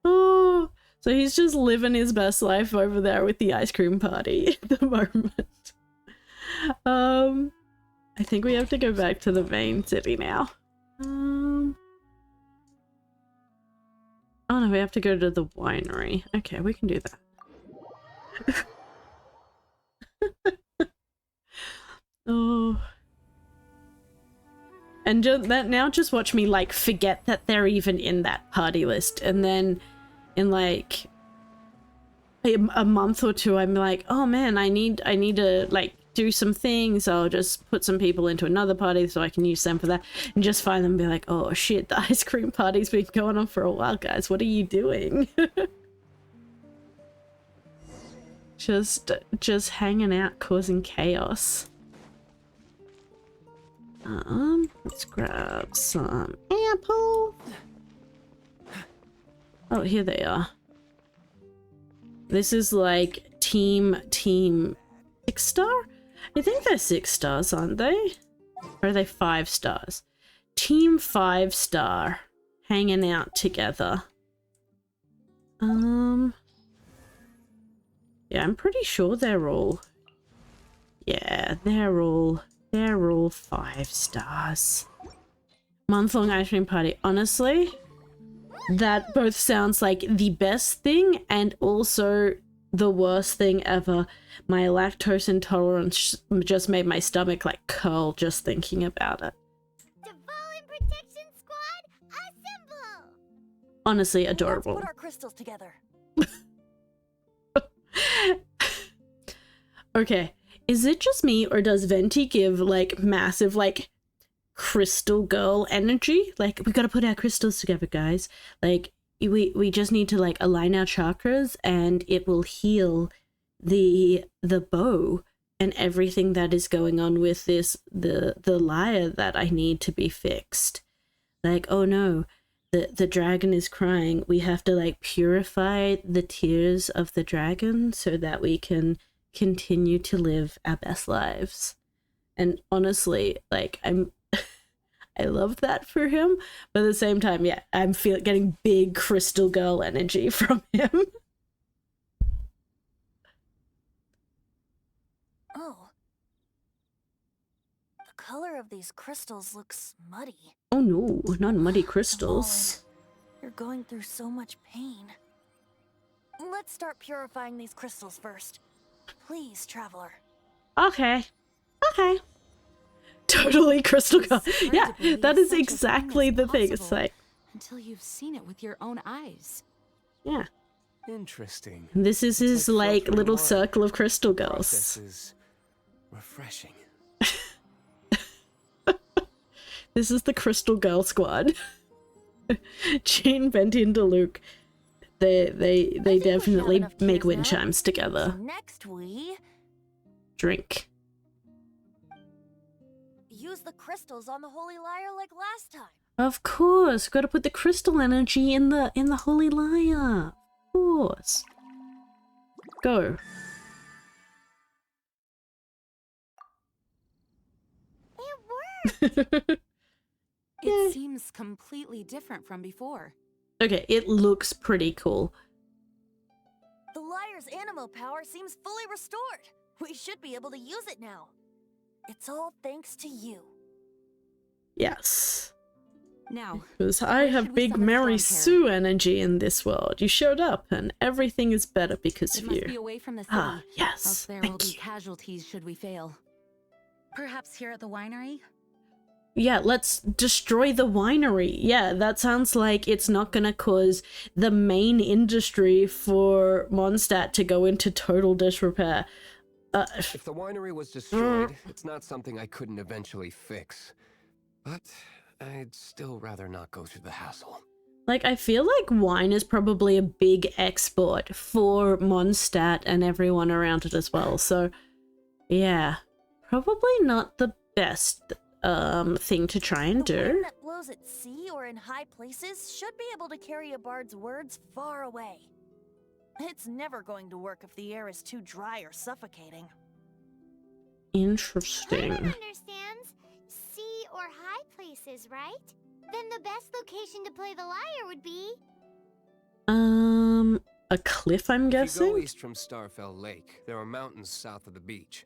Oh, so he's just living his best life over there with the ice cream party at the moment. I think we have to go back to the main city now. Oh no, we have to go to the winery. Okay, we can do that. Oh. And just watch me like forget that they're even in that party list, and then in like a month or two I'm like, oh man, I need to like do some things. I'll just put some people into another party so I can use them for that, and just find them and be like, oh shit, the ice cream party's been going on for a while, guys, what are you doing? just hanging out causing chaos. Let's grab some apple. Oh, here they are. This is like team 6 star? I think they're 6 stars, aren't they? Or are they 5 stars? Team 5 star hanging out together. Yeah, I'm pretty sure they're all... Yeah, they're all 5 stars. Month-long ice cream party. Honestly, that both sounds like the best thing and also the worst thing ever. My lactose intolerance just made my stomach like curl just thinking about it. Dvalin Protection Squad, assemble! Honestly, adorable. Let's put our crystals together. Okay, is it just me or does Venti give like massive like crystal girl energy? Like, we gotta put our crystals together, guys. Like, we just need to like align our chakras and it will heal the bow and everything that is going on with this, the lyre that I need to be fixed. Like, oh no, the dragon is crying. We have to like purify the tears of the dragon so that we can continue to live our best lives. And honestly, like I love that for him, but at the same time, yeah, I'm getting big crystal girl energy from him. Oh. The color of these crystals looks muddy. Oh no, not muddy crystals. You're going through so much pain. Let's start purifying these crystals first. Please, traveler. Okay. Okay. Totally crystal girl. Yeah, that is exactly the thing. It's like until you've seen it with your own eyes. Yeah. Interesting. This is his like little circle of crystal girls. This is refreshing. This is the crystal girl squad. Jean bent into Luke. They definitely make wind chimes together. So next we drink. Use the crystals on the holy lyre like last time. Of course, got to put the crystal energy in the holy lyre. Of course. Go. It worked. It seems completely different from before. Okay, it looks pretty cool. The lyre's animo power seems fully restored. We should be able to use it now. It's all thanks to you. Yes. Now, because I have big Mary Sue energy in this world. You showed up, and everything is better because of you. It must be away from the city. Ah, yes. Else there will be casualties should we fail. Perhaps here at the winery? Yeah, let's destroy the winery. Yeah, that sounds like it's not gonna cause the main industry for Mondstadt to go into total disrepair. If the winery was destroyed, it's not something I couldn't eventually fix. But I'd still rather not go through the hassle. Like, I feel like wine is probably a big export for Mondstadt and everyone around it as well. So, yeah, probably not the best thing to try and do. The wind that blows at sea or in high places should be able to carry a bard's words far away. It's never going to work if the air is too dry or suffocating. Interesting. Everyone understands sea or high places, right? Then the best location to play the lyre would be... A cliff, I'm guessing? If you go east from Starfell Lake, there are mountains south of the beach.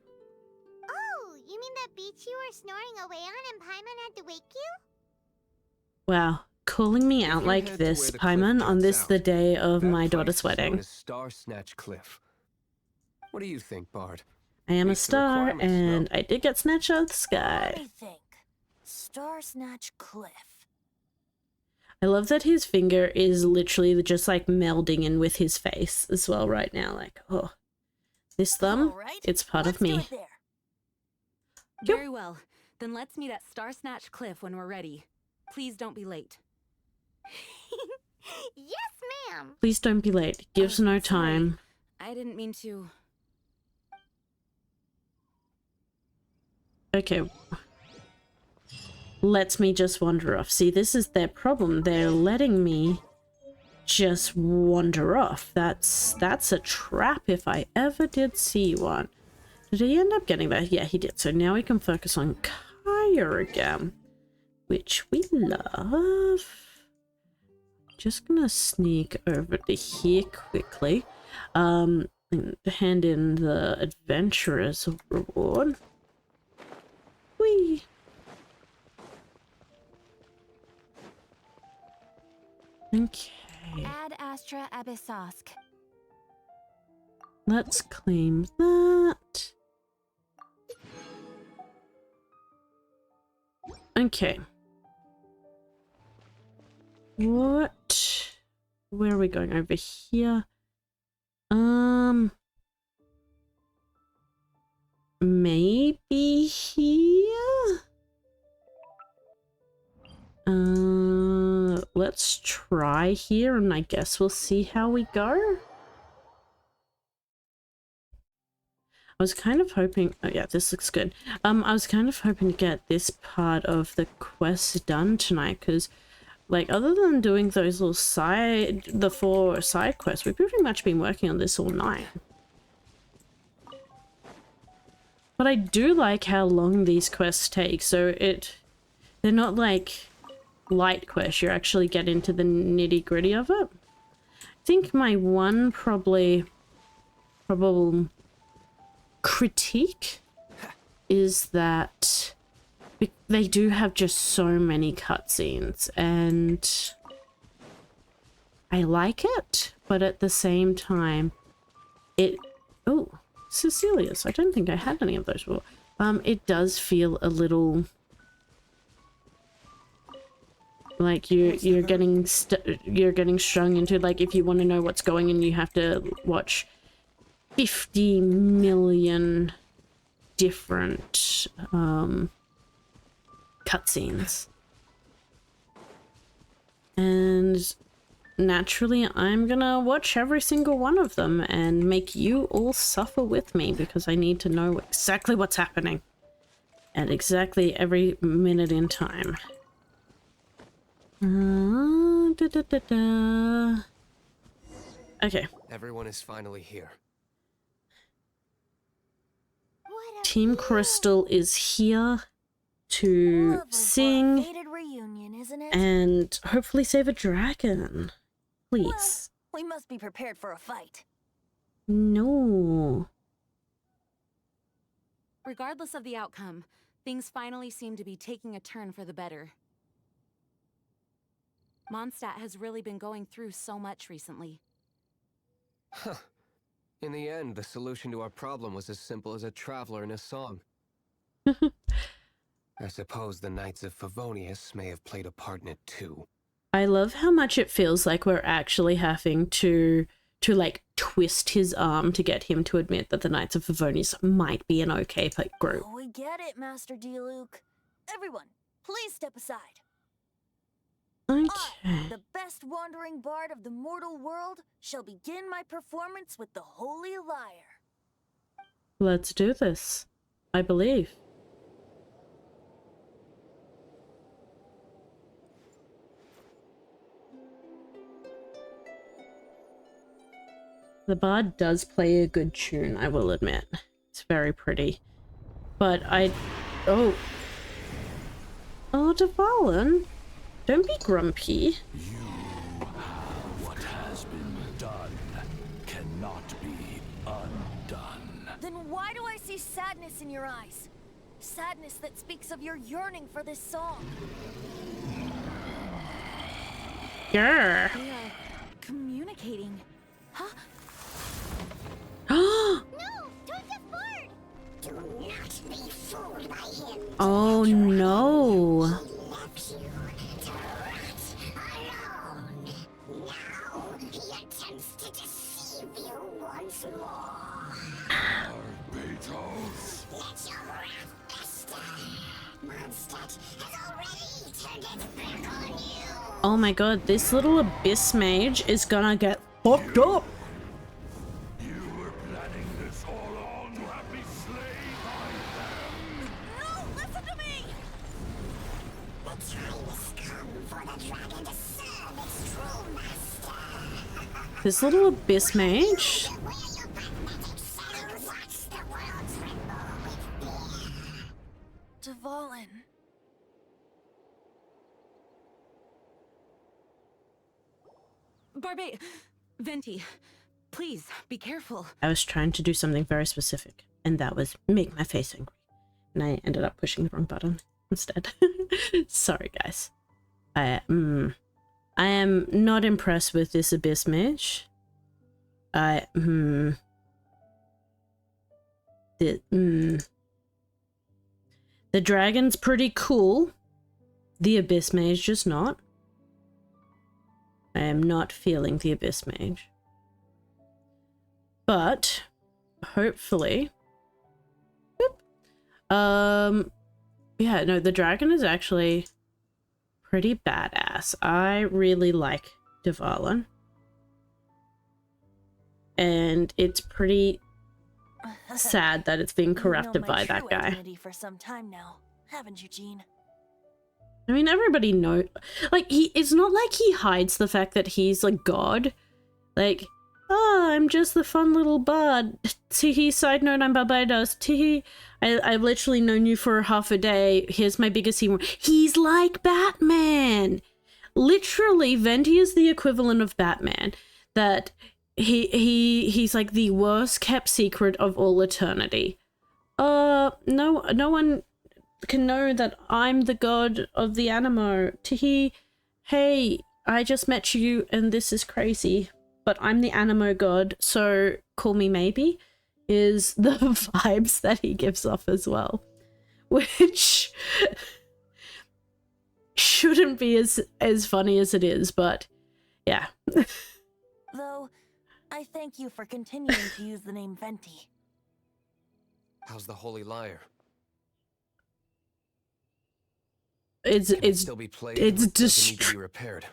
Oh, you mean that beach you were snoring away on and Paimon had to wake you? Wow. Calling me out like this, Paimon, on this the day of my daughter's wedding. Star Snatch Cliff. What do you think, Bard? I am a star, and I did get snatched out of the sky. Let me think. Star Snatch Cliff. I love that his finger is literally just like melding in with his face as well right now. Like, oh, this thumb, it's part of me. Very well. Then let's meet at Star Snatch Cliff when we're ready. Please don't be late. Yes, ma'am. Please don't be late. Gives no time. I didn't mean to. Okay. Lets me just wander off. See, this is their problem. They're letting me just wander off. That's a trap if I ever did see one. Did he end up getting that? Yeah, he did. So now we can focus on Kaya again, which we love. Just gonna sneak over to here quickly. And hand in the adventurer's reward. Whee! Okay. Ad Astra Abyssosk. Let's claim that. Okay. What? Where are we going? Over here? Maybe here? Let's try here and I guess we'll see how we go. I was kind of hoping, oh yeah, this looks good. I was kind of hoping to get this part of the quest done tonight, because like other than doing those little the 4 side quests, we've pretty much been working on this all night. But I do like how long these quests take, so they're not like light quests, you actually get into the nitty-gritty of it. I think my one probable critique is that they do have just so many cutscenes, and I like it, but at the same time oh, Cecilia's. I don't think I had any of those before. It does feel a little like you're getting strung into, like, if you want to know what's going on, you have to watch 50 million different cutscenes, and naturally I'm gonna watch every single one of them and make you all suffer with me, because I need to know exactly what's happening at exactly every minute in time. Okay. Everyone is finally here. Team Crystal is here to sing reunion, isn't it? and hopefully save a dragon. Please. Well, we must be prepared for a fight. No. Regardless of the outcome, things finally seem to be taking a turn for the better. Mondstadt has really been going through so much recently. Huh. In the end, the solution to our problem was as simple as a traveler in a song. I suppose the Knights of Favonius may have played a part in it too. I love how much it feels like we're actually having to like twist his arm to get him to admit that the Knights of Favonius might be an okay group. Oh, we get it, Master Diluc. Everyone, please step aside. Okay. I, the best wandering bard of the mortal world, shall begin my performance with the Holy Lyre. Let's do this. I believe. The bard does play a good tune, I will admit. It's very pretty. But oh, Dvalin, don't be grumpy. What has been done cannot be undone. Then why do I see sadness in your eyes? Sadness that speaks of your yearning for this song. Yeah. They are communicating. Huh? No! Don't get bored! Do not be fooled by him. Oh no. He left you to rot alone. Now he attempts to deceive you once more. Beetles. Let your wrath fester. Mondstadt has already turned its back on you. Oh my god, this little abyss mage is gonna get fucked up. You were planning this all along to have me slain by them. No, listen to me! The time has come for the dragon to serve its true master. This little abyss mage. Where your magnetic shadow watch the world tremble with fear. Dvalin. Venti, please, be careful. I was trying to do something very specific, and that was make my face angry. And I ended up pushing the wrong button instead. Sorry, guys. I am not impressed with this abyss mage. The dragon's pretty cool. The abyss mage just not. I am not feeling the abyss mage. But hopefully, yeah, no, the dragon is actually pretty badass. I really like Dvalin. And it's pretty sad that it's being corrupted by that guy. Identity for some time now, haven't you, Jean? I mean, everybody knows. Like, it's not like he hides the fact that he's like God. Like, oh, I'm just the fun little bard. Teehee, side note, I'm Barbados. Teehee, I've literally known you for half a day. Here's my biggest humor. He's like Batman. Literally, Venti is the equivalent of Batman. That he's like the worst kept secret of all eternity. No one can know that I'm the god of the animo. Teehee, hey, I just met you and this is crazy, but I'm the animo god, so call me maybe, is the vibes that he gives off as well, which shouldn't be as funny as it is, but yeah. Though, I thank you for continuing to use the name Venti. How's the Holy Lyre? It's still be played, it's need to be repaired.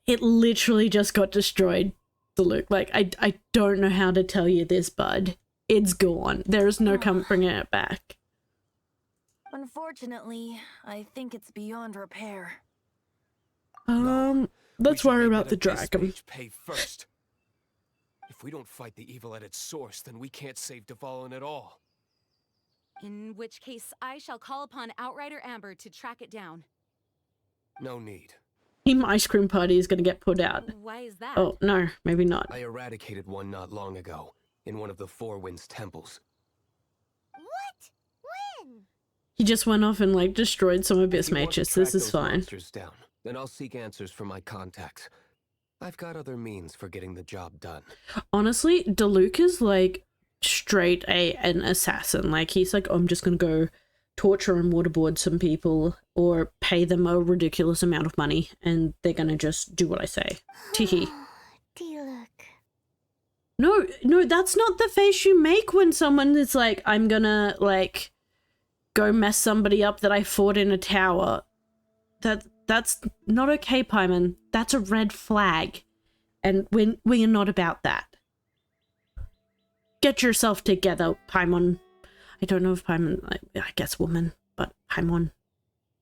It literally just got destroyed, Luke. Like, I don't know how to tell you this, bud. It's gone. There's no bringing it back. Unfortunately, I think it's beyond repair. Let's worry about the dragon. Pay first. If we don't fight the evil at its source, then we can't save Dvalin at all. In which case, I shall call upon Outrider Amber to track it down. No need. Team Ice Cream Party is going to get put out. Why is that? Oh, no, maybe not. I eradicated one not long ago, in one of the Four Winds temples. What? When? He just went off and, like, destroyed some Abyss If you want to mages. track This is those fine. monsters down, then I'll seek answers from my contacts. I've got other means for getting the job done. Honestly, DeLuke is, like, straight an assassin. Like, he's like, oh, I'm just gonna go torture and waterboard some people or pay them a ridiculous amount of money and they're gonna just do what I say. Teehee. Look. No, that's not the face you make when someone is like, I'm gonna, like, go mess somebody up that I fought in a tower. That's not okay, Paimon. That's a red flag. And we are not about that. Get yourself together, Paimon. I don't know if Paimon, I guess woman, but Paimon.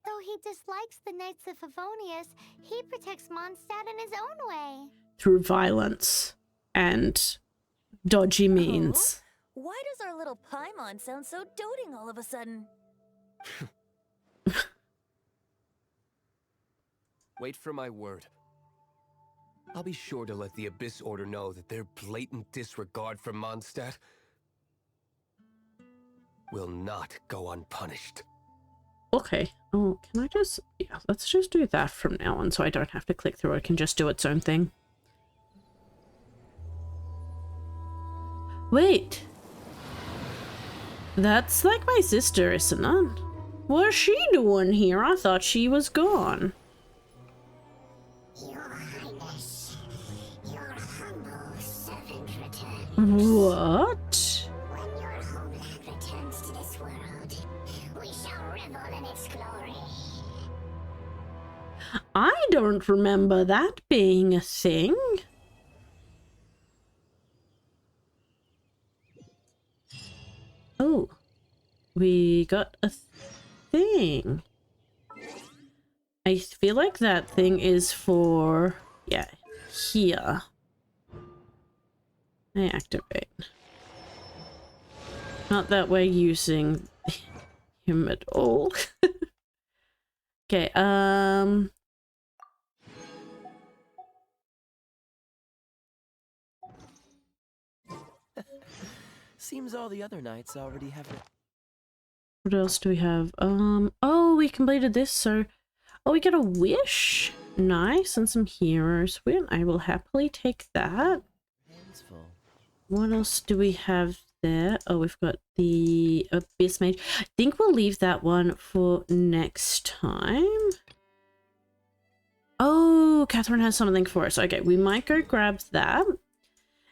Though he dislikes the Knights of Favonius, he protects Mondstadt in his own way. Through violence and dodgy means. Oh? Why does our little Paimon sound so doting all of a sudden? Wait for my word. I'll be sure to let the Abyss Order know that their blatant disregard for Mondstadt will not go unpunished. Okay. Oh, can I just... Yeah, let's just do that from now on so I don't have to click through. I can just do its own thing. Wait. That's like my sister, isn't it? What's she doing here? I thought she was gone. Your Highness, your humble servant returns. What? When your homeland returns to this world, we shall revel in its glory. I don't remember that being a thing. Oh, we got a thing. I feel like that thing is for, yeah, here. I activate. Not that we're using him at all. Okay, Seems all the other knights already have it. what else do we have? Oh, we completed this, so... Oh, we get a wish. Nice, and some heroes. I will happily take that. Hands full. What else do we have there? Oh, we've got the Abyss Mage. I think we'll leave that one for next time. Oh, Catherine has something for us. Okay, we might go grab that. And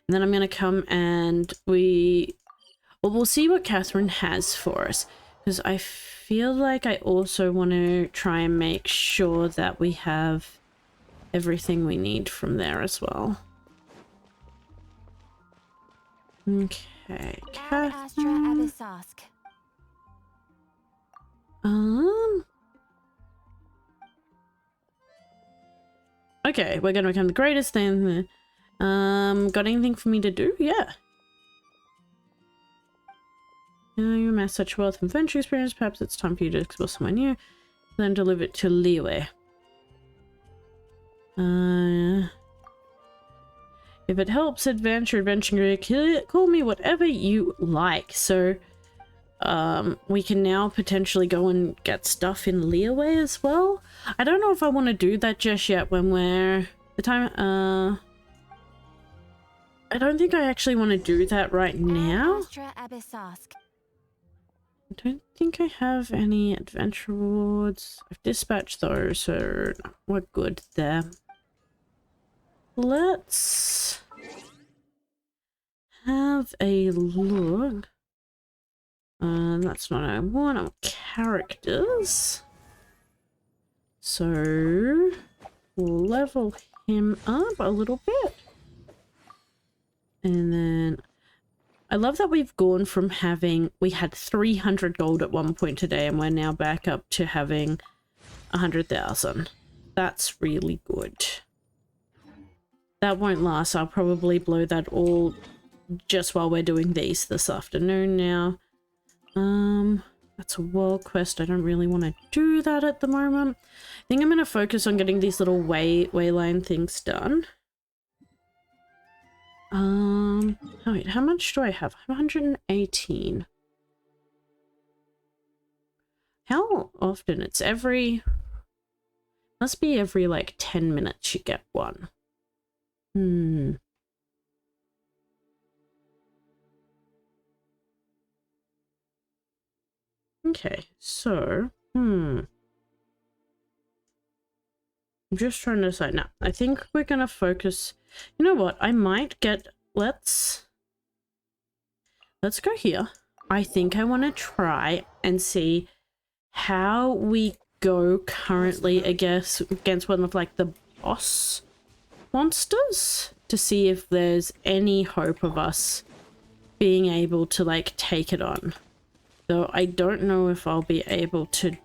then I'm going to come and we'll see what Catherine has for us. Because I feel like I also want to try and make sure that we have everything we need from there as well. Okay. Okay. Ad Astra Abyssosk. Okay, we're gonna become the greatest thing. Got anything for me to do? Yeah. You amass such wealth and venture experience, perhaps it's time for you to explore somewhere new. Then deliver it to Liyue. If it helps adventuring, call me whatever you like. So, we can now potentially go and get stuff in Liyue as well. I don't know if I want to do that just yet when we're... the time, I don't think I actually want to do that right now. Astra Abyssosk. I don't think I have any adventure rewards. I've dispatched those, so we're good there. Let's have a look. That's not what I want. I want characters. So we'll level him up a little bit. And then I love that we've gone from having, we had 300 gold at one point today, and we're now back up to having 100,000. That's really good. That won't last. I'll probably blow that all just while we're doing these this afternoon now. That's a world quest. I don't really want to do that at the moment. I think I'm going to focus on getting these little wayline things done. Oh wait, how much do I have? 118. How often? It's every... must be every like 10 minutes you get one. Okay, so... I'm just trying to decide. Now, I think we're gonna focus... You know what? I might get... Let's go here. I think I want to try and see how we go currently against one of like the boss monsters, to see if there's any hope of us being able to like take it on. Though I don't know if I'll be able to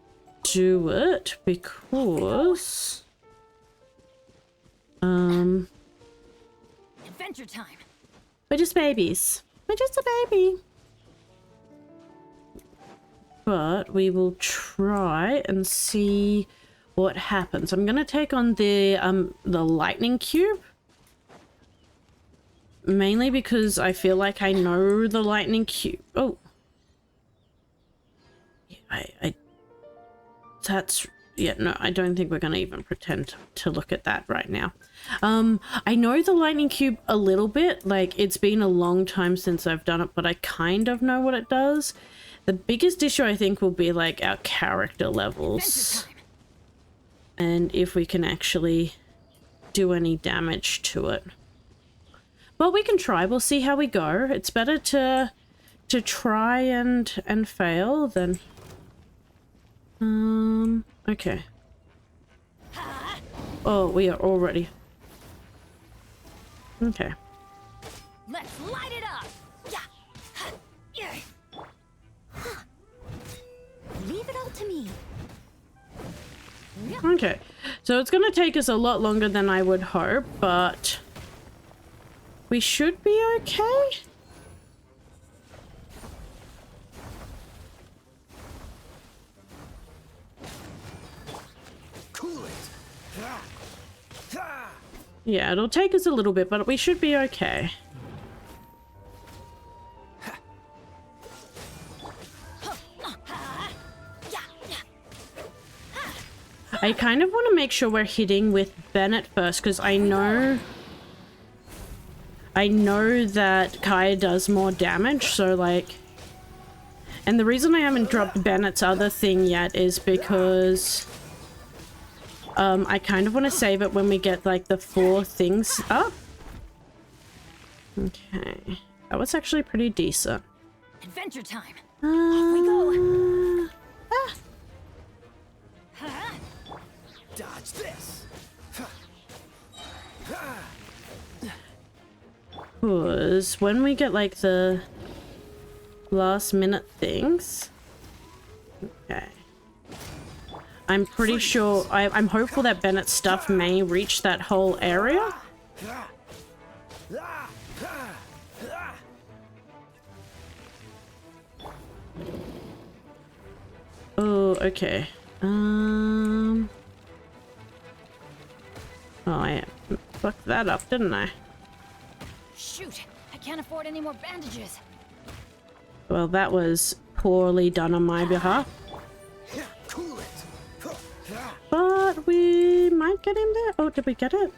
do it because Adventure time. we're just babies. We're just a baby. But we will try and see what happens. I'm gonna take on the lightning cube. Mainly because I feel like I know the lightning cube. Oh. Yeah, no, I don't think we're gonna even pretend to look at that right now. I know the lightning cube a little bit. Like, it's been a long time since I've done it, but I kind of know what it does. The biggest issue, I think, will be like our character levels. And if we can actually do any damage to it. Well, we can try. We'll see how we go. It's better to try and fail than... okay. Oh, we are already... Okay. Let's light it up. Leave it all to me. Okay. So it's gonna take us a lot longer than I would hope, but we should be okay. Yeah, it'll take us a little bit, but we should be okay. I kind of want to make sure we're hitting with Bennett first, because I know that Kaya does more damage, so like... And the reason I haven't dropped Bennett's other thing yet is because... I kind of want to save it when we get, like, the 4 things up. Okay. That was actually pretty decent. Adventure time. Off we go. Dodge this. Because when we get, like, the last minute things. Okay. I'm pretty sure, I'm hopeful that Bennett's stuff may reach that whole area. Oh, okay. Oh, I fucked that up, didn't I? Shoot, I can't afford any more bandages. Well, that was poorly done on my behalf. But we might get in there. Oh, did we get it?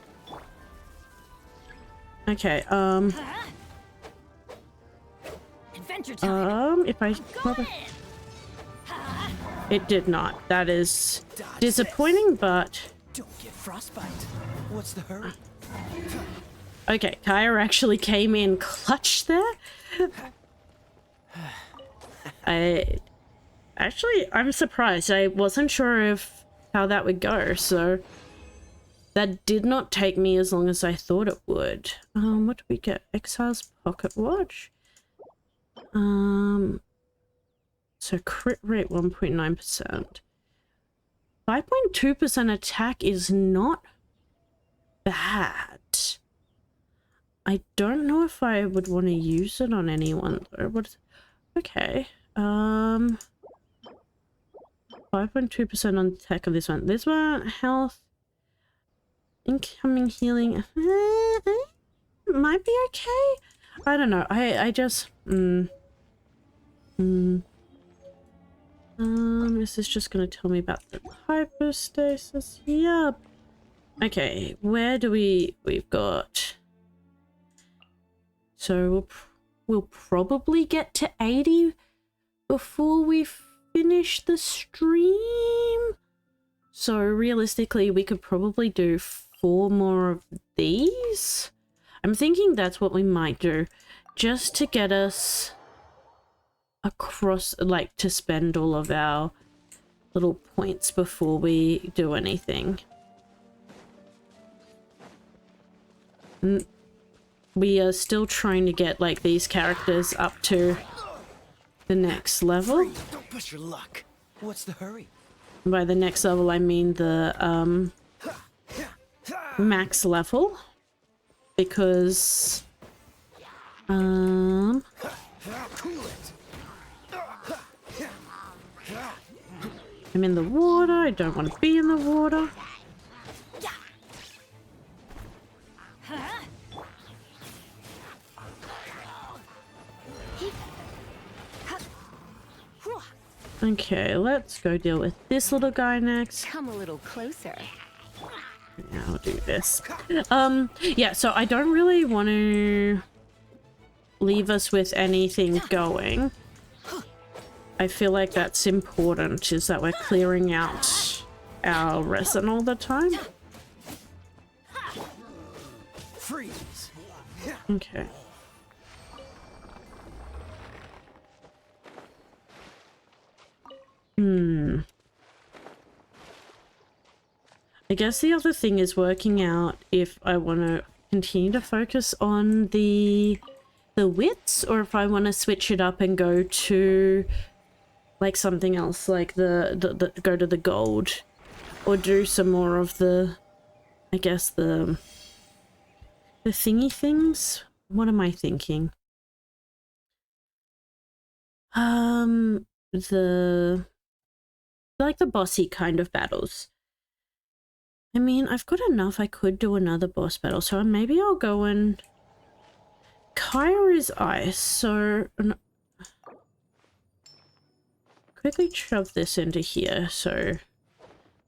Okay, Adventure time. if I... It did not. That is disappointing, but... Don't get frostbite. What's the hurry? Okay, Kaya actually came in clutch there. I'm surprised. I wasn't sure how that would go, so that did not take me as long as I thought it would. What did we get? Exile's pocket watch. So crit rate 1.9%. 5.2% attack is not bad. I don't know if I would want to use it on anyone though. Okay. 5.2% on attack of this one. This one, health, incoming healing. Might be okay. I don't know. I just. This is just gonna tell me about the hypostasis. Yep. Okay, where do we've got. So we'll probably get to 80 before we finish the stream. So realistically, we could probably do 4 more of these. I'm thinking that's what we might do, just to get us across, like, to spend all of our little points before we do anything. We are still trying to get, like, these characters up to the next level. Don't push your luck. What's the hurry? By the next level, I mean the max level, because I'm in the water. I don't want to be in the water. Okay, let's go deal with this little guy next. Come a little closer. Yeah, I'll do this. Yeah, so I don't really want to leave us with anything going. I feel like that's important, is that we're clearing out our resin all the time. Freeze. Okay. I guess the other thing is working out if I want to continue to focus on the wits, or if I want to switch it up and go to like something else, like the go to the gold, or do some more of the, I guess the thingy things. What am I thinking? Like the bossy kind of battles. I mean, I've got enough. I could do another boss battle, so maybe I'll go and... Kaya is ice, so... Quickly shove this into here, so...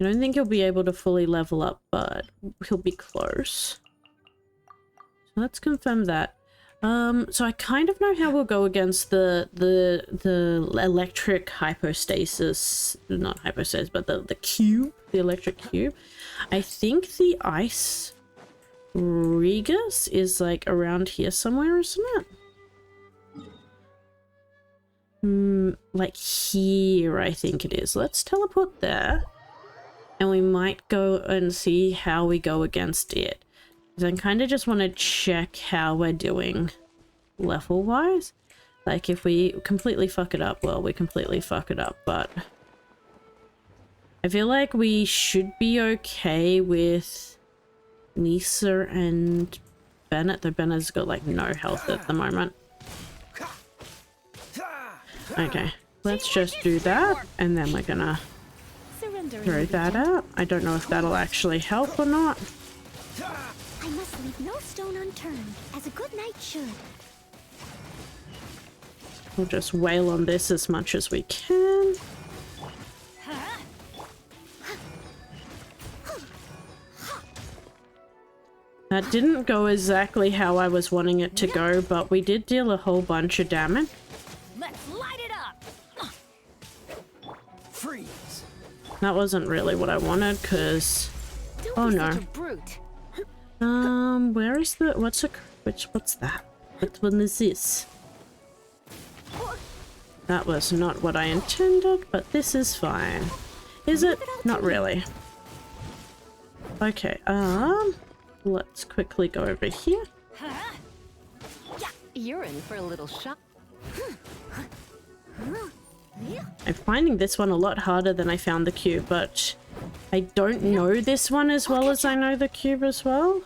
I don't think he'll be able to fully level up, but he'll be close. So let's confirm that. So I kind of know how we'll go against the electric hypostasis, not hypostasis, but the cube, the electric cube. I think the ice Regus is like around here somewhere, isn't it? Like here, I think it is. Let's teleport there, and we might go and see how we go against it. I kind of just want to check how we're doing level-wise. Like, if we completely fuck it up, well, we completely fuck it up, but I feel like we should be okay with Nisa and Bennett, though Bennett's got, like, no health at the moment. Okay, let's just do that, and then we're gonna throw that out. I don't know if that'll actually help or not. I must leave no stone unturned, as a good knight should. We'll just wail on this as much as we can. That didn't go exactly how I was wanting it to go, but we did deal a whole bunch of damage. Let's light it up. Freeze. That wasn't really what I wanted, because... Oh no. Where is the... What's that? What one is this? That was not what I intended, but this is fine. Is it? Not really. Okay, let's quickly go over here. You're in for a little shock. I'm finding this one a lot harder than I found the cube, but I don't know this one as well as I know the cube as well.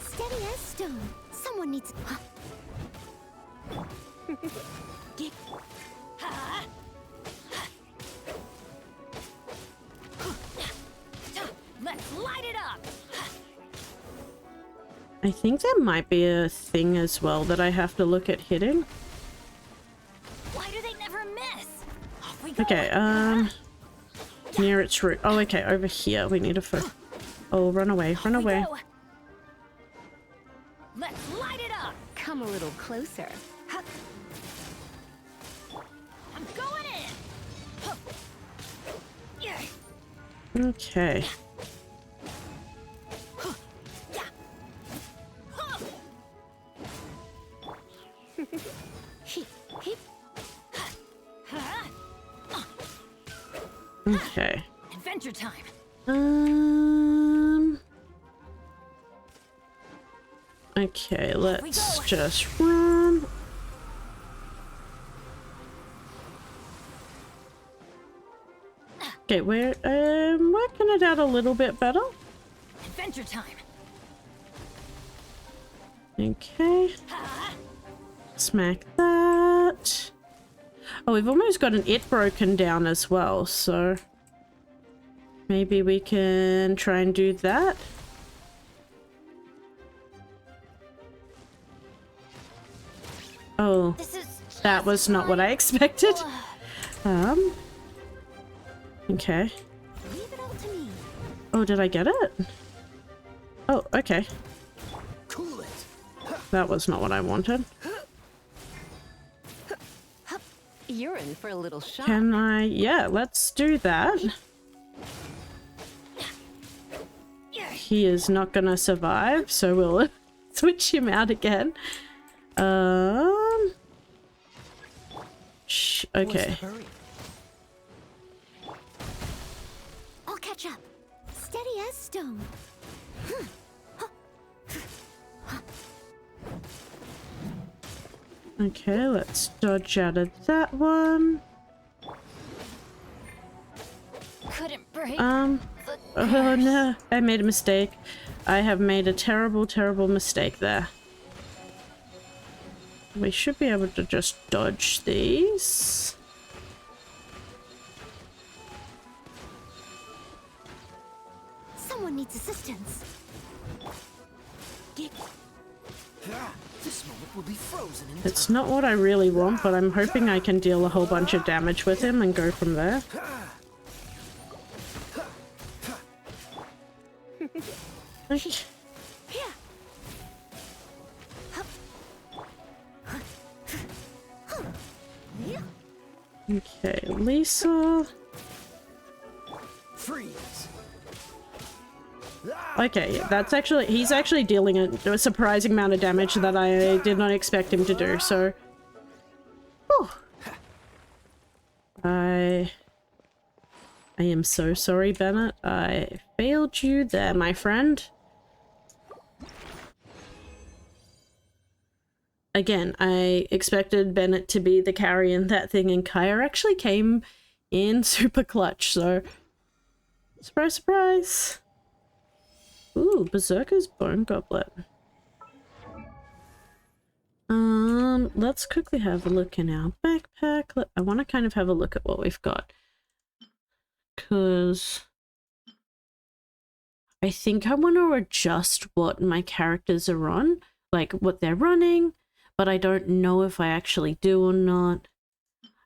Steady as stone. Someone needs. Let's light it up. I think there might be a thing as well that I have to look at hitting. Why do they never miss? Off we go. Okay, near its root. Oh, okay, over here. We need a Oh, run away, run away. Let's light it up. Come a little closer. I'm going in. Okay. Okay. Adventure time. Okay, let's just run. Okay, we're working it out a little bit better. Adventure time. Okay. Smack that. Oh, we've almost got an it broken down as well, so maybe we can try and do that. Oh, that was not what I expected. Okay. Oh, did I get it? Oh, okay. Cool it. That was not what I wanted. You're in for a little shock. Can I? Yeah, let's do that. He is not gonna survive, so we'll switch him out again. Okay. I'll catch up. Steady as stone. Okay, let's dodge out of that one. Couldn't break. Oh no, I made a mistake. I have made a terrible, terrible mistake there. We should be able to just dodge these. Someone needs assistance. This moment will be frozen in It's not what I really want, but I'm hoping I can deal a whole bunch of damage with him and go from there. Okay, Lisa. Freeze. Okay, that's actually, he's actually dealing a surprising amount of damage that I did not expect him to do, so. Whew. I I am so sorry, Bennett. I failed you there, my friend. Again, I expected Bennett to be the carry in that thing, and Kaya actually came in super clutch, so surprise, surprise. Ooh, Berserker's Bone Goblet. Let's quickly have a look in our backpack. I want to kind of have a look at what we've got, because I think I want to adjust what my characters are on, like what they're running, but I don't know if I actually do or not.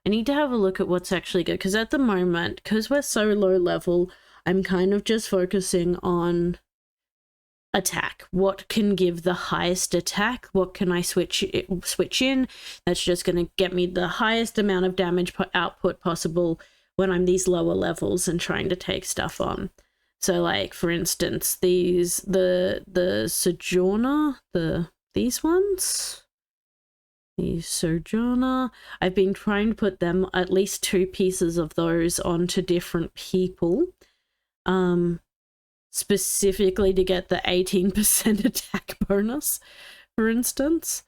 I need to have a look at what's actually good, because at the moment, because we're so low level, I'm kind of just focusing on attack. What can give the highest attack? What can I switch in? That's just going to get me the highest amount of damage output possible when I'm these lower levels and trying to take stuff on. So like, for instance, the Sojourner, these ones, the Sojourner, I've been trying to put them, at least 2 pieces of those, onto different people, specifically to get the 18% attack bonus, for instance.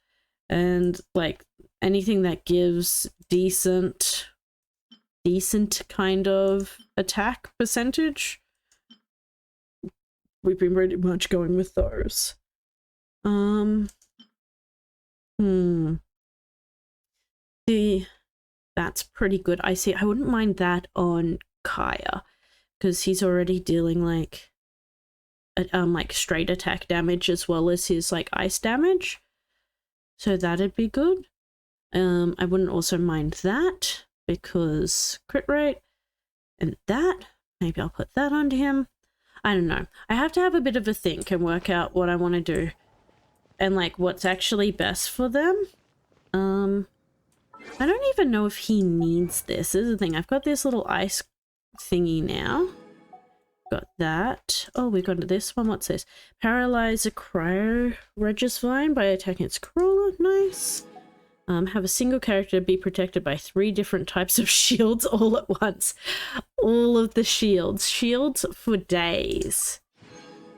And like anything that gives decent kind of attack percentage, we've been pretty much going with those. That's pretty good. I see. I wouldn't mind that on Kaya, because he's already dealing like straight attack damage as well as his like ice damage, so that'd be good. I wouldn't also mind that, because crit rate, and that maybe I'll put that onto him. I don't know. I have to have a bit of a think and work out what I want to do and like what's actually best for them. I don't even know if he needs this. This is the thing. I've got this little ice thingy now. Got that. Oh, we got this one. What's this? Paralyze a cryo Regisvine by attacking its crawler. Nice. Have a single character be protected by 3 different types of shields all at once. All of the shields. Shields for days.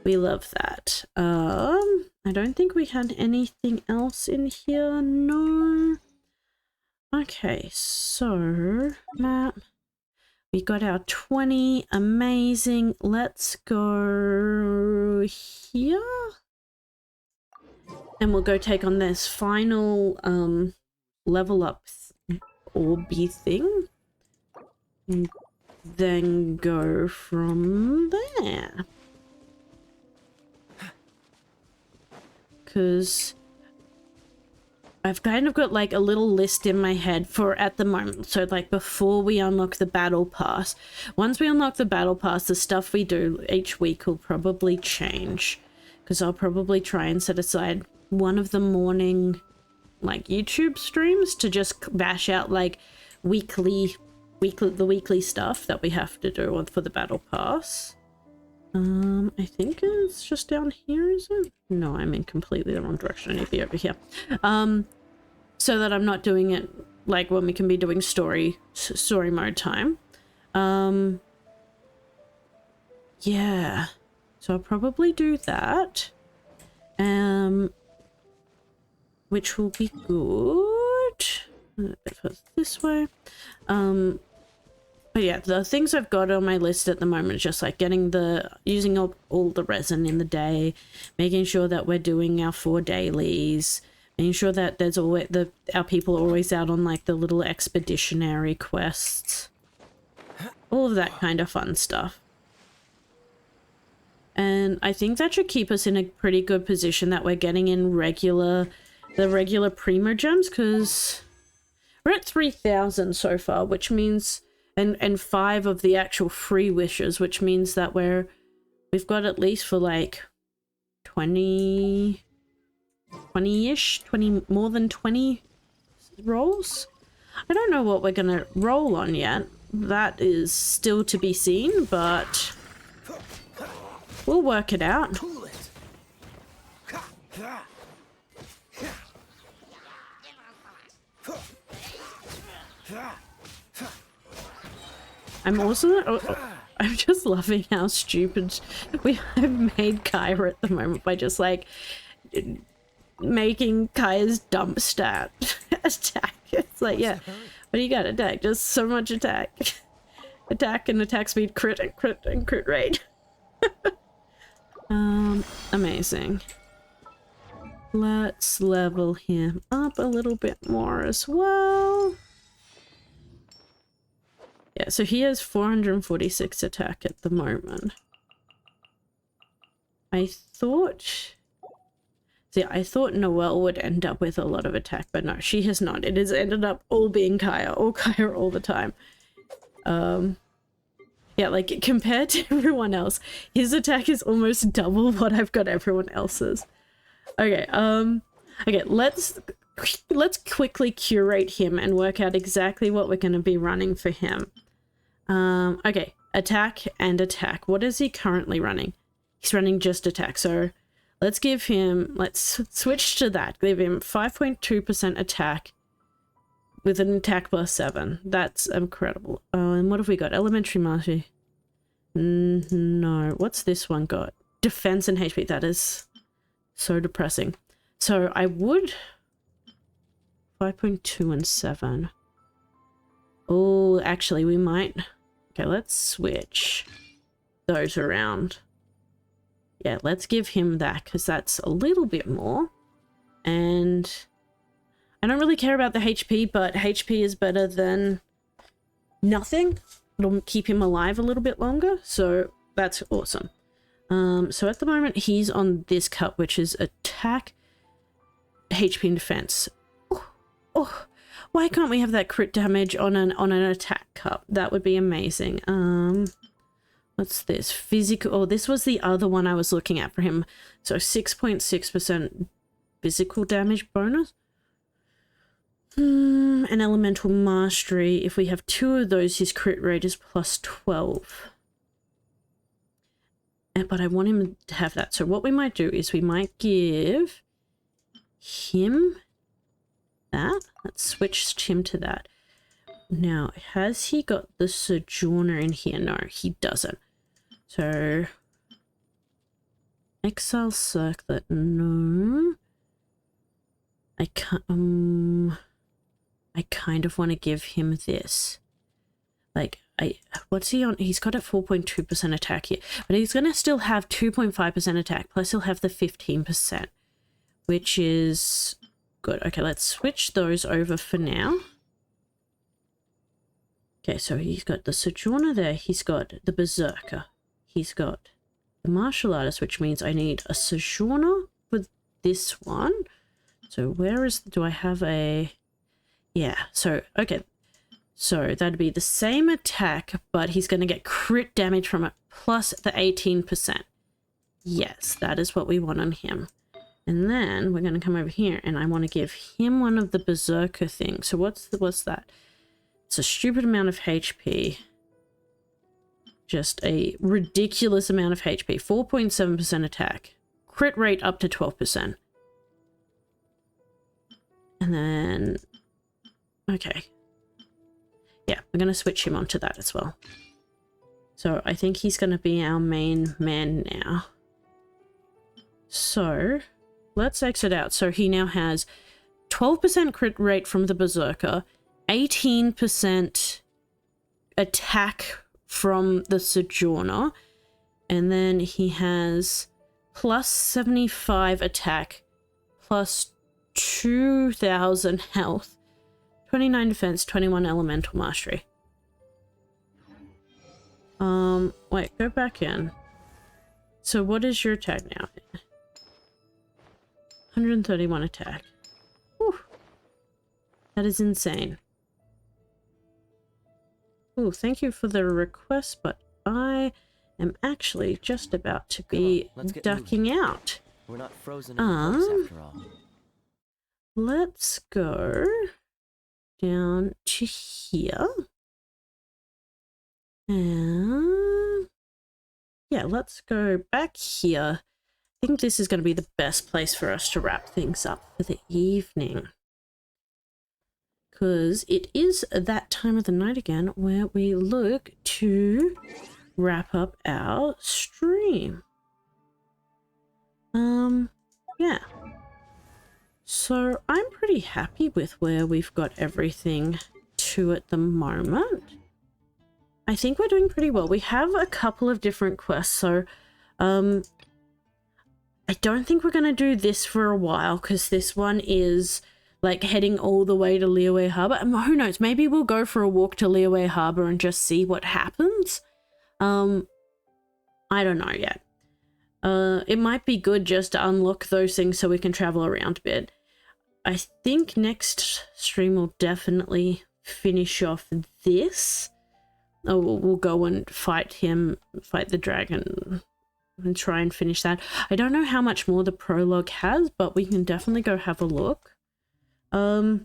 We love that. I don't think we had anything else in here. No. Okay, so map. We got our 20. Amazing. Let's go here. And we'll go take on this final level up orby thing. And then go from there. Because I've kind of got like a little list in my head for at the moment. So like before we unlock the battle pass, once we unlock the battle pass, the stuff we do each week will probably change, because I'll probably try and set aside one of the morning like YouTube streams to just bash out like the weekly stuff that we have to do for the battle pass. I think it's just down here, is it? No, I'm in completely the wrong direction. I need to be over here. So that I'm not doing it like when we can be doing story mode time. Yeah. So I'll probably do that. Which will be good. If it's this way. But yeah, the things I've got on my list at the moment is just like using all the resin in the day, making sure that we're doing our 4 dailies, making sure that there's always our people are always out on like the little expeditionary quests, all of that kind of fun stuff. And I think that should keep us in a pretty good position that we're getting in the regular primo gems, because we're at 3,000 so far, which means and 5 of the actual free wishes, which means that we've got at least for like 20-ish, more than 20 rolls. I don't know what we're gonna roll on yet. That is still to be seen, but we'll work it out. I'm also I'm just loving how stupid we have made Kaya at the moment by just like making Kaya's dump stat attack. It's like, yeah, what do you got? Attack, just so much attack. Attack and attack speed, crit and crit and crit rate. Amazing. Let's level him up a little bit more as well. Yeah, so he has 446 attack at the moment. I thought Noelle would end up with a lot of attack, but no, she has not. It has ended up all being Kaya all the time. Yeah, like compared to everyone else, his attack is almost double what I've got everyone else's. Okay, okay, let's quickly curate him and work out exactly what we're going to be running for him. Okay, attack and attack. What is he currently running? He's running just attack, so let's give him, let's switch to that. Give him 5.2% attack with an attack plus 7. That's incredible. And what have we got? Elementary mastery. No, what's this one got? Defense and HP. That is so depressing. So I would 5.2 and 7. Oh, actually we might. Okay, let's switch those around. Yeah, let's give him that because that's a little bit more. And I don't really care about the HP, but HP is better than nothing. It'll keep him alive a little bit longer, so that's awesome. So at the moment he's on this cup, which is attack, HP and defense. Oh, why can't we have that crit damage on an attack cup? That would be amazing. What's this? Physical. Oh, this was the other one I was looking at for him. So 6.6% physical damage bonus. An elemental mastery. If we have 2 of those, his crit rate is plus 12. But I want him to have that. So what we might do is we might give him that. Let's switch him to that. Now, has he got the Sojourner in here? No, he doesn't. So, Exile Circlet, no. I can't, I kind of want to give him this. Like, what's he on? He's got a 4.2% attack here, but he's going to still have 2.5% attack, plus he'll have the 15%, which is good. Okay, let's switch those over for now. Okay, so he's got the Sojourner there, he's got the Berserker, he's got the Martial Artist, which means I need a Sojourner with this one. So where is, do I have a, yeah, so, okay. So that'd be the same attack, but he's going to get crit damage from it, plus the 18%. Yes, that is what we want on him. And then we're going to come over here, and I want to give him one of the Berserker things. So what's that? It's a stupid amount of HP. Just a ridiculous amount of HP. 4.7% attack. Crit rate up to 12%. And then, okay. Yeah, we're going to switch him onto that as well. So I think he's going to be our main man now. So let's exit out. So he now has 12% crit rate from the Berserker, 18% attack from the Sojourner, and then he has plus 75 attack, plus 2,000 health, 29 defense, 21 elemental mastery. Wait, go back in. So what is your attack now? 131 attack. Whew. That is insane. Oh, thank you for the request, but I am actually just about to be ducking out. We're not frozen in place after all. Let's go down to here. And yeah, let's go back here. I think this is going to be the best place for us to wrap things up for the evening. Because it is that time of the night again where we look to wrap up our stream. Yeah. So I'm pretty happy with where we've got everything to at the moment. I think we're doing pretty well. We have a couple of different quests, so I don't think we're going to do this for a while because this one is like heading all the way to Liyue Harbor. Who knows, maybe we'll go for a walk to Liyue Harbor and just see what happens. I don't know yet. It might be good just to unlock those things so we can travel around a bit. I think next stream will definitely finish off this. Oh, we'll go and fight the dragon, and try and finish that. I don't know how much more the prologue has, but we can definitely go have a look. We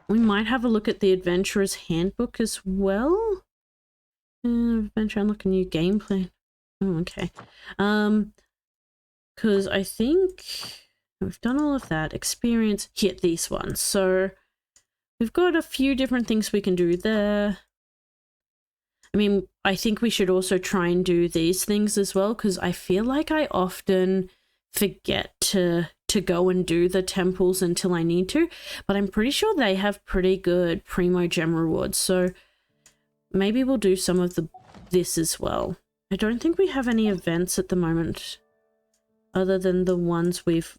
might have a look at the Adventurer's Handbook as well. Adventure, unlock a new gameplay. Oh, okay. Because I think we've done all of that. Experience, hit these ones. So we've got a few different things we can do there. I mean, I think we should also try and do these things as well, because I feel like I often forget to go and do the temples until I need to, but I'm pretty sure they have pretty good Primo Gem rewards, so maybe we'll do some of this as well. I don't think we have any events at the moment other than the ones we've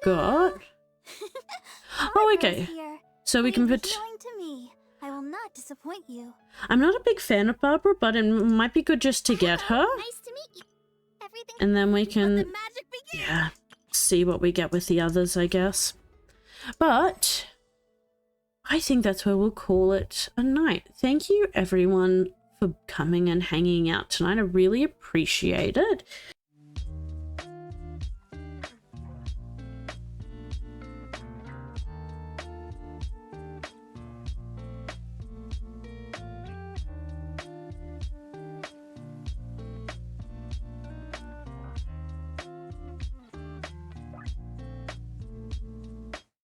got. Oh, okay. So we can put... I will not disappoint you. I'm not a big fan of Barbara, but it might be good just to get her. Nice to meet you. Everything and then we can, the magic begins. Yeah, see what we get with the others, I guess. But I think that's where we'll call it a night. Thank you, everyone, for coming and hanging out tonight. I really appreciate it.